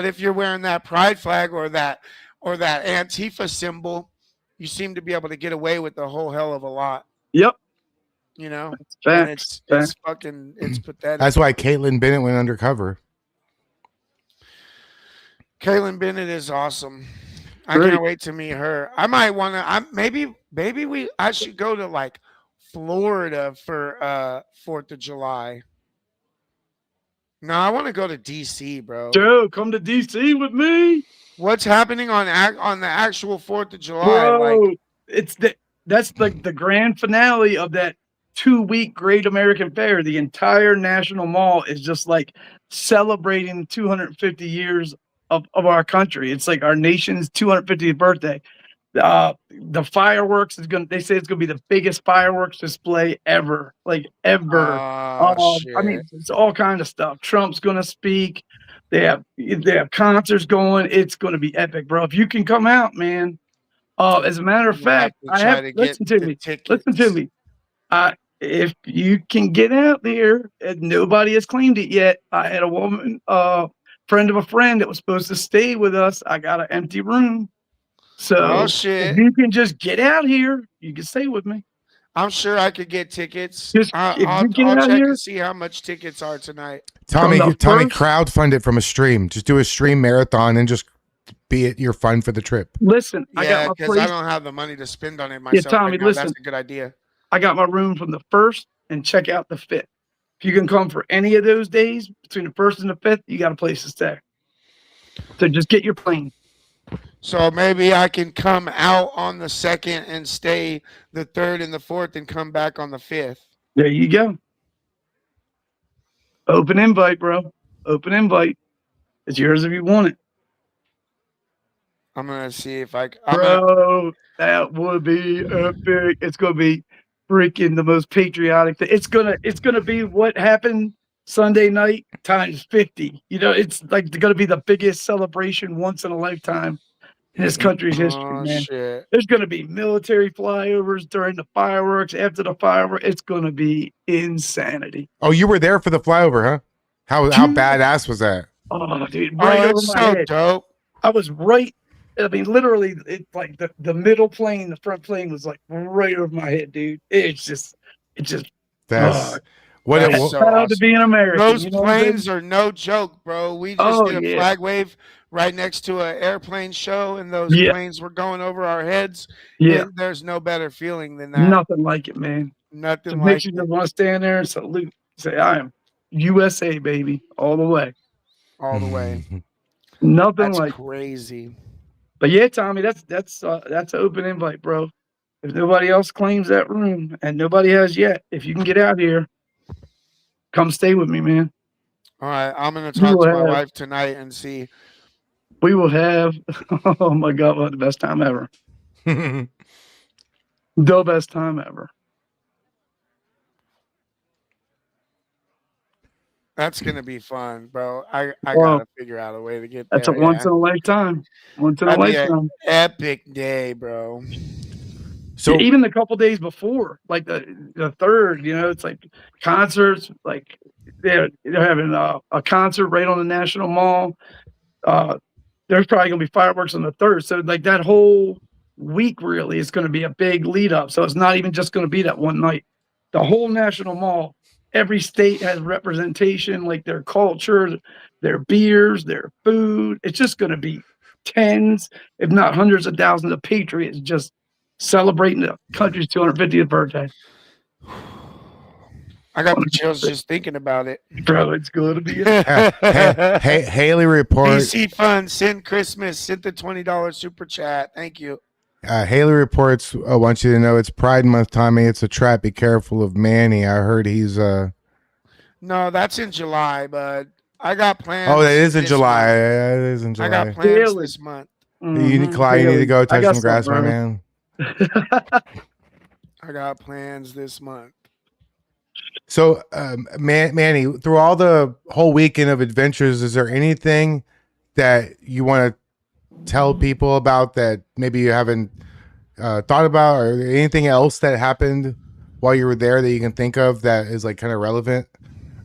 if you're wearing that pride flag or that Antifa symbol, you seem to be able to get away with the whole hell of a lot. And it's pathetic. That's why Caitlin Bennett went undercover. Caitlin Bennett is awesome. I can't wait to meet her. I might want to. Maybe I should go to like Florida for 4th of July. No, I want to go to DC, bro. Joe, come to DC with me. What's happening on the actual 4th of July? Bro, that's like the grand finale of that 2-week Great American Fair. The entire National Mall is just like celebrating 250 years of our country. It's like our nation's 250th birthday. The fireworks they say it's gonna be the biggest fireworks display ever, like ever. I mean, it's all kinds of stuff. Trump's gonna speak. They have concerts going. It's gonna be epic, bro. If you can come out, man. As a matter of fact, listen to me. If you can get out there, and nobody has claimed it yet. I had a woman, friend of a friend that was supposed to stay with us. I got an empty room. So if you can just get out here, you can stay with me. I'm sure I could get tickets. I'll check and see how much tickets are tonight. Tommy, crowdfund it from a stream. Just do a stream marathon and just be at your fun for the trip. Listen, because I don't have the money to spend on it myself. Yeah, Tommy, listen, that's a good idea. I got my room from the 1st and check out the 5th. If you can come for any of those days between the 1st and the 5th, you got a place to stay. So just get your plane. So maybe I can come out on the 2nd and stay the 3rd and the 4th and come back on the 5th. There you go. Open invite, bro. Open invite. It's yours if you want it. I'm going to see if I can. Bro, that would be epic. It's going to be freaking the most patriotic thing. It's going to be what happened Sunday night times 50. It's like going to be the biggest celebration once in a lifetime. in this country's history, Oh man. shit. There's going to be military flyovers during the fireworks, after the fireworks. It's going to be insanity. Oh, you were there for the flyover, huh? How badass was that? Oh, dude, right Oh, over it's my so head. dope. I was right. I mean, literally, it's like the middle plane, the front plane was like right over my head, dude. It's just. That's That's so proud awesome. to be an American. Those you know what I'm planes saying? are no joke, bro. We just Oh, did a yeah. flag wave right next to an airplane show, and those Yeah. planes were going over our heads. Yeah. There's no better feeling than that. Nothing like it, man. Nothing It like makes you it. just want to stand there and salute. Say, I am USA, baby, all the way. All the way. Nothing That's like. crazy. But yeah, Tommy, that's an open invite, bro. If nobody else claims that room, and nobody has yet, if you can get out here, come stay with me, man. All right, I'm gonna We talk will to my have- wife tonight and see. We will have. Oh my God, we'll have the best time ever. The best time ever. That's gonna be fun, bro. I Well, gotta figure out a way to get That's there. a once yeah. in a lifetime. Once in a That'd be an lifetime. epic day, bro. So even the couple days before, like the third, it's like concerts. Like they're having a concert right on the National Mall. There's probably gonna be fireworks on the third. So like that whole week really is going to be a big lead up. So it's not even just going to be that one night. The whole National Mall, every state has representation, like their culture, their beers, their food. It's just going to be tens, if not hundreds of thousands of patriots just celebrating the country's 250th birthday. I got the chills just thinking about it. Bro, it's going to be. Haley reports. PC Fun, send Christmas, send the $20 super chat. Thank you. Haley reports. I want you to know it's Pride Month, Tommy. It's a trap. Be careful of Manny. I heard he's. No, that's in July, but I got plans. Oh, that is in this July. month. Yeah, it is in July. I got plans this month. You need, Clyde, you need to go touch some grass, my bro. man. I got plans this month. So, Manny, through all the whole weekend of adventures, is there anything that you want to tell people about that maybe you haven't thought about, or anything else that happened while you were there that you can think of that is like kind of relevant,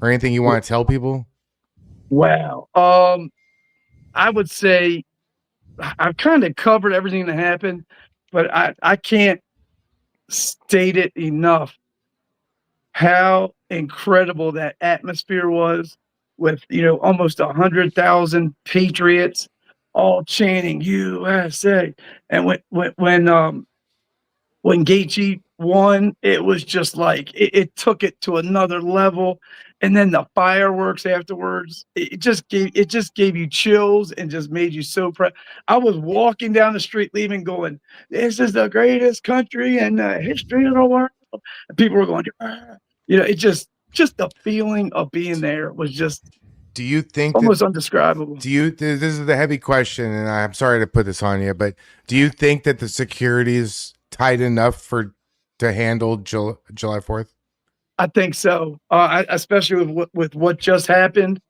or anything you want to tell people? Wow. I would say I've kind of covered everything that happened, but I can't state it enough how incredible that atmosphere was with, almost 100,000 patriots all chanting USA. And when Gaethje won, it was just like it took it to another level. And then the fireworks afterwards, it just gave you chills and just made you so proud. I was walking down the street leaving going, this is the greatest country in the history of the world. And people were going, it just the feeling of being there was just Do you think almost undescribable. This is the heavy question, and I'm sorry to put this on you, but do you think that the security is tight enough to handle July 4th? I think so, especially with what just happened.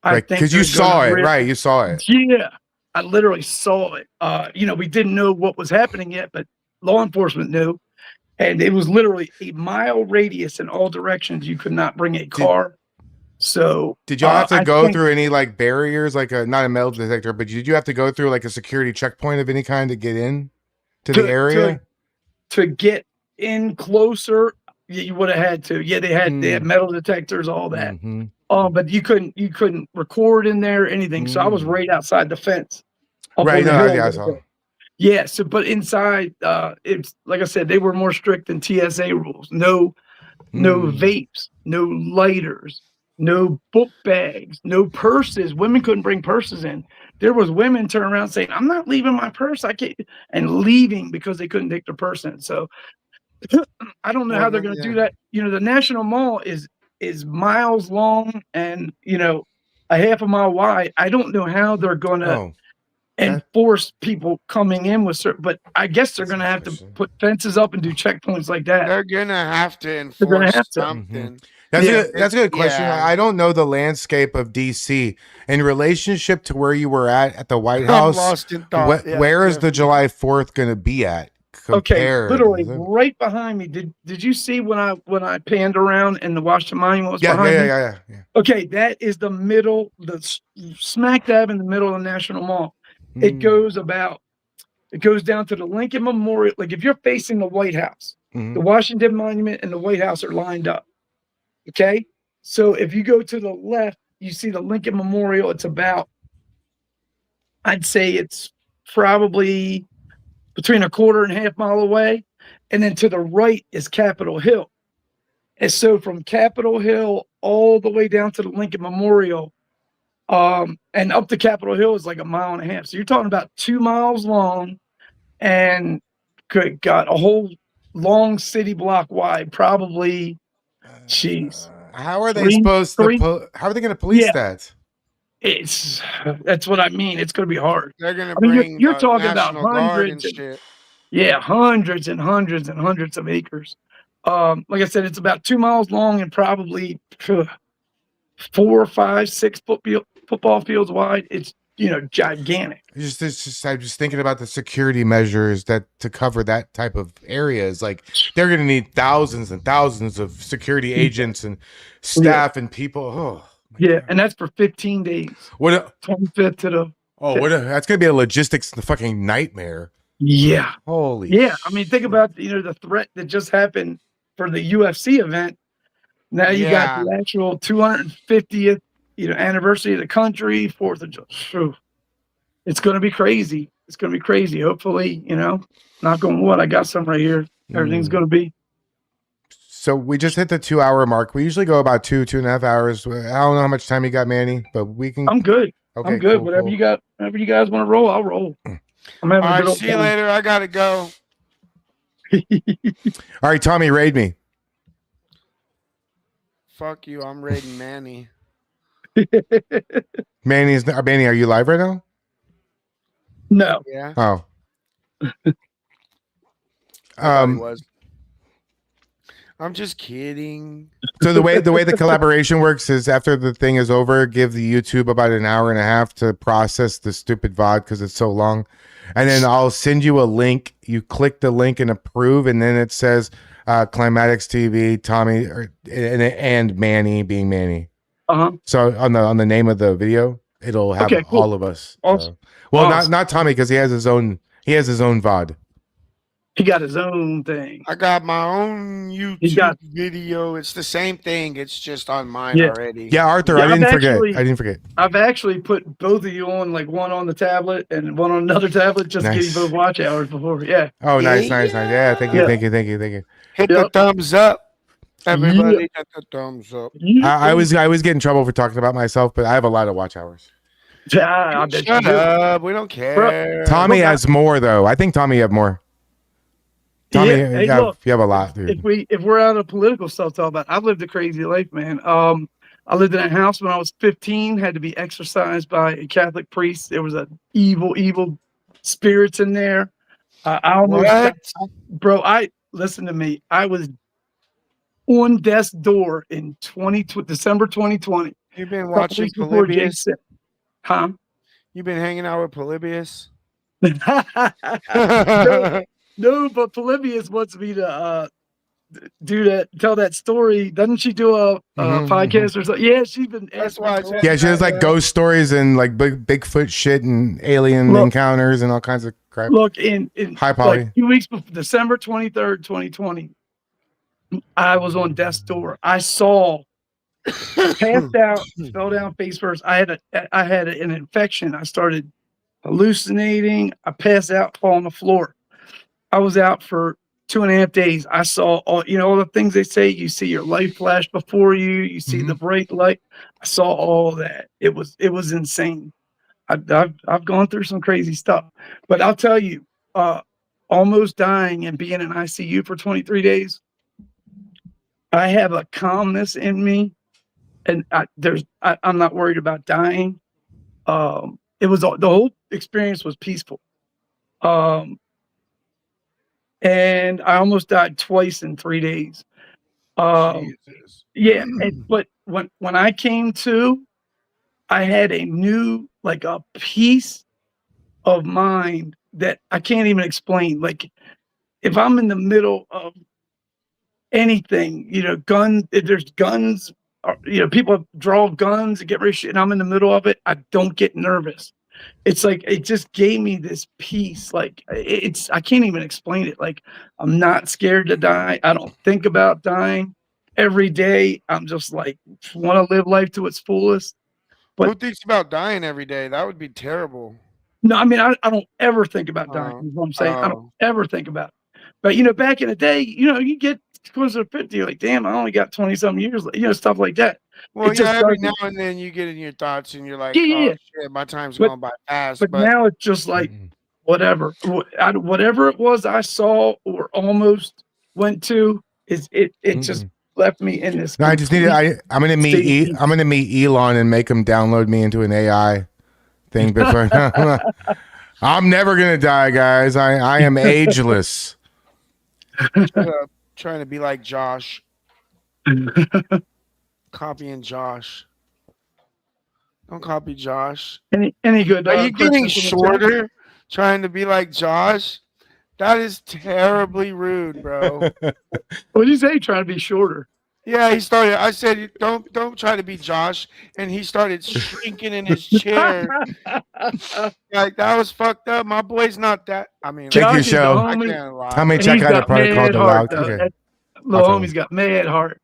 Right, because you saw it, right? You saw it. Yeah, I literally saw it. We didn't know what was happening yet, but law enforcement knew, and it was literally a mile radius in all directions. You could not bring a car. So did y'all have to go through any like barriers, like not a metal detector, but did you have to go through like a security checkpoint of any kind to get in to the area? To get in closer, you would have had to. Yeah, they had metal detectors, all that. Mm-hmm. But you couldn't record in there or anything. So I was right outside the fence. Right. I saw. Yeah. So, but inside, it's like I said, they were more strict than TSA rules. No vapes, no lighters, no book bags, no purses. Women couldn't bring purses in. There was women turning around saying, "I'm not leaving my purse. I can't," and leaving because they couldn't take their purse in. So I don't know how they're going to do that. The National Mall is miles long and a half a mile wide. I don't know how they're going to enforce people coming in with certain, but I guess they're going to have to put fences up and do checkpoints like that. They're going to have to enforce something. That's a good question. Yeah. I don't know the landscape of DC in relationship to where you were at the White I'm House. lost in thought. Yeah, where is the definitely. July 4th going to be at? Okay, Compared? literally right behind me. Did you see when I panned around and the Washington Monument was behind me? Yeah. Okay, that is the middle, smack dab in the middle of the National Mall. It goes down to the Lincoln Memorial. Like if you're facing the White House, the Washington Monument and the White House are lined up. Okay, so if you go to the left, you see the Lincoln Memorial. It's about, I'd say it's probably between a quarter and a half mile away. And then to the right is Capitol Hill. And so from Capitol Hill all the way down to the Lincoln Memorial, and up to Capitol Hill is like a mile and a half. So you're talking about 2 miles long and got a whole long city block wide, probably, jeez. How are they supposed to? How are they going to police that? That's what I mean. It's going to be hard. They're going to I mean, bring you're talking about National Guard and hundreds. shit. Yeah, hundreds and hundreds and hundreds of acres. Like I said, it's about 2 miles long and probably 4, 5, 6 football fields wide. It's gigantic. I'm just thinking about the security measures that to cover that type of areas. Like they're going to need thousands and thousands of security agents and staff and people. Oh, yeah, and that's for 15 days. 25th to the. That's going to be a logistics fucking nightmare. Yeah. Holy. Yeah, I mean, think about the threat that just happened for the UFC event. Now you got the actual 250th anniversary of the country, 4th of July. It's going to be crazy. It's going to be crazy. Hopefully, knock on wood, I got some right here. Everything's going to be. So we just hit the 2 hour mark. We usually go about 2.5 hours. I don't know how much time you got, Manny, but we can. I'm good. Okay, I'm good. cool, Whatever you got, whatever you guys want to roll, I'll roll. I'm having All a good right, see you later. I got to go. All right, Tommy, raid me. Fuck you. I'm raiding Manny. Manny, are you live right now? No. Yeah. Oh. I'm just kidding. So the way the collaboration works is after the thing is over, give the YouTube about an hour and a half to process the stupid VOD because it's so long. And then I'll send you a link. You click the link and approve, and then it says Climatics TV, Tommy, and Manny being Manny. So on the name of the video, it'll have all of us. Awesome. Well, not Tommy because he has his own VOD. He got his own thing. I got my own YouTube video. It's the same thing. It's just on mine already. Yeah, Arthur, I didn't forget. I've actually put both of you on, like one on the tablet and one on another tablet, just to give you both watch hours before. Yeah. Oh, nice. Yeah, thank you. Hit the thumbs up. Everybody hit the thumbs up. I always get in trouble for talking about myself, but I have a lot of watch hours. Shut up. We don't care. Tommy has more though. I think Tommy have more. Tommy, you have a lot, dude. If we're out of political stuff to talk about, I've lived a crazy life, man. I lived in a house when I was 15, had to be exorcised by a Catholic priest. There was a evil spirits in there. I almost listen to me. I was on death's door in December 2020. You've been watching Polybius? Huh? You've been hanging out with Polybius? No, but Polybius wants me to tell that story. Doesn't she do a podcast or something? Yeah, she's been. That's why. Yeah, she has like ghost stories and like Bigfoot shit and alien encounters and all kinds of crap. Look, in Hi, Polly. Like 2 weeks before December 23rd, 2020, I was on death's door. I saw, passed out, fell down face first. I had an infection. I started hallucinating. I passed out, fall on the floor. I was out for 2.5 days. I saw all the things they say. You see your life flash before you. You see the bright light. I saw all that. It was insane. I've gone through some crazy stuff, but I'll tell you, almost dying and being in ICU for 23 days. I have a calmness in me, and I'm not worried about dying. It was the whole experience was peaceful. And I almost died twice in 3 days. Jesus. Yeah, but when I came to, I had a new, like, a peace of mind that I can't even explain. Like, if I'm in the middle of anything, if there's guns, or, people draw guns and get ready to shoot, and I'm in the middle of it, I don't get nervous. It's like it just gave me this peace. Like I can't even explain it. Like I'm not scared to die. I don't think about dying every day. I'm just like want to live life to its fullest. Who But thinks about dying every day? That would be terrible. no, I mean I don't ever think about dying. Is what I'm saying. I don't ever think about it. But back in the day, you get closer to 50, you're like, damn, I only got 20-something years, stuff like that. Well, It just every doesn't. now and then you get in your thoughts and you're like, Yeah. oh shit, my time's But- going by fast. But But now it's just like whatever it was I saw or almost went to it just left me in this. No, I just need. I'm gonna meet. state of I'm gonna meet Elon and make him download me into an AI thing before. I'm never gonna die, guys. I am ageless. shut up, trying to be like Josh. Copying Josh. Don't copy Josh. Any good? Are you getting questions in the chat? shorter? Trying to be like Josh? That is terribly rude, bro. What did you say? Trying to be shorter. Yeah, he started. I said, don't try to be Josh, and he started shrinking in his chair. Like that was fucked up. My boy's not that. I mean, Check your Josh is show. the I homie, can't lie. How many and check he's out a got product called mad the heart, Loud? though. Okay. That little homie's got mad heart.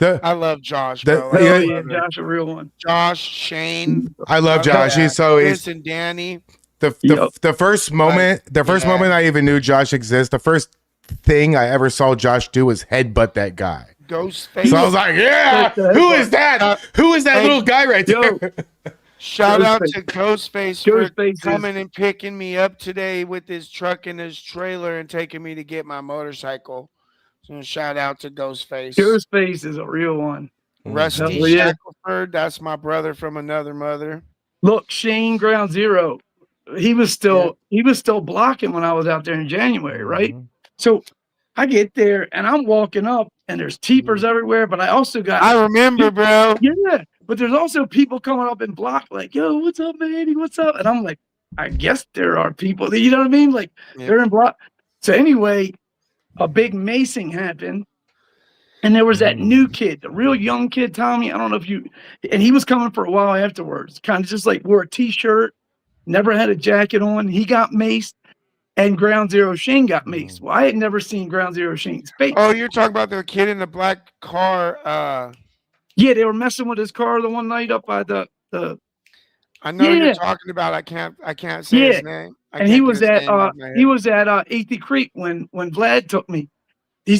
I love Josh, bro. Oh Yeah. yeah, Josh, a real one. Josh, Shane. I love Josh. He's Chris and Danny. the first moment. The first Yeah. moment I even knew Josh exists. The first thing I ever saw Josh do was headbutt that guy. Ghostface. So I was like, yeah, who is that? Who is that Hey, little guy right there? Shout out Ghostface. to Ghostface Ghostface for coming and picking me up today with his truck and his trailer and taking me to get my motorcycle. So shout out to Ghostface. Ghostface is a real one. Rusty Hell yeah. Shackelford, that's my brother from another mother. Look, Shane Ground Zero. He was still blocking when I was out there in January, right? So I get there and I'm walking up and there's teepers everywhere, but I also got I remember, bro. Yeah, but there's also people coming up and block like, yo, what's up, Manny? What's up? And I'm like, I guess there are people that, you know what I mean? Like they're in block. So anyway, a big macing happened. And there was that new kid, the real young kid, Tommy. I don't know if and he was coming for a while afterwards, kind of just like wore a t-shirt, never had a jacket on. He got maced, and Ground Zero Shane got maced. Well, I had never seen Ground Zero Shane's face. Oh, you're talking about the kid in the black car. Yeah, they were messing with his car the one night up by the. I know you're talking about. I can't say his name. And he was at 80 Creek when Vlad took me.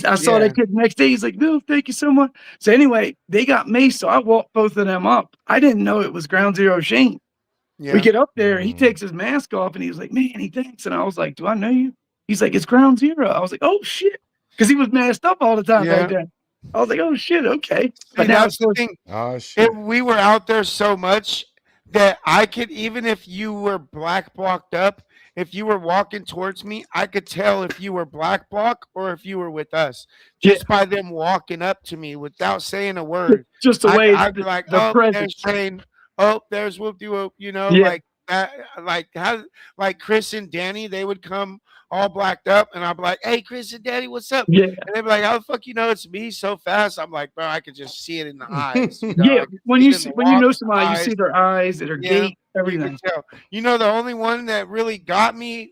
I saw that kid the next day. He's like, no, thank you so much. So anyway, they got maced, so I walked both of them up. I didn't know it was Ground Zero Shane. Yeah. We get up there, he takes his mask off, and he was like, man, he thanks. And I was like, do I know you? He's like, it's Ground Zero. I was like, oh, shit. Because he was masked up all the time back then. I was like, oh, shit, okay. But now that's the thing. Oh, shit. We were out there so much that I could, even if you were black blocked up, if you were walking towards me, I could tell if you were black block or if you were with us just by them walking up to me without saying a word. Just the way I'd be like, oh, there's Shane. Oh, there's whoop-de-whoop, like that, like Chris and Danny, they would come all blacked up, and I'd be like, hey, Chris and Danny, what's up? Yeah. And they'd be like, how the fuck you know it's me so fast? I'm like, bro, I could just see it in the eyes. Yeah, when you know somebody, you eyes. see their eyes, their gait, everything. You can tell. The only one that really got me,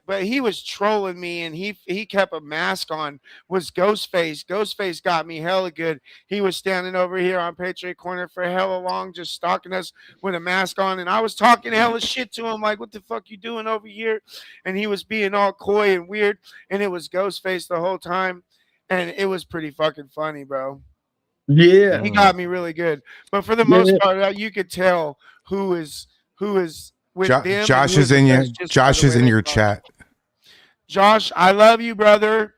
but he was trolling me and he kept a mask on, was Ghostface. Ghostface got me hella good. He was standing over here on Patriot Corner for hella long, just stalking us with a mask on. And I was talking hella shit to him, like, what the fuck you doing over here? And he was being all coy and weird. And it was Ghostface the whole time. And it was pretty fucking funny, bro. Yeah. He got me really good. But for the most part, you could tell who is with them. Josh is in your chat. Josh, I love you, brother.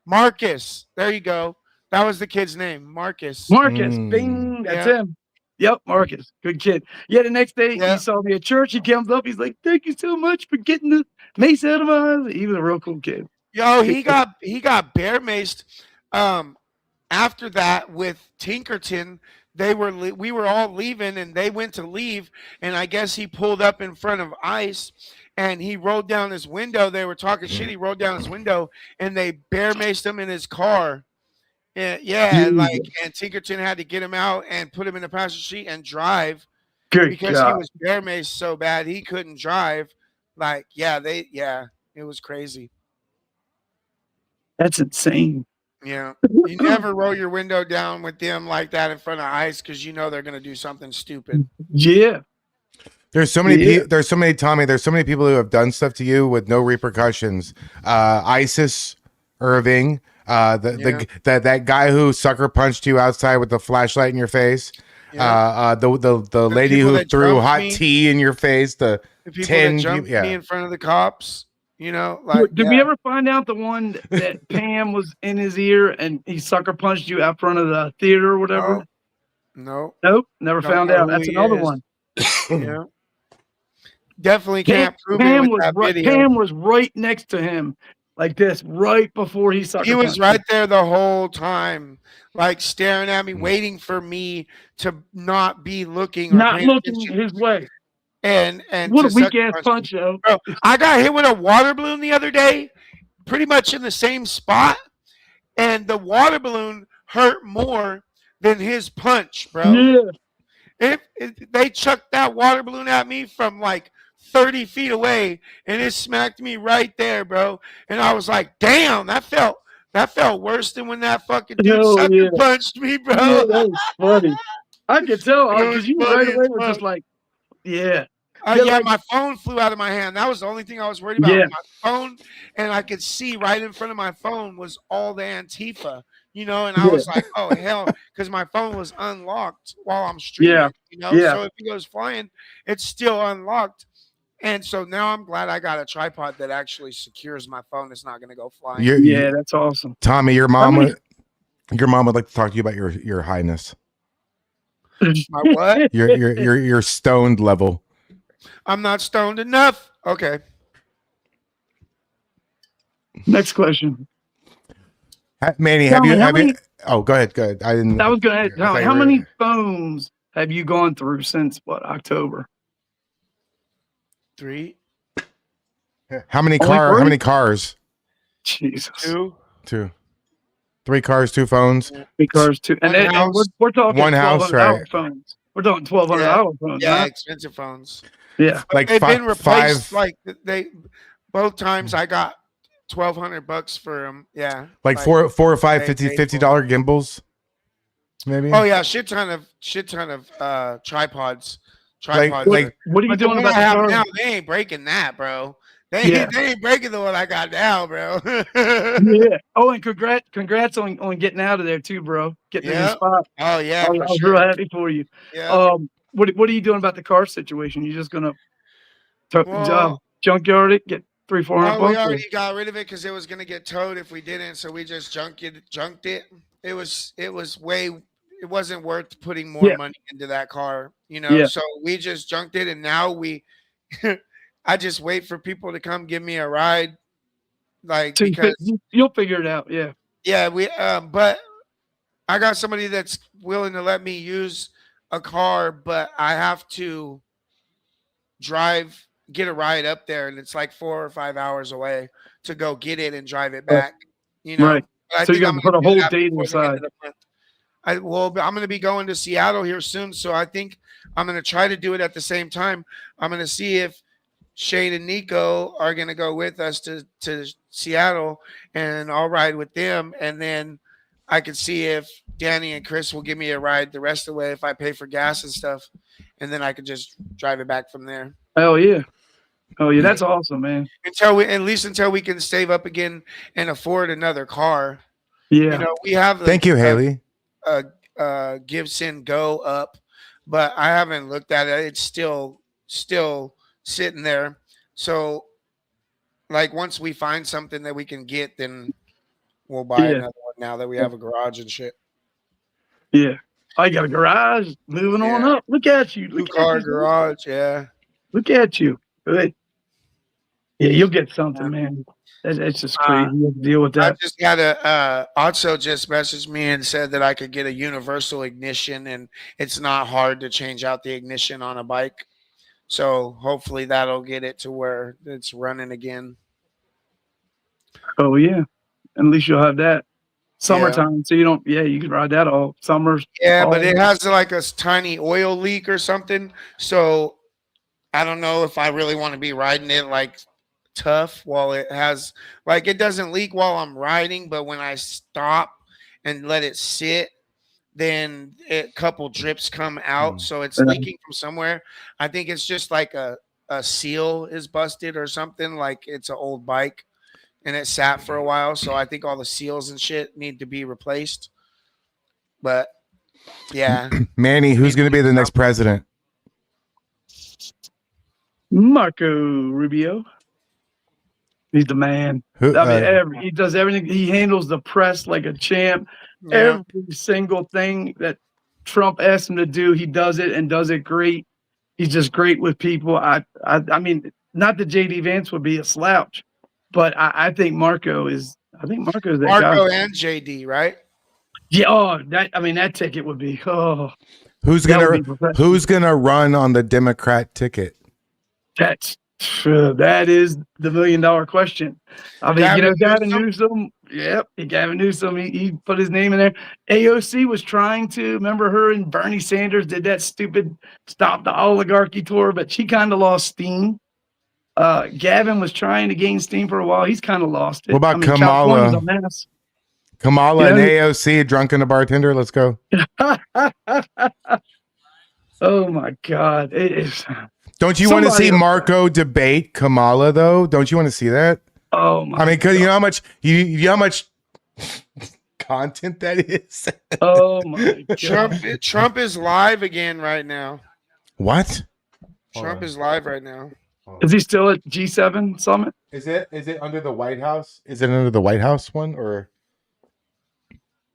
Marcus, there you go. That was the kid's name, Marcus. Marcus, bing, that's him. Yep, Marcus, good kid. Yeah, the next day he saw me at church. He comes up, he's like, "Thank you so much for getting the mace out of my eyes." He was a real cool kid. Yo, he got bear maced. after that with Tinkerton, we were all leaving, and they went to leave, and I guess he pulled up in front of ICE, and he rolled down his window. They were talking shit. He rolled down his window, and they bear maced him in his car. And and Tinkerton had to get him out and put him in the passenger seat and drive because he was bear maced so bad he couldn't drive. It was crazy. That's insane. Yeah, you never roll your window down with them like that in front of ICE because you know they're gonna do something stupid. Yeah. There's so many there's so many people who have done stuff to you with no repercussions. ISIS Irving, that guy who sucker punched you outside with the flashlight in your face. Yeah. The lady who threw hot tea in your face. The people that jumped me in front of the cops. You know, did we ever find out the one that Pam was in his ear and he sucker punched you out front of the theater or whatever? No. Nope. Never found out. That's another one. Yeah. Definitely can't prove it with that video. Pam was right next to him, like this, right before he sucker punched. He was right there the whole time, like staring at me, waiting for me to not be looking, not looking his way. And what a weak ass punch, though. Bro, I got hit with a water balloon the other day, pretty much in the same spot, and the water balloon hurt more than his punch, bro. Yeah. They chucked that water balloon at me from like 30 feet away, and it smacked me right there, bro. And I was like, damn, that felt worse than when that fucking dude sucker punched me, bro. Yeah, that was funny. I could tell because you right away were just like, yeah. My phone flew out of my hand. That was the only thing I was worried about. Yeah. My phone, and I could see right in front of my phone was all the Antifa, you know, and I was like, oh, hell, because my phone was unlocked while I'm streaming, you know, so if it goes flying, it's still unlocked. And so now I'm glad I got a tripod that actually secures my phone. It's not going to go flying. Yeah, that's awesome. Tommy, your mom would like to talk to you about your highness. My what? Your stoned level. I'm not stoned enough. Okay. Next question. Manny, have you? Oh, go ahead. I didn't. I was going to ask, how many phones have you gone through since October? 3. How many cars? Jesus. 2. 3 cars, 2 phones. 3 cars, 2. And we're talking one house, right? Phones. We're talking $1,200 phones. Yeah, right? expensive phones. Yeah, like they've been replaced. 5. Like both times I got $1,200 for them. Yeah, like 4 or 5 $50 gimbals, maybe. Oh yeah, shit ton of tripods. Like what are you doing about the now? They ain't breaking that, bro. They ain't breaking the one I got now, bro. Yeah. Oh, and congrats on getting out of there too, bro. Getting in the spot. Oh yeah, I was real happy for you. Yeah. What are you doing about the car situation? You just gonna junkyard it, get $300-400? We already got rid of it because it was gonna get towed if we didn't. So we just junked it. It wasn't worth putting more money into that car, you know. Yeah. So we just junked it, and now I just wait for people to come give me a ride, like because you'll figure it out. Yeah. Yeah, but I got somebody that's willing to let me use a car, but I have to get a ride up there, and it's like 4 or 5 hours away to go get it and drive it back. You know, right? So you're gonna put a whole day inside. I'm going to be going to Seattle here soon, so I think I'm going to try to do it at the same time. I'm going to see if Shane and Nico are going to go with us to Seattle, and I'll ride with them, and then I can see if Danny and Chris will give me a ride the rest of the way if I pay for gas and stuff, and then I can just drive it back from there. Oh yeah, that's awesome, man. Until we can save up again and afford another car. Yeah, you know, we have. Thank you, Haley. Gibson Go up, but I haven't looked at it. It's still sitting there. So, like, once we find something that we can get, then we'll buy another one. Now that we have a garage and shit. Yeah, I got a garage. Moving on up. Look at you. Two-car garage. Yeah. Look at you. Good. Yeah, you'll get something, man. It's just crazy. You have to deal with I that. just got Otso just messaged me and said that I could get a universal ignition, and it's not hard to change out the ignition on a bike. So hopefully that'll get it to where it's running again. Oh yeah, at least you'll have that summertime, so you don't. Yeah, you can ride that all summers. Yeah, all but it has like a tiny oil leak or something. So I don't know if I really want to be riding it like tough while it has like it doesn't leak while I'm riding, but when I stop and let it sit, then a couple drips come out. So it's leaking from somewhere. I think it's just like a seal is busted or something, like it's an old bike and it sat for a while. So I think all the seals and shit need to be replaced. But yeah. Manny, who's going to be the next president? Marco Rubio. He's the man. I mean, he does everything. He handles the press like a champ. Yeah. Every single thing that Trump asked him to do, he does it and does it great. He's just great with people. I mean, not that JD Vance would be a slouch, but I think Marco is. I think Marco is that Marco guy. and JD, right? Yeah. Oh, that ticket would be. Oh, Who's gonna run on the Democrat ticket? That is the $1 million question. I mean, Gavin Newsom. Yep, Gavin Newsom. He put his name in there. AOC was trying to. Remember her and Bernie Sanders did that stupid Stop the Oligarchy tour, but she kind of lost steam. Gavin was trying to gain steam for a while. He's kind of lost it. What about California's Kamala? a mess. Kamala and AOC, drunk and a bartender. Let's go. Oh my God! It is. Don't you want to see Marco debate Kamala though? Don't you want to see that? Oh my! I mean, cause you know how much you know how much content that is. Oh my God! Trump is live again right now. What? Trump is live right now. Is he still at G7 summit? Is it under the White House? Is it under the White House one or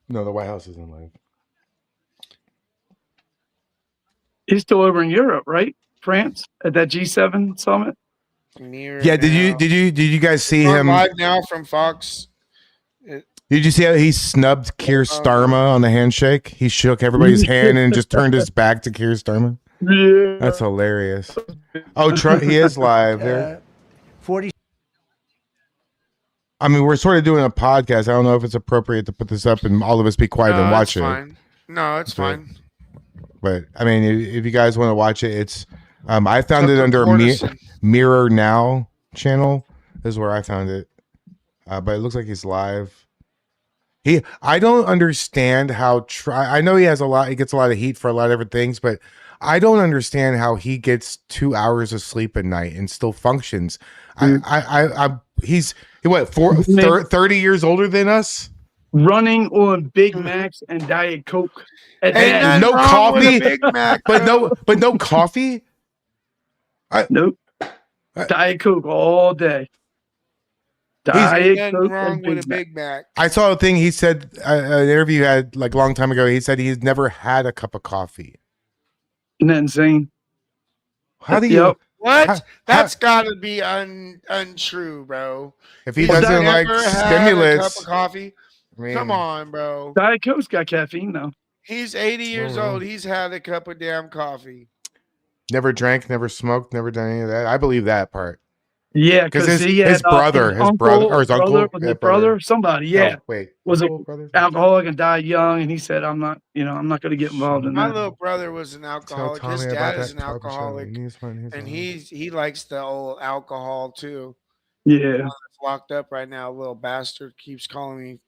no? The White House isn't live. He's still over in Europe, right? France at that G7 summit. Yeah, did you guys see him live now from Fox? Did you see how he snubbed Keir Starmer on the handshake? He shook everybody's hand and just turned his back to Keir Starmer. Yeah, that's hilarious. Oh, Trump, he is live there. 40. I mean, we're sort of doing a podcast. I don't know if it's appropriate to put this up and all of us be quiet and watch it. Fine. No, it's fine. But I mean, if you guys want to watch it, it's I found it under Mirror Now channel. This is where I found it. But it looks like he's live. I don't understand how I know he gets a lot of heat for a lot of different things, but I don't understand how he gets 2 hours of sleep at night and still functions. He's what 30 years older than us, running on Big Macs and Diet Coke. And no coffee, but no coffee. Nope. Diet Coke all day. Diet Coke wrong with a Big Mac. I saw a thing he said an interview he had like a long time ago. He said he's never had a cup of coffee. Isn't that insane? How do you? What? That's got to be untrue, bro. If he doesn't like stimulus, a cup of coffee. I mean, come on, bro. Diet Coke's got caffeine though. He's 80 years old. He's had a cup of damn coffee. Never drank, never smoked, never done any of that. I believe that part. Yeah, because his brother, his brother, somebody, yeah. Oh, wait, was an alcoholic and died young, and he said, "I'm not going to get involved in My that." little brother was an alcoholic. His dad is an alcoholic, and he likes the old alcohol too. Yeah, locked up right now. Little bastard keeps calling me.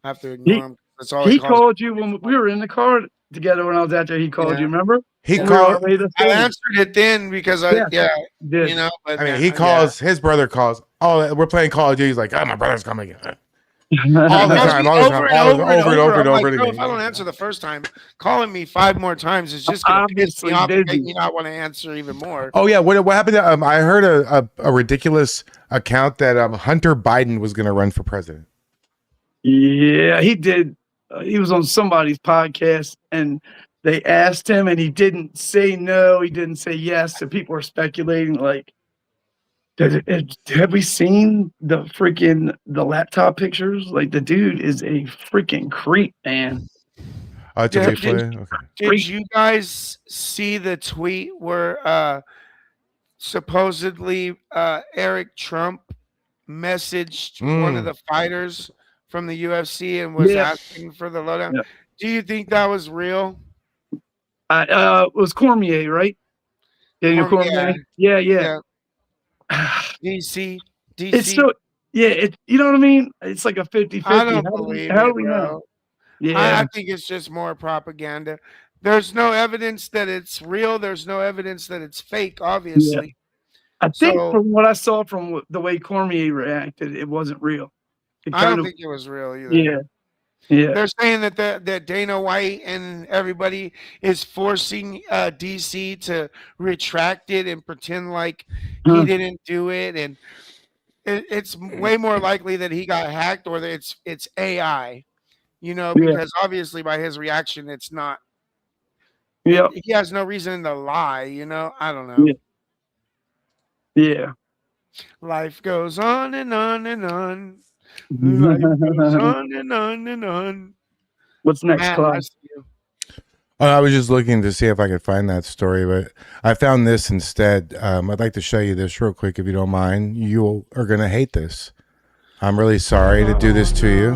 I have to ignore him. That's all he called you when we were in the car together when I was out there. He called you, remember? He called. I answered it then because you know. But I mean, he calls. His brother calls. Oh, we're playing Call of Duty. He's like, "Oh, my brother's coming." All the time, over and over again. If I don't answer the first time, calling me 5 more times is just going to piss me off and make me not want to answer even more. Oh yeah, what happened? To, I heard a ridiculous account that Hunter Biden was going to run for president. Yeah, he did. He was on somebody's podcast, and they asked him, and he didn't say no. He didn't say yes. So people were speculating, like, Have we seen the laptop pictures? Like the dude is a freaking creep, man. It's a replay. Okay. Did you guys see the tweet where supposedly Eric Trump messaged one of the fighters from the UFC and was asking for the lowdown? Yeah. Do you think that was real? It was Cormier, right? Daniel Cormier. Yeah. DC. It's so you know what I mean? It's like a 50-50. I don't believe how it, do we bro. know? Yeah. I think it's just more propaganda. There's no evidence that it's real. There's no evidence that it's fake, obviously. I think from what I saw from the way Cormier reacted, it wasn't real. I don't think it was real either. Yeah. Yeah. They're saying that Dana White and everybody is forcing DC to retract it and pretend like he didn't do it, and it's way more likely that he got hacked or that it's AI, because obviously by his reaction, it's not. Yeah, he has no reason to lie. I don't know. Yeah. Life goes on and on and on. Life goes on and on and on. What's next, Clyde? I was just looking to see if I could find that story, but I found this instead. I'd like to show you this real quick, if you don't mind. You are going to hate this. I'm really sorry to do this to you.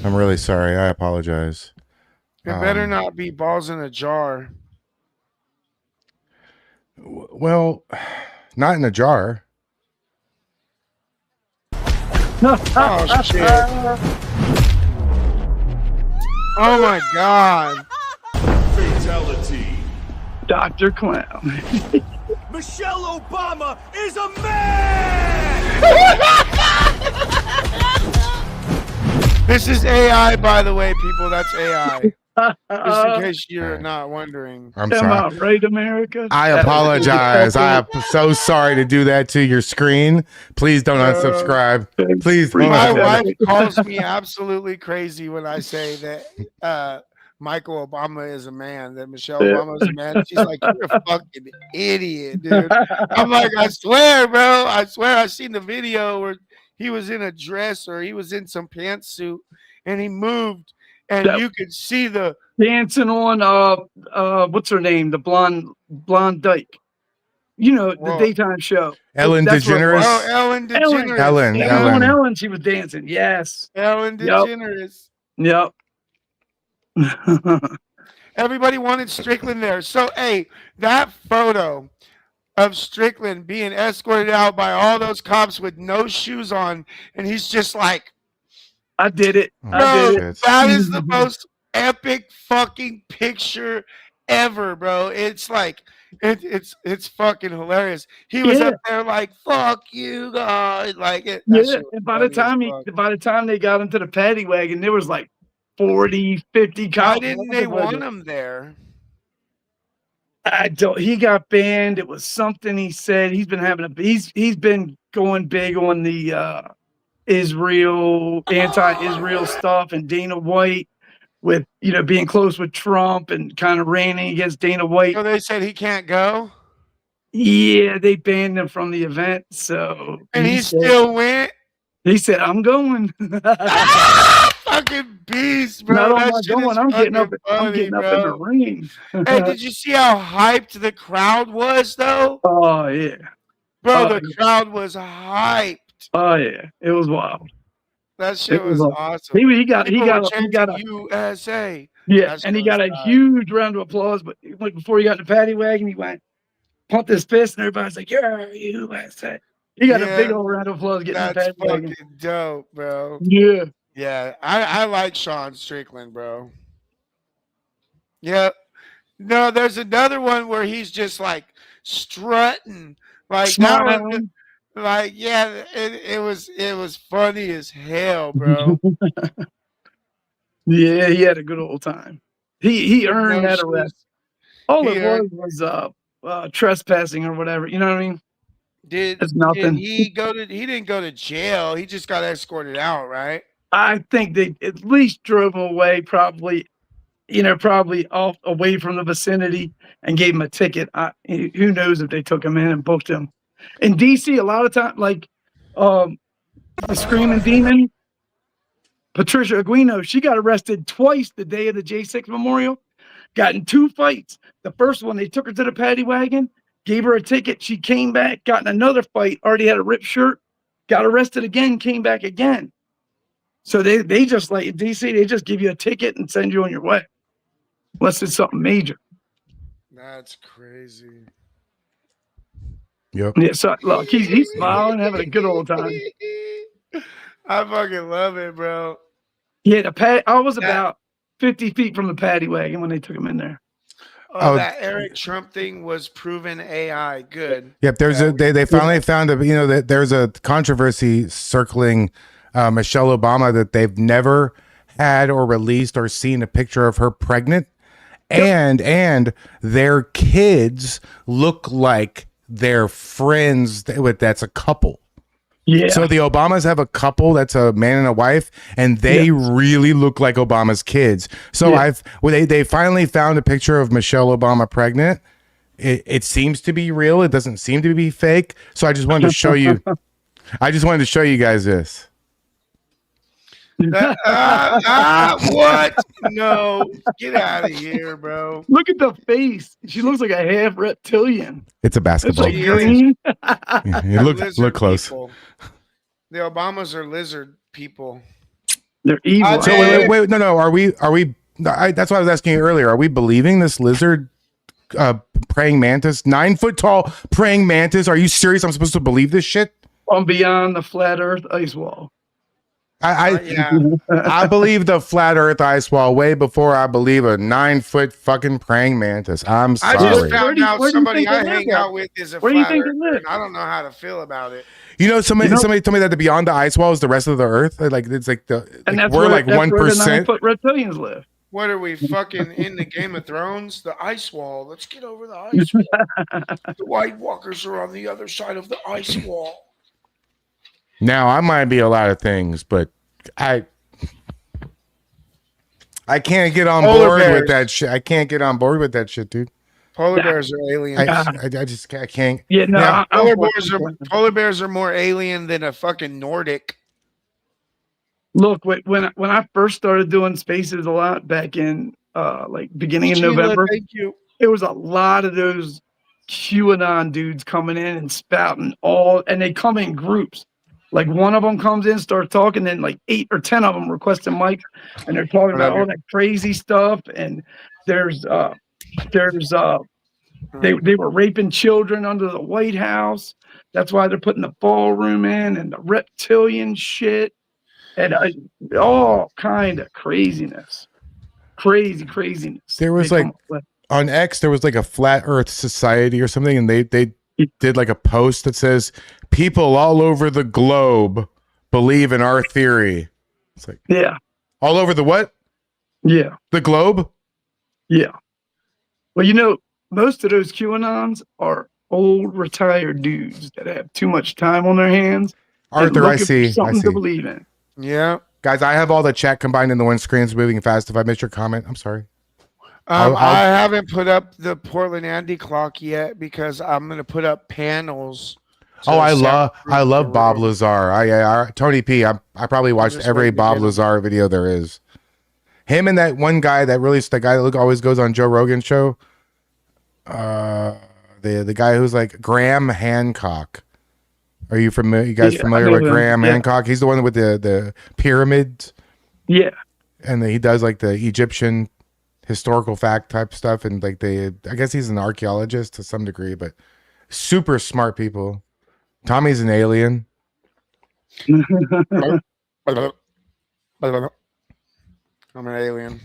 I'm really sorry. I apologize. It better not be balls in a jar. Well, not in a jar. Oh, shit. Oh, my God. Fatality. Dr. Clown. Michelle Obama is a man! This is AI, by the way, people. That's AI. Just in case you're not wondering. I'm sorry. Right, America? I apologize. I am so sorry to do that to your screen. Please don't unsubscribe. Please. My wife calls me absolutely crazy when I say that Michael Obama is a man, that Michelle Obama is a man. She's like, you're a fucking idiot, dude. I'm like, I swear, bro. I swear I seen the video where he was in a dress or he was in some pantsuit and he moved. And you could see the dancing on what's her name? The blonde dyke. The daytime show. Ellen DeGeneres. Oh, Ellen DeGeneres. Ellen. On Ellen, she was dancing. Yes. Ellen DeGeneres. Yep. Everybody wanted Strickland there. So, hey, that photo of Strickland being escorted out by all those cops with no shoes on, and he's just like, I did it. That is the most epic fucking picture ever, bro. It's like it's fucking hilarious. He was up there like, "Fuck you, God!" Like it. And by the time they got into the paddy wagon, there was like 40, 50 cops. Why didn't they want him there? I don't. He got banned. It was something he said. He's been going big on the anti-Israel stuff, and Dana White with being close with Trump and kind of ranting against Dana White. So they said he can't go. Yeah, they banned him from the event. So and he still went. He said, "I'm going." Fucking beast, bro. Not only going, I'm getting up in the ring. Hey, did you see how hyped the crowd was, though? Oh yeah, bro, the crowd was hyped. Oh yeah, it was wild. That shit was awesome. He got a USA. Yeah, and he got a huge round of applause. But before he got in the paddy wagon, he went pumped his fist, and everybody's like, "Yeah, USA." He got a big old round of applause getting in the paddy wagon. That's fucking dope, bro. Yeah. Yeah, I like Sean Strickland, bro. Yeah. No, there's another one where he's just like strutting, like smiling. Like, yeah, it was funny as hell, bro. Yeah, he had a good old time. He earned that arrest. All it was trespassing or whatever. You know what I mean? Did he didn't go to jail. He just got escorted out, right? I think they at least drove him away, probably off away from the vicinity and gave him a ticket. Who knows if they took him in and booked him. In DC, a lot of time, like the Screaming Demon, Patricia Aguino, she got arrested twice the day of the J6 memorial. Got in 2 fights. The first one, they took her to the paddy wagon, gave her a ticket. She came back, got in another fight, already had a ripped shirt, got arrested again, came back again. So they just like in DC, they just give you a ticket and send you on your way. Unless it's something major. That's crazy. Yep. Yeah, so look, he's smiling, having a good old time. I fucking love it, bro. Yeah, the pad. I was about 50 feet from the paddy wagon when they took him in there. Oh, that Eric Trump thing was proven AI. Good. Yep. There's they finally found that there's a controversy circling Michelle Obama that they've never had or released or seen a picture of her pregnant, and their kids look like their friends. That's a couple. Yeah. So the Obamas have a couple that's a man and a wife, and they really look like Obama's kids. So they finally found a picture of Michelle Obama pregnant. It seems to be real. It doesn't seem to be fake. So I just wanted to show you. I just wanted to show you guys this. What? No, get out of here, bro. Look at the face. She looks like a half reptilian. It's a basketball. It's like green. Yeah, look close. People. The Obamas are lizard people. They're evil. So wait, no. Are we? That's what I was asking you earlier. Are we believing this lizard praying mantis, 9 foot tall praying mantis? Are you serious? I'm supposed to believe this shit? On beyond the flat Earth ice wall. I believe the flat Earth ice wall way before I believe a 9 foot fucking praying mantis. I'm sorry. I just found out somebody I hang out with is a Where do you flat think Earther, they live? and I don't know how to feel about it. You know, somebody told me that the beyond the ice wall is the rest of the Earth. Like it's like And that's we're where, like that's where the 1%. 9-foot reptilians live. What are we fucking in the Game of Thrones? The ice wall. Let's get over the ice wall. The White Walkers are on the other side of the ice wall. Now I might be a lot of things, but I can't get on board with that shit. I can't get on board with that shit, dude. Polar bears are aliens. I can't. Yeah, no. Now, Polar bears are more alien than a fucking Nordic. Look, when I first started doing spaces a lot back in like beginning of November, thank you. There was a lot of those QAnon dudes coming in and spouting and they come in groups. Like one of them comes in, starts talking, then like 8 or 10 of them requesting mics, and they're talking about all that crazy stuff. And they were raping children under the White House. That's why they're putting the ballroom in and the reptilian shit and all kind of craziness. Craziness. There was on X, there was like a flat Earth society or something, and they did like a post that says people all over the globe believe in our theory. It's like, yeah, all over the what? Yeah, the globe. Yeah. Well, you know, most of those QAnons are old retired dudes that have too much time on their hands. Arthur, I see. Something to believe in. Yeah, guys, I have all the chat combined in the one screen. It's moving fast. If I missed your comment, I'm sorry. I haven't put up the Portland Andy clock yet because I'm gonna put up panels. Oh, I love Bob Lazar. Tony P. I probably watched every Bob Lazar video there is. Him and that one guy that always goes on Joe Rogan's show. The guy who's like Graham Hancock. Are you familiar? You guys familiar with Graham Hancock? He's the one with the pyramids. Yeah. And he does like the Egyptian historical fact type stuff, and like I guess he's an archaeologist to some degree, but super smart people. Tommy's an alien. I'm an alien.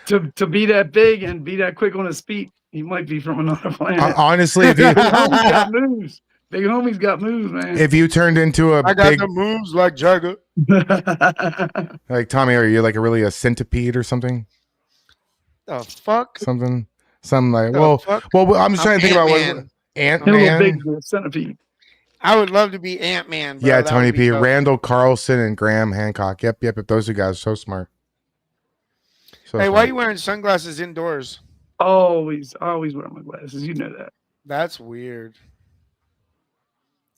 To be that big and be that quick on his feet, he might be from another planet. Honestly, if you Big homie's got moves, man. If you turned into I got the moves like Jagger. Like Tommy, are you like a centipede or something? The fuck? Something like well, I'm just trying to think about what Ant-Man. Big centipede. I would love to be Ant-Man. Yeah, Tony P. Randall Carlson and Graham Hancock. Yep. Those two guys are so smart. Hey, why are you wearing sunglasses indoors? Always wear my glasses. You know that. That's weird.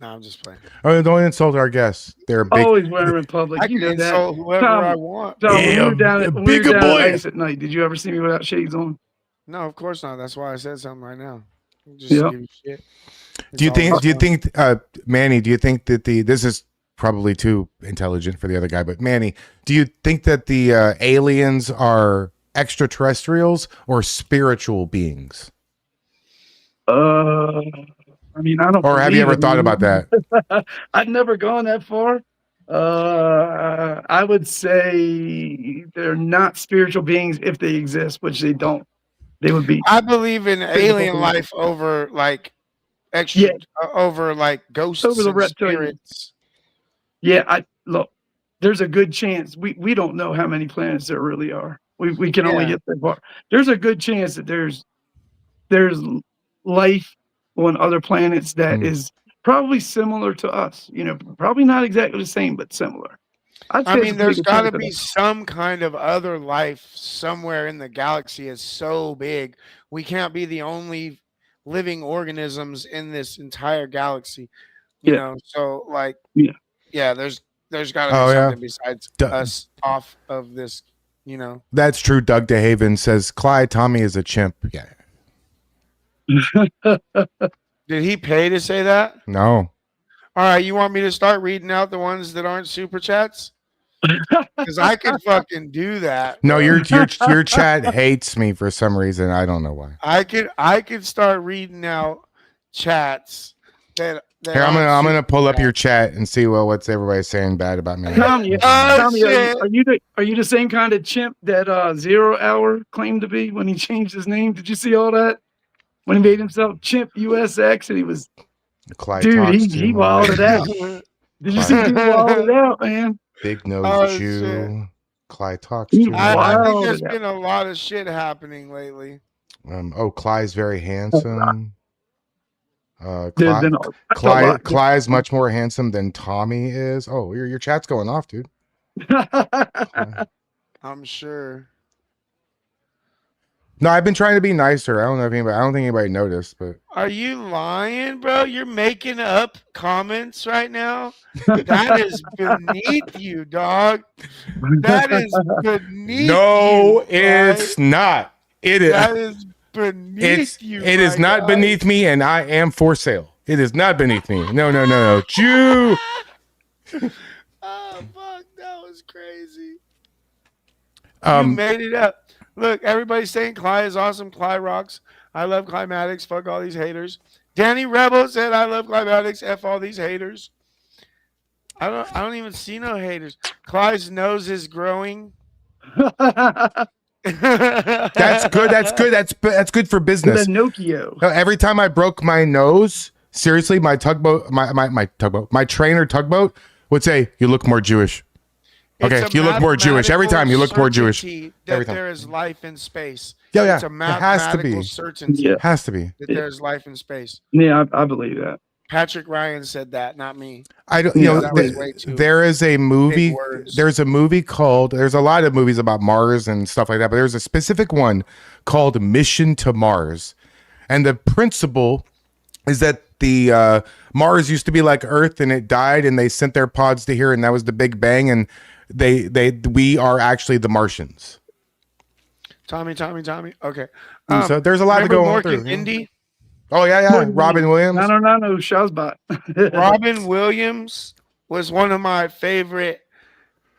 No, I'm just playing. Oh, don't insult our guests. They're big. Always wear them in public. I You can know that. insult whoever Tom, I want. Tom, when Yeah, we were down at, when we were bigger down boy. at Ice at night, did you ever see me without shades on? No, of course not. That's why I said something right now. Just Yeah. give you shit. Do you It's always think, fun. Manny, do you think that this is probably too intelligent for the other guy, but Manny, do you think that the aliens are extraterrestrials or spiritual beings? I mean, I don't. Or have you ever thought about that? I've never gone that far. I would say they're not spiritual beings if they exist, which they don't. They would be. I believe in alien beings. life over like extra over like ghosts Over the and reptilian. spirits. Yeah, look. There's a good chance we don't know how many planets there really are. We can only get that far. There's a good chance that there's life on other planets that is probably similar to us. You know, probably not exactly the same, but similar. I mean, there's got to be some kind of other life somewhere in the galaxy. It's so big. We can't be the only living organisms in this entire galaxy. You know, so like, there's got to be something besides us off of this. You know, That's true. Doug DeHaven says Clyde Tommy is a chimp. Yeah. Did he pay to say that? No. All right, you want me to start reading out the ones that aren't super chats? Because I could fucking do that. No, bro. your chat hates me for some reason. I don't know why. I could start reading out chats that Here, I'm gonna pull up your chat and see what's everybody saying bad about me. Tommy, are you the same kind of chimp that 0 Hour claimed to be when he changed his name? Did you see all that? When he made himself Chimp USX and he was Clyde dude, talks he too wilded much. out. Did you see him wilded out, man? Big nose Jew. shit. Clyde talks too much. I think there's been a lot of shit happening lately. Clyde's very handsome. There's been a lot. Clyde's much more handsome than Tommy is. Oh, your chat's going off, dude. I'm sure. No, I've been trying to be nicer. I don't think anybody noticed, but Are you lying, bro? You're making up comments right now? That is beneath you, dog. That is beneath no, you. it's not. It is. That is beneath you. It is not beneath me, and I am for sale. It is not beneath me. No. Jew. Oh, fuck. That was crazy. You Um, made it up. Look, everybody's saying Cly is awesome. Cly rocks. I love Climatics. Fuck all these haters. Danny Rebel said, I love Climatics. F all these haters. I don't even see no haters. Cly's nose is growing. That's good. That's good for business. Pinocchio. Every time I broke my nose, seriously, my tugboat, my trainer tugboat would say, "You look more Jewish." Okay, you look more Jewish every time. You look more Jewish every time. There is life in space. Yeah. It's a It has to be. mathematical certainty. Yeah. Has to be. That there's life in space. Yeah, I believe that. Patrick Ryan said that, not me. I don't. That was way too there is a movie. big words. There's a movie called. There's a lot of movies about Mars and stuff like that, but there's a specific one called Mission to Mars, and the principle is that the Mars used to be like Earth and it died, and they sent their pods to here, and that was the Big Bang, and we are actually the Martians. Tommy. Okay. So there's a lot to go on through. Indy? Oh yeah. Robin Williams. No, Shazbot. Robin Williams was one of my favorite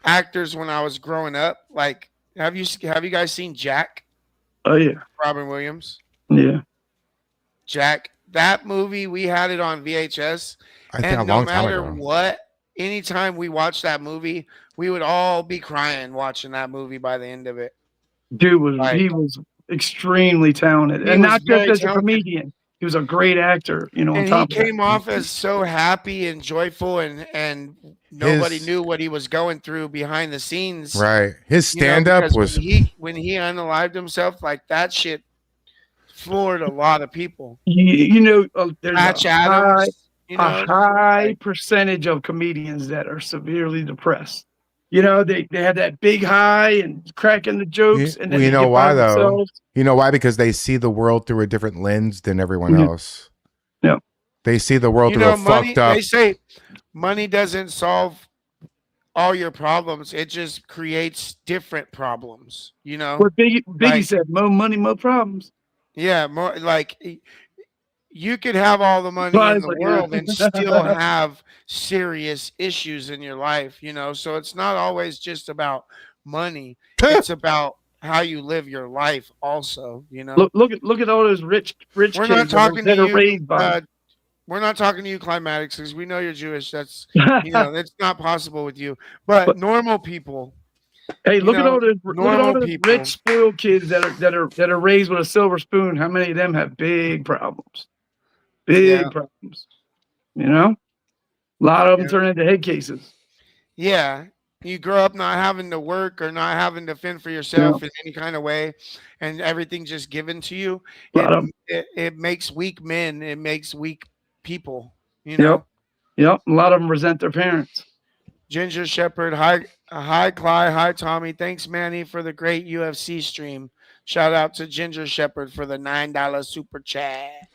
actors when I was growing up. Like, have you guys seen Jack? Oh yeah. Robin Williams. Yeah. Jack. That movie, we had it on VHS. I think and a long no time matter ago. what, anytime we watched that movie, we would all be crying watching that movie by the end of it. Dude he was extremely talented, and not just as a comedian. He was a great actor, you know. And he came off as so happy and joyful, and nobody knew what he was going through behind the scenes. Right. His stand-up was when he unalived himself, like that shit floored a lot of people. There's Patch Adams, a high percentage of comedians that are severely depressed. You know, they have that big high and cracking the jokes. And then you know why though? Themselves. You know why? Because they see the world through a different lens than everyone else. Yeah. They see the world You through know, a money. fucked up. They say money doesn't solve all your problems. It just creates different problems. You know, What Biggie like said, more money, more problems. yeah, more like you could have all the money in Right, the like, world and still have serious issues in your life. You know, so it's not always just about money. It's about how you live your life, also. You know, look at all those rich we're not kids talking to that are you. raised by. We're not talking to you, Climatics, because we know you're Jewish. That's that's not possible with you. But normal people, Hey, look at all those normal people. rich spoiled kids that are raised with a silver spoon. How many of them have big problems? Big problems. You know, a lot of them turn into head cases. Yeah, you grow up not having to work or not having to fend for yourself in any kind of way, and everything just given to you. It makes weak men. It makes weak people. You know. Yep. A lot of them resent their parents. Ginger Shepherd, hi Clyde, hi Tommy. Thanks Manny for the great UFC stream. Shout out to Ginger Shepherd for the $9 super chat.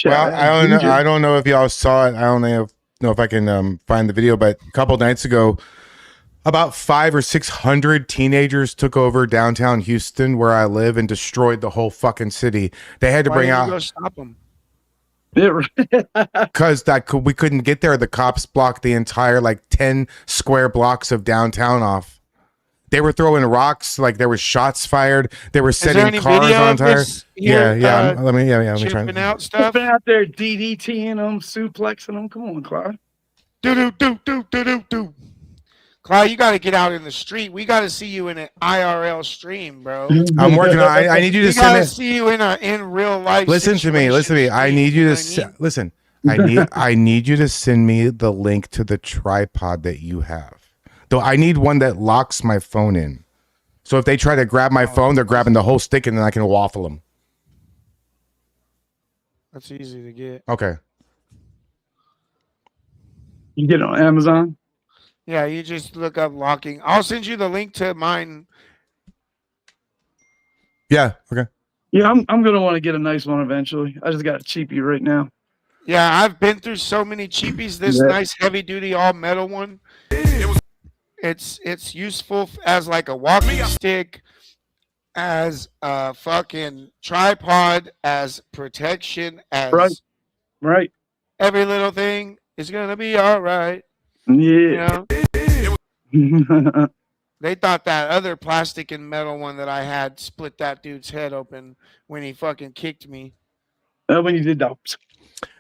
Well, I don't know if y'all saw it. I don't know if I can find the video, but a couple nights ago, about 500 or 600 teenagers took over downtown Houston, where I live, and destroyed the whole fucking city. They had to bring out. Go stop them. Because we couldn't get there. The cops blocked the entire 10 square blocks of downtown off. They were throwing rocks, like there was shots fired. They were setting cars on fire. Yeah. Let me try. Out stuff. Out there, DDTing them, suplexing them. Come on, Clyde. Do. Clyde, you got to get out in the street. We got to see you in an IRL stream, bro. I'm working on. I need you to send me. See you in real life. Listen to me. I need you to listen. I need you to send me the link to the tripod that you have. Though I need one that locks my phone in. So if they try to grab my phone, they're grabbing the whole stick, and then I can waffle them. That's easy to get. Okay. You get it on Amazon. Yeah, you just look up locking. I'll send you the link to mine. Yeah. Okay. Yeah, I'm gonna want to get a nice one eventually. I just got a cheapie right now. Yeah, I've been through so many cheapies. This nice heavy duty all metal one. It's useful as like a walking stick, as a fucking tripod, as protection, as right. Every little thing is gonna be all right. Yeah. You know? They thought that other plastic and metal one that I had split that dude's head open when he fucking kicked me. When you did that.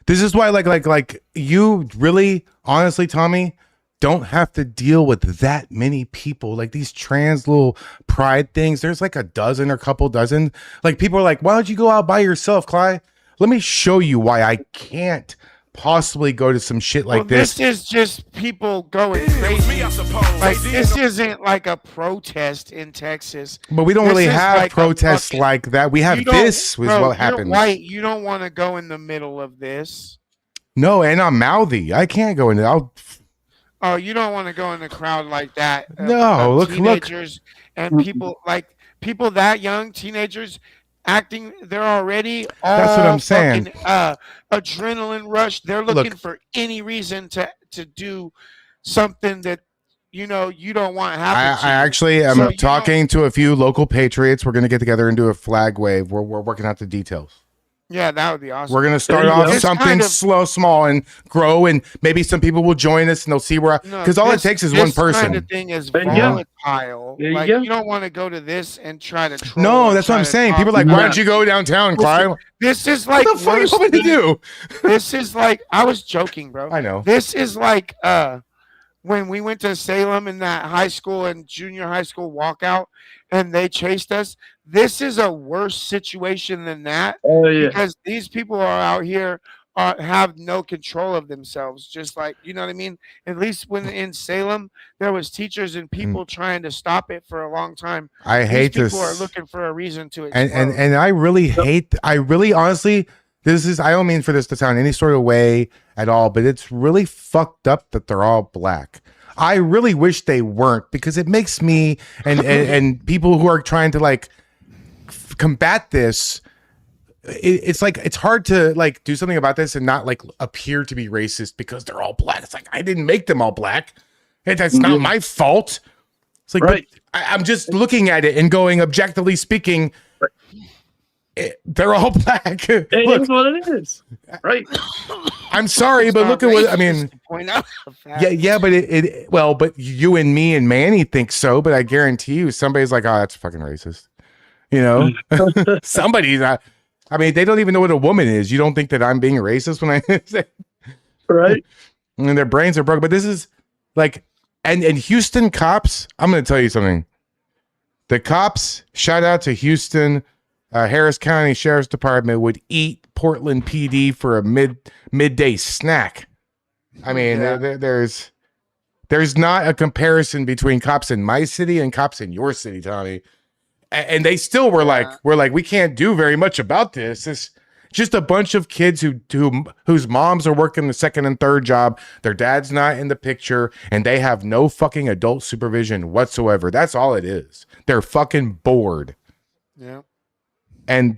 This is why, like you really, honestly, Tommy, don't have to deal with that many people. Like these trans little pride things. There's like a dozen or couple dozen. Like people are like, why don't you go out by yourself, Clyde? Let me show you why I can't possibly go to some shit like this. This is just people going crazy. Like this isn't like a protest in Texas. But we don't really have protests like that. We have this was what happened. You're white. You don't want to go in the middle of this. No, and I'm mouthy. I can't go in there. Oh, you don't want to go in the crowd like that. No, look. And people that young, teenagers acting, they're already all that's what I'm saying. Adrenaline rush. They're looking for any reason to do something that you don't want to happen. I actually am talking to a few local patriots. We're going to get together and do a flag wave. We're working out the details. Yeah, that would be awesome. We're going to start off something small and grow, and maybe some people will join us and they'll see where, because all it takes is one person. This kind of thing is volatile. Like, you don't want to go to this and try to troll. No, that's what I'm saying. People are like, why don't you go downtown, Clyde? This is like, what the fuck are you want me to do? This is like, I was joking, bro. I know. This is like when we went to Salem in that high school and junior high school walkout and they chased us. This is a worse situation than that. Oh, yeah. Because these people are out here have no control of themselves. Just like, you know what I mean? At least when in Salem, there was teachers and people trying to stop it for a long time. I hate this. People are looking for a reason to explode. And I really hate, honestly, I don't mean for this to sound any sort of way at all, but it's really fucked up that they're all black. I really wish they weren't, because it makes me and people who are trying to like combat this it's like it's hard to like do something about this and not like appear to be racist because they're all black. It's like I didn't make them all black. That's not my fault. It's like Right. I'm just looking at it and going, objectively speaking, they're all black. It Look, is what it is. Right. I'm sorry, but look at what I mean. Point out the fact. Yeah, but but you and me and Manny think so, but I guarantee you somebody's like, oh, that's fucking racist. You know? Somebody's not. I mean, they don't even know what a woman is. You don't think that I'm being racist when I say Right. and their brains are broken. But this is like and Houston cops, I'm gonna tell you something. The cops, shout out to Houston, Harris County Sheriff's Department would eat Portland PD for a midday snack. I mean, there's not a comparison between cops in my city and cops in your city, Tommy. And they still were like, we can't do very much about this. It's just a bunch of kids whose moms are working the second and third job. Their dad's not in the picture, and they have no fucking adult supervision whatsoever. That's all it is. They're fucking bored. Yeah. And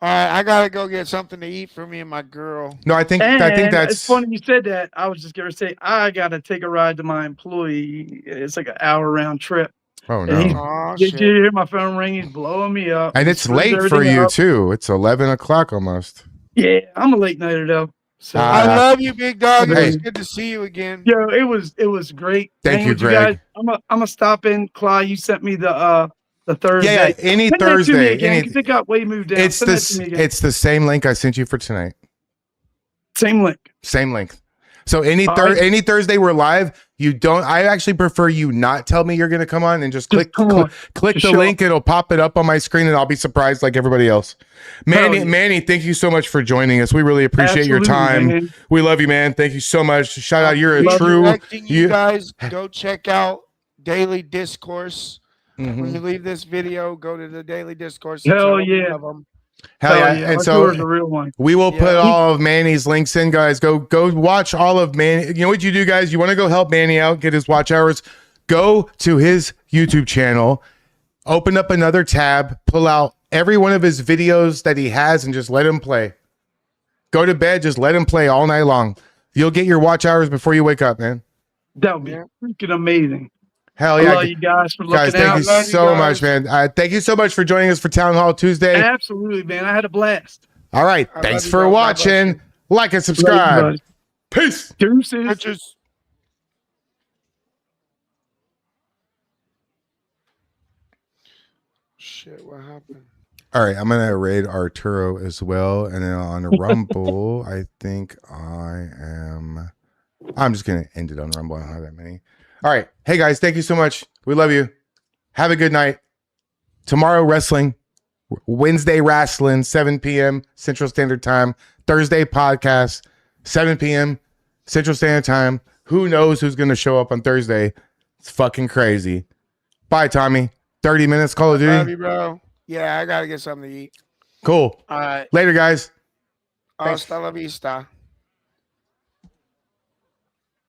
all right, I gotta go get something to eat for me and my girl. no, I think that's it's funny you said that. I was just gonna say I gotta take a ride to my employee. It's like an hour round trip. Oh And he's- no. Oh, Did shit. you hear my phone ring? He's blowing me up. And He it's screws late for everything you up. too. It's 11 o'clock almost. Yeah, I'm a late nighter though. So I love you, big dog. It Hey. was good to see you again. yo, it was great. Thank hanging you, with Greg. guys. I'm a stop in. Clyde, you sent me the Thursday. Yeah, any Send that to me Thursday, again, 'cause it got way moved down. It's Send that to me again. the same link I sent you for tonight. Same link. Same link. So any All right. any Thursday we're live, you don't. I actually prefer you not tell me you're going to come on and just click come on. click Just the show link. It'll pop it up on my screen, and I'll be surprised like everybody else. Manny, Hell yeah. Manny, thank you so much for joining us. We really appreciate your Absolutely, time. man. We love you, man. Thank you so much. Shout out, you're a Love true. directing you guys go check out Daily Discourse. Mhm. When you leave this video, go to the Daily Discourse. Hell It's yeah. of them. Hell yeah! And Our so tour's a real one. we will Yeah. put all of Manny's links in, guys. Go watch all of Manny. You know what you do, guys? You want to go help Manny out, get his watch hours. Go to his YouTube channel, open up another tab, pull out every one of his videos that he has, and just let him play. Go to bed, just let him play all night long. You'll get your watch hours before you wake up, man. That would be freaking amazing. Hell I yeah. love you guys for Guys, looking thank out. you Love you so guys. much, man. Thank you so much for joining us for Town Hall Tuesday. Absolutely, man. I had a blast. All right. I Thanks love you, for bro. God watching. bless Like and Love you, subscribe. buddy. Peace. Deuces. Pictures. Shit, what happened? All right, I'm gonna raid Arturo as well, and then on Rumble, I think I'm just gonna end it on Rumble. I don't have that many. All right, hey guys, thank you so much. We love you. Have a good night. Tomorrow wrestling, Wednesday wrestling, 7 p.m. Central Standard Time. Thursday podcast, 7 p.m. Central Standard Time. Who knows who's gonna show up on Thursday? It's fucking crazy. Bye, Tommy. 30 minutes Call of Love Duty. you, bro. Yeah, I gotta get something to eat. Cool. All right. Later, guys. Hasta la vista.